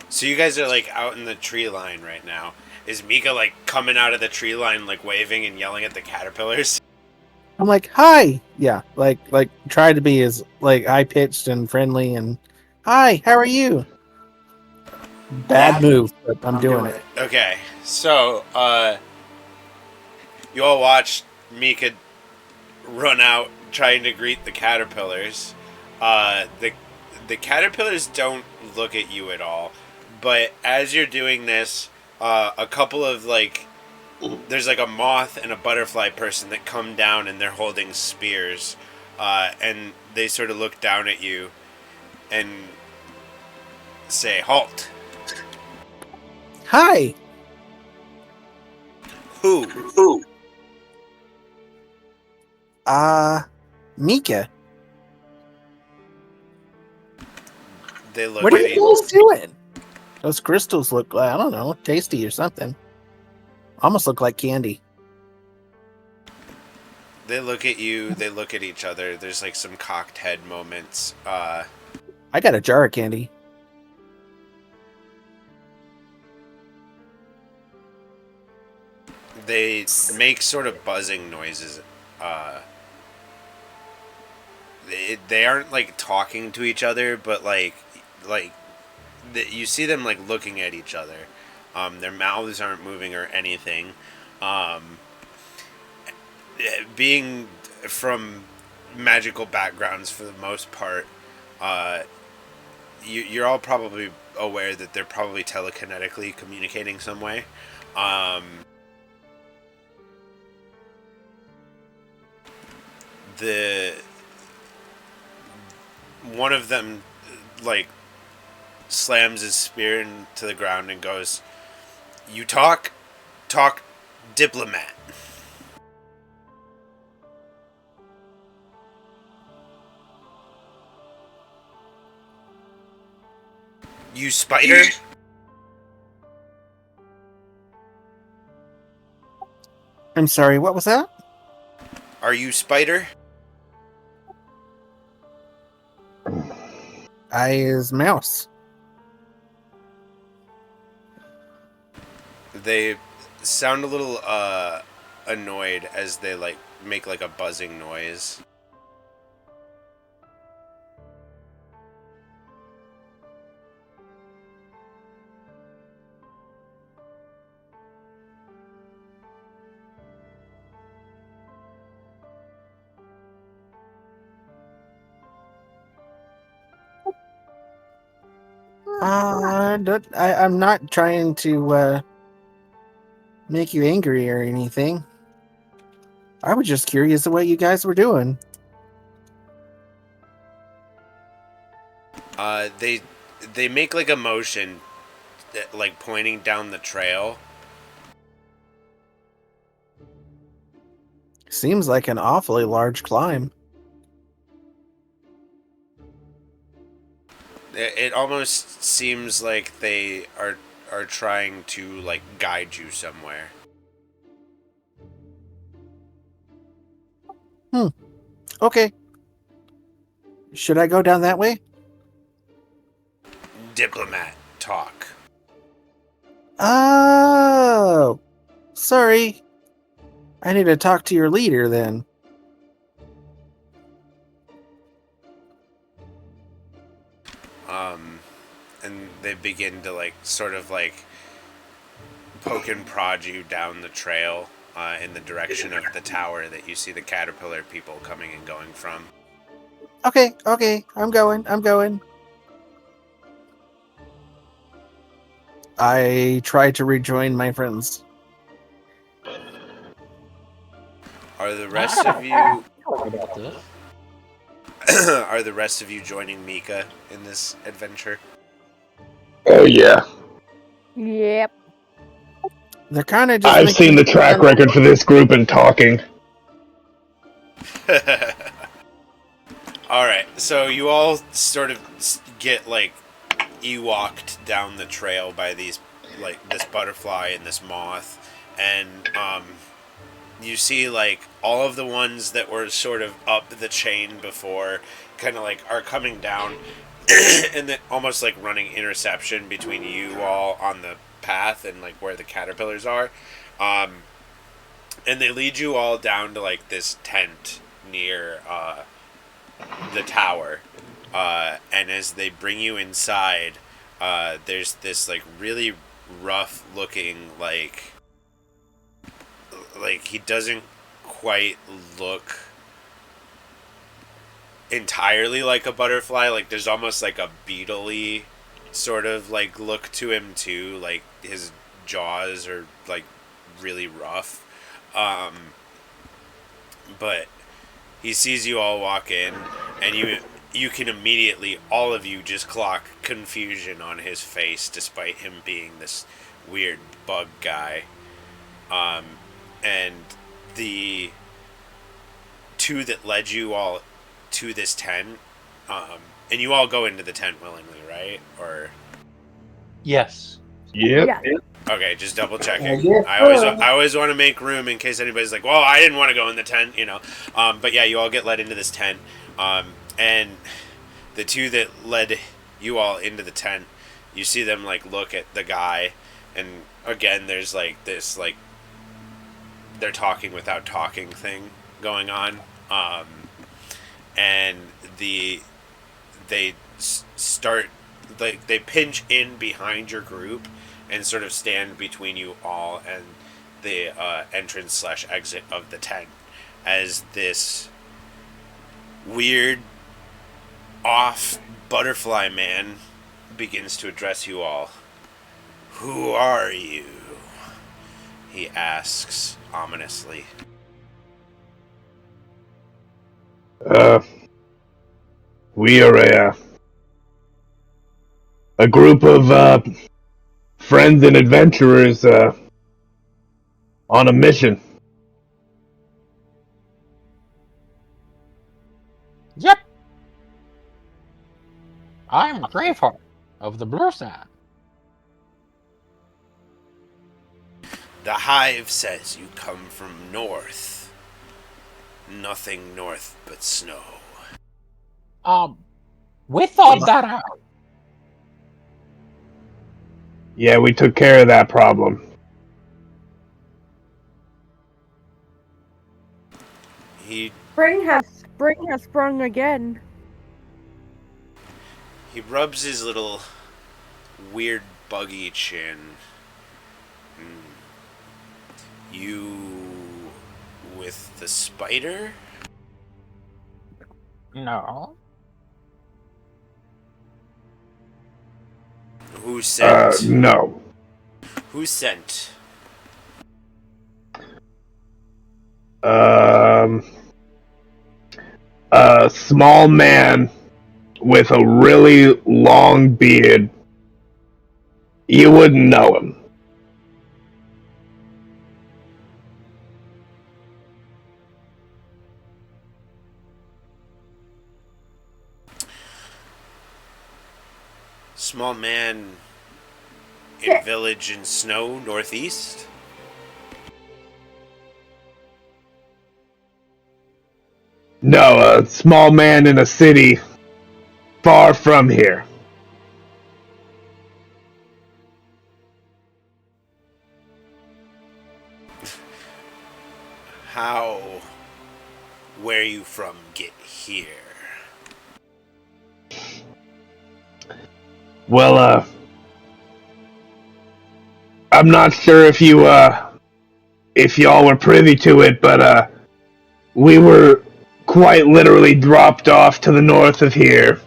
So you guys are like out in the tree line right now. Is Mika like coming out of the tree line, like waving and yelling at the caterpillars? I'm like, hi. Yeah, like try to be as like high pitched and friendly and hi. How are you? Bad move, but I'm doing it. Okay, so you all watched Mika run out trying to greet the caterpillars. The caterpillars don't look at you at all, but as you're doing this, a couple of like there's like a moth and a butterfly person that come down and they're holding spears, and they sort of look down at you and say, "Halt." Hi. Who? Mika. They look What are at you you. guys doing? Those crystals look, I don't know, tasty or something. Almost look like candy. They look at you. They look at each other. There's like some cocked head moments. I got a jar of candy. They make sort of buzzing noises. They aren't like talking to each other, but you see them like looking at each other. Their mouths aren't moving or anything. Being from magical backgrounds for the most part, you're all probably aware that they're probably telekinetically communicating some way. One of them like slams his spear into the ground and goes, "You talk diplomat." You spider? I'm sorry, what was that? Are you spider? I is mouse. They sound a little annoyed as they like make like a buzzing noise. I'm not trying to make you angry or anything. I was just curious of what you guys were doing. They make like a motion, like pointing down the trail. Seems like an awfully large climb. It almost seems like they are trying to like guide you somewhere. Okay. Should I go down that way? Diplomat talk. Oh, sorry. I need to talk to your leader then. And they begin to like sort of like poke and prod you down the trail in the direction of the tower that you see the caterpillar people coming and going from. Okay, I'm going. I try to rejoin my friends. Are the rest of you About this. are the rest of you joining Mika in this adventure? Oh yeah, Yep. They're kind of just. I've seen the track record for this group in talking. Alright, so you all sort of get like Ewok'd down the trail by these, like this butterfly and this moth, and you see like all of the ones that were sort of up the chain before kind of like are coming down and then almost like running interception between you all on the path and like where the caterpillars are, and they lead you all down to like this tent near the tower, and as they bring you inside, there's this like really rough looking like he doesn't quite look entirely like a butterfly. Like there's almost like a beetle-y sort of like look to him too. Like his jaws are like really rough. But he sees you all walk in, and you can immediately, all of you, just clock confusion on his face, despite him being this weird bug guy. And the two that led you all to this tent, and you all go into the tent willingly, right? Or Yes. Yep. Yeah. okay, just double checking. I always want to make room in case anybody's like, well, I didn't want to go in the tent, you know. But yeah, you all get led into this tent, and the two that led you all into the tent, you see them like look at the guy, and again, there's like this like they're talking without talking thing going on, and they start like they pinch in behind your group and sort of stand between you all and the entrance / exit of the tent as this weird off butterfly man begins to address you all. Who are you? He asks ominously. We are a group of friends and adventurers on a mission. Yep. I'm Graveheart of the Blue Sand. The Hive says you come from north. Nothing north but snow. We thought that out. Yeah, we took care of that problem. Spring has sprung again. He rubs his little weird buggy chin. You with the spider? No. Who sent? No. Who sent? A small man with a really long beard. You wouldn't know him. Small man in village in snow northeast. No, a small man in a city far from here. How, where you from get here? Well, I'm not sure if y'all were privy to it, but, we were quite literally dropped off to the north of here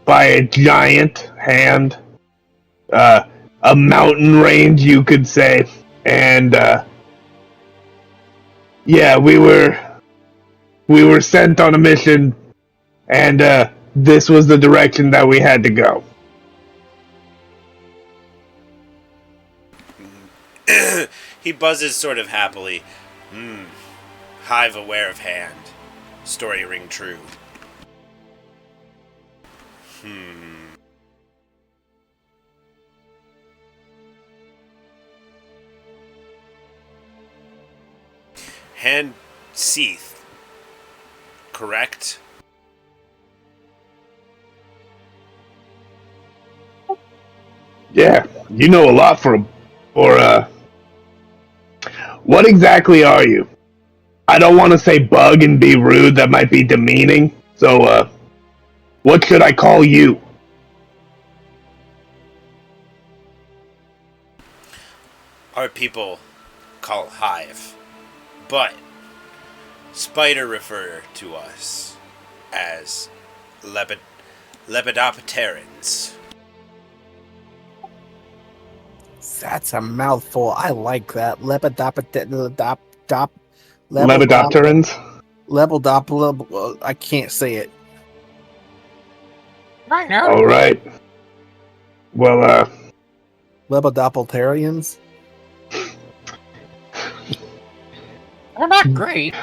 by a giant hand, a mountain range, you could say, and, yeah, we were sent on a mission, and, this was the direction that we had to go. He buzzes sort of happily. Hive aware of hand. Story ring true. Hand Seath. Correct? Yeah, you know a lot for what exactly are you? I don't want to say bug and be rude, that might be demeaning, so, what should I call you? Our people call Hive. But Spider refer to us as Lepidopterans. That's a mouthful. I like that. Lepidopterans? I can't say it. I know. Alright. Well, Lepidopterians? They're not great.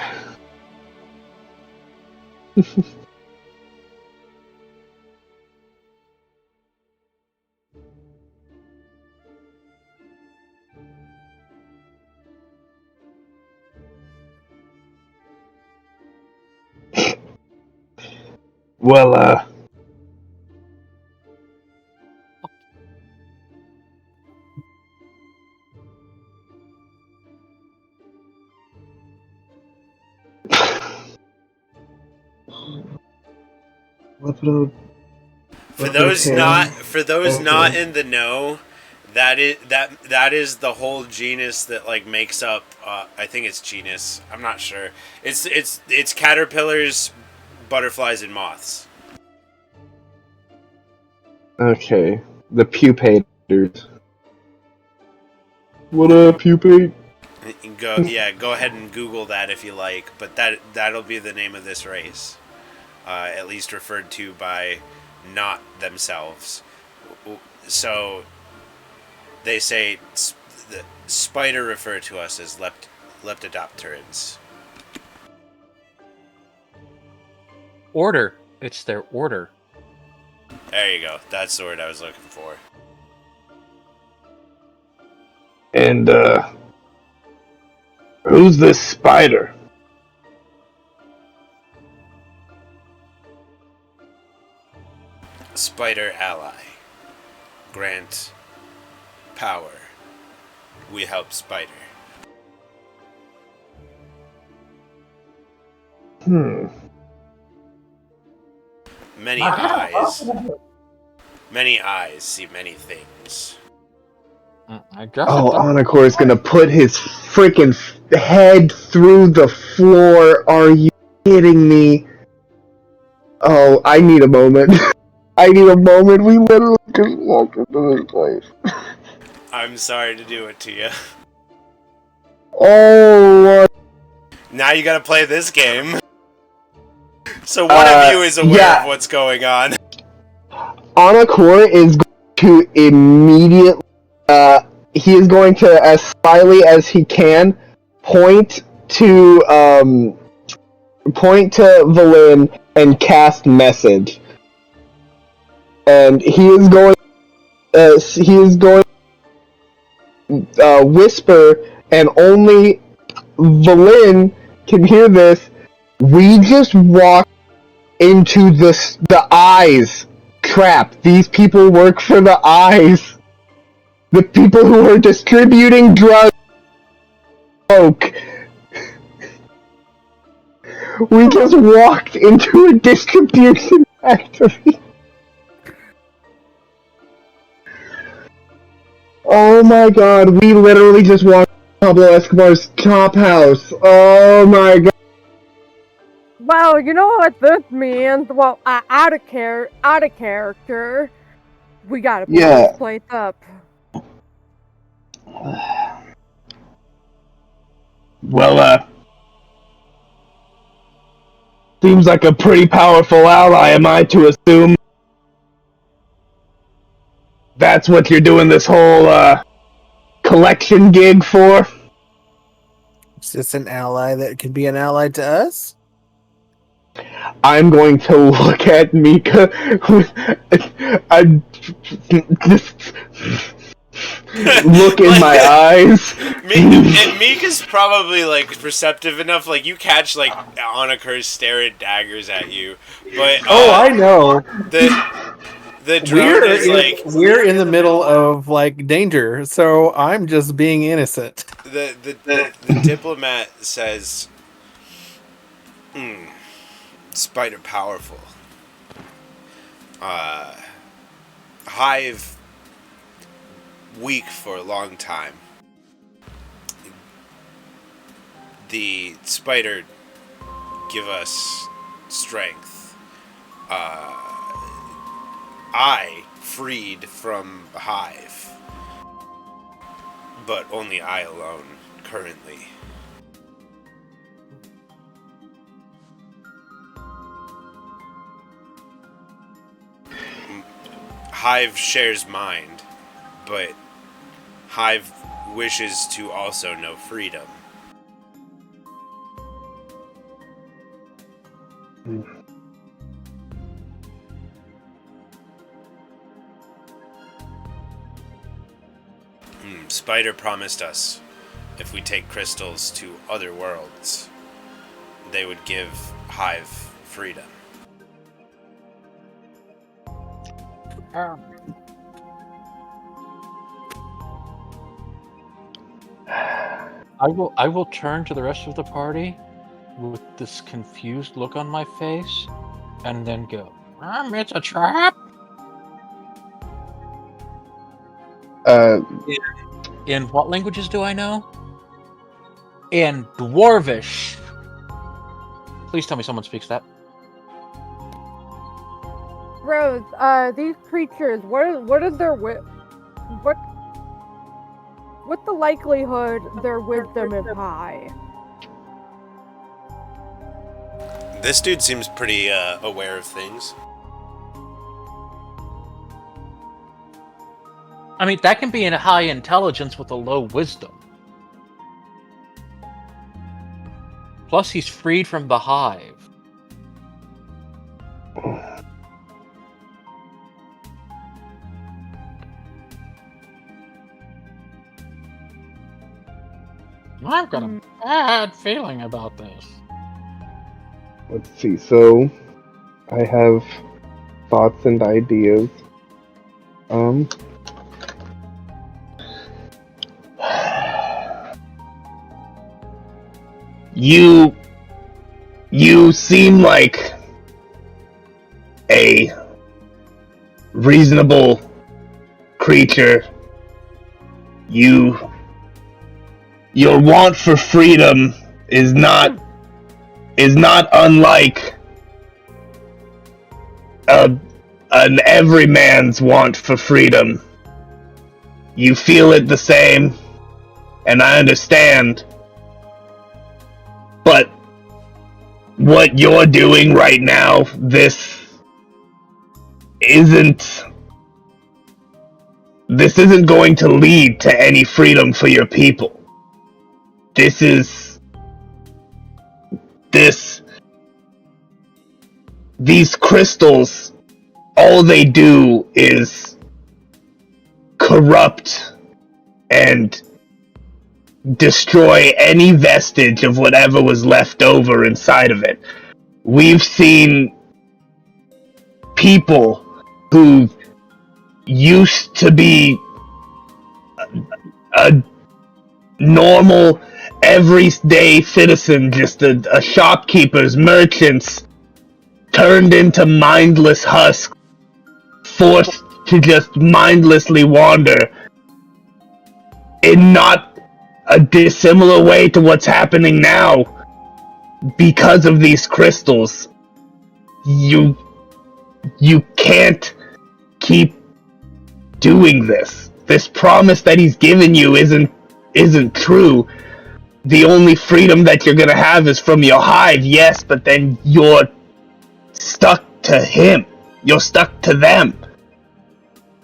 well, For those not in the know, that is the whole genus that like makes up. I think it's genus. I'm not sure. It's caterpillars, butterflies, and moths. Okay. The pupators. What up, pupate? Go ahead and Google that if you like. But that'll be the name of this race, at least referred to by not themselves. So they say the spider refer to us as lepidopterans. Order. It's their order. There you go. That's the word I was looking for. and, who's this spider? Spider ally. Grant power. We help Spider. Many eyes see many things. I guess Oh, it does. Anakor is gonna put his freaking head through the floor. Are you kidding me? Oh, I need a moment. I need a moment. We literally just walked into this place. I'm sorry to do it to you. Oh, Now you gotta play this game. So one of you is aware of what's going on. Anakor is going to immediately, he is going to, as slyly as he can, point to Valin and cast message. And he is going whisper, and only Valin can hear this. We just walked into the eyes trap. These people work for the eyes. The people who are distributing drugs. We just walked into a distribution factory. Oh my god, we literally just walked Pablo Escobar's top house. Oh my god. Well, you know what this means? Well, out of character. We gotta blow this place up. Well, seems like a pretty powerful ally, am I to assume? That's what you're doing this whole, collection gig for? Is this an ally that could be an ally to us? I'm going to look at Mika I'm just look in my eyes. And Mika's probably like perceptive enough, like you catch like Anakur's staring daggers at you. But I know. The drone is like we're in the middle of like danger, so I'm just being innocent. The diplomat says, Spider powerful. Hive weak for a long time. The spider give us strength. I freed from the hive, but only I alone currently. Hive shares mind, but Hive wishes to also know freedom. Spider promised us if we take crystals to other worlds, they would give Hive freedom. I will turn to the rest of the party with this confused look on my face, and then go, it's a trap! In what languages do I know? In Dwarvish. Please tell me someone speaks that. Rose, these creatures, what is their what's the likelihood their wisdom is high? This dude seems pretty aware of things. I mean, that can be in a high intelligence with a low wisdom. Plus, he's freed from the hive. I've got a bad feeling about this. Let's see, so I have thoughts and ideas. You seem like a reasonable creature. Your want for freedom is not unlike an everyman's want for freedom. You feel it the same, and I understand. But what you're doing right now, isn't this isn't going to lead to any freedom for your people. These crystals, all they do is corrupt and destroy any vestige of whatever was left over inside of it. We've seen people who used to be a normal, everyday citizen, just a shopkeepers, merchants, turned into mindless husks, forced to just mindlessly wander in not a dissimilar way to what's happening now because of these crystals. You can't keep doing this. This promise that he's given you isn't true. The only freedom that you're gonna have is from your hive, yes, but then you're stuck to him. You're stuck to them.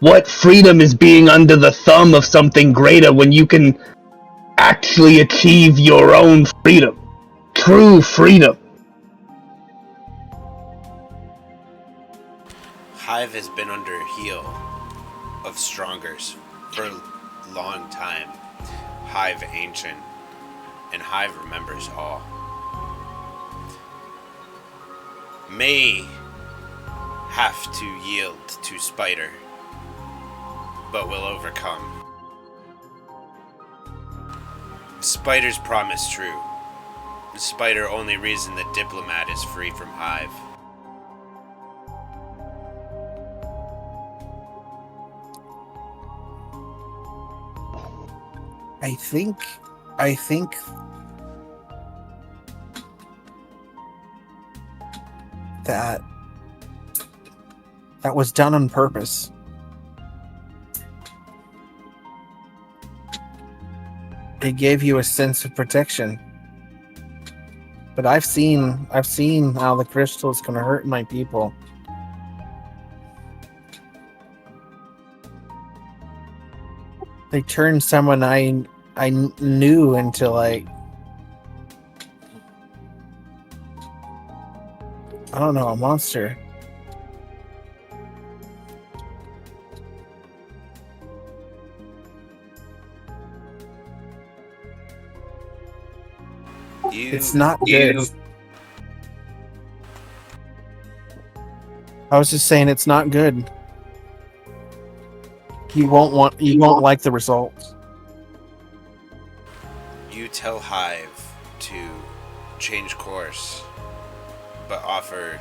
What freedom is being under the thumb of something greater when you can actually achieve your own freedom? True freedom. Hive has been under heel of Strongers for a long time. Hive ancient, and Hive remembers all. May have to yield to Spider, but will overcome. Spider's promise true. Spider only reason the diplomat is free from Hive. I think that was done on purpose. It gave you a sense of protection. But I've seen how the crystals can hurt my people. They turned someone I knew into like, I don't know, a monster. It's not good. I was just saying it's not good. You won't like the results. You tell Hive to change course, but offer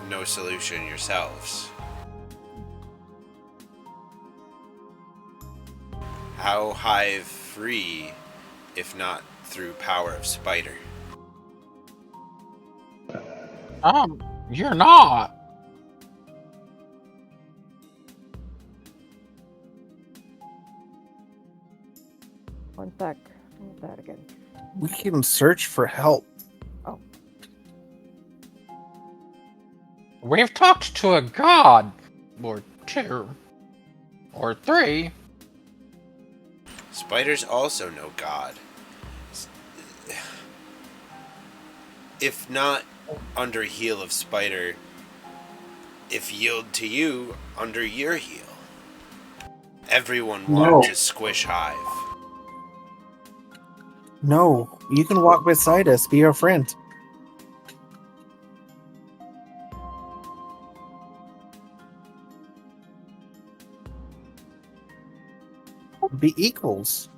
no solution yourselves. How Hive free, if not through power of Spider? You're not. One sec. What's that again? We can search for help. Oh. We've talked to a god. Or two. Or three. Spider's also no god. If not under heel of Spider, if yield to you under your heel. Everyone want to squish Hive. No, you can walk beside us. Be our friend. Be equals.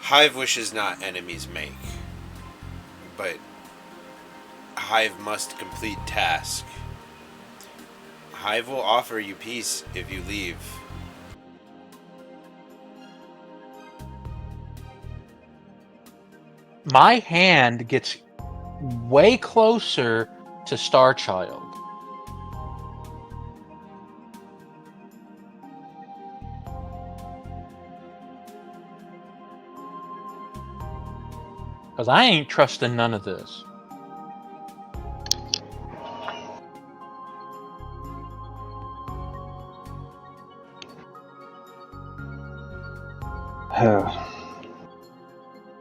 Hive wishes not enemies make, but Hive must complete task. Hive will offer you peace if you leave. My hand gets way closer to Star Child. Because I ain't trusting none of this.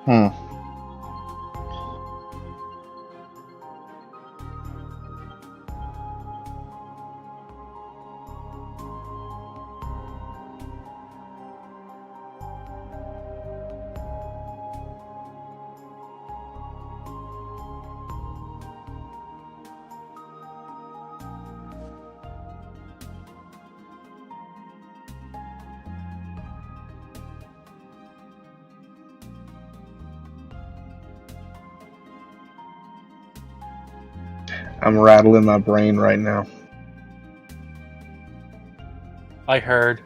Hmm. I'm rattling my brain right now. I heard.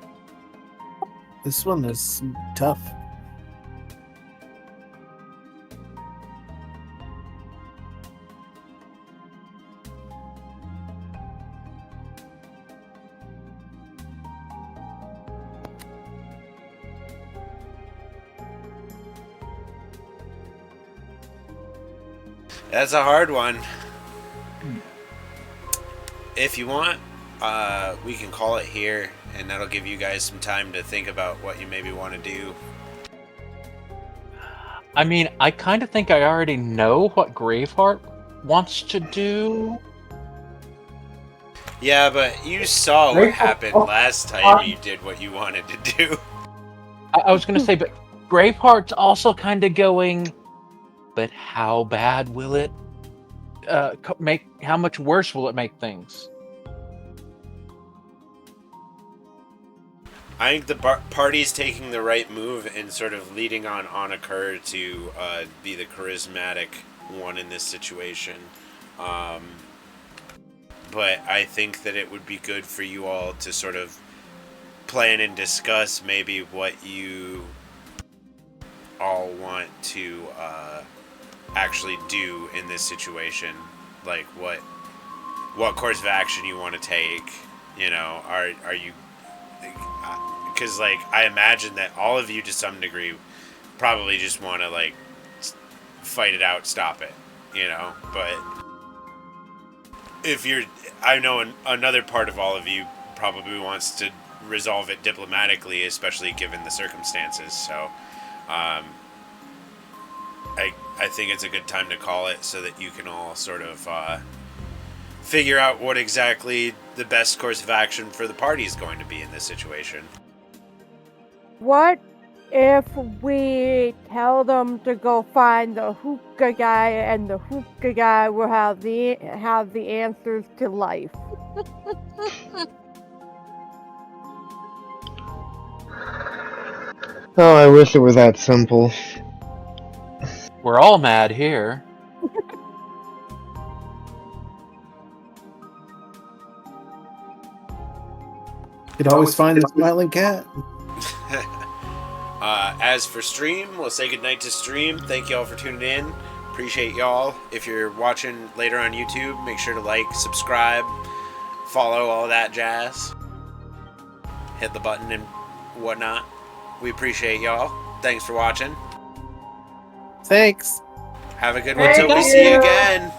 This one is tough. That's a hard one. If you want, we can call it here, and that'll give you guys some time to think about what you maybe want to do. I mean, I kind of think I already know what Graveheart wants to do. Yeah, but you saw what happened last time you did what you wanted to do. I was going to say, but Graveheart's also kind of going, but how bad will it make? How much worse will it make things? I think the party's taking the right move and sort of leading on Anakur to be the charismatic one in this situation. But I think that it would be good for you all to sort of plan and discuss maybe what you all want to actually do in this situation. Like what course of action you want to take. You know, are you... Because, like, I imagine that all of you, to some degree, probably just want to, like, fight it out, stop it, you know? But if you're... I know another part of all of you probably wants to resolve it diplomatically, especially given the circumstances, so I think it's a good time to call it so that you can all sort of figure out what exactly the best course of action for the party is going to be in this situation. What if we tell them to go find the hookah guy, and the hookah guy will have the answers to life? Oh, I wish it were that simple. We're all mad here. You could always find the smiling cat. As for stream, we'll say goodnight to stream. Thank y'all for tuning in. Appreciate y'all. If you're watching later on YouTube, make sure to like, subscribe, follow, all that jazz. Hit the button and whatnot. We appreciate y'all. Thanks for watching. Thanks. Have a good one till we see you again.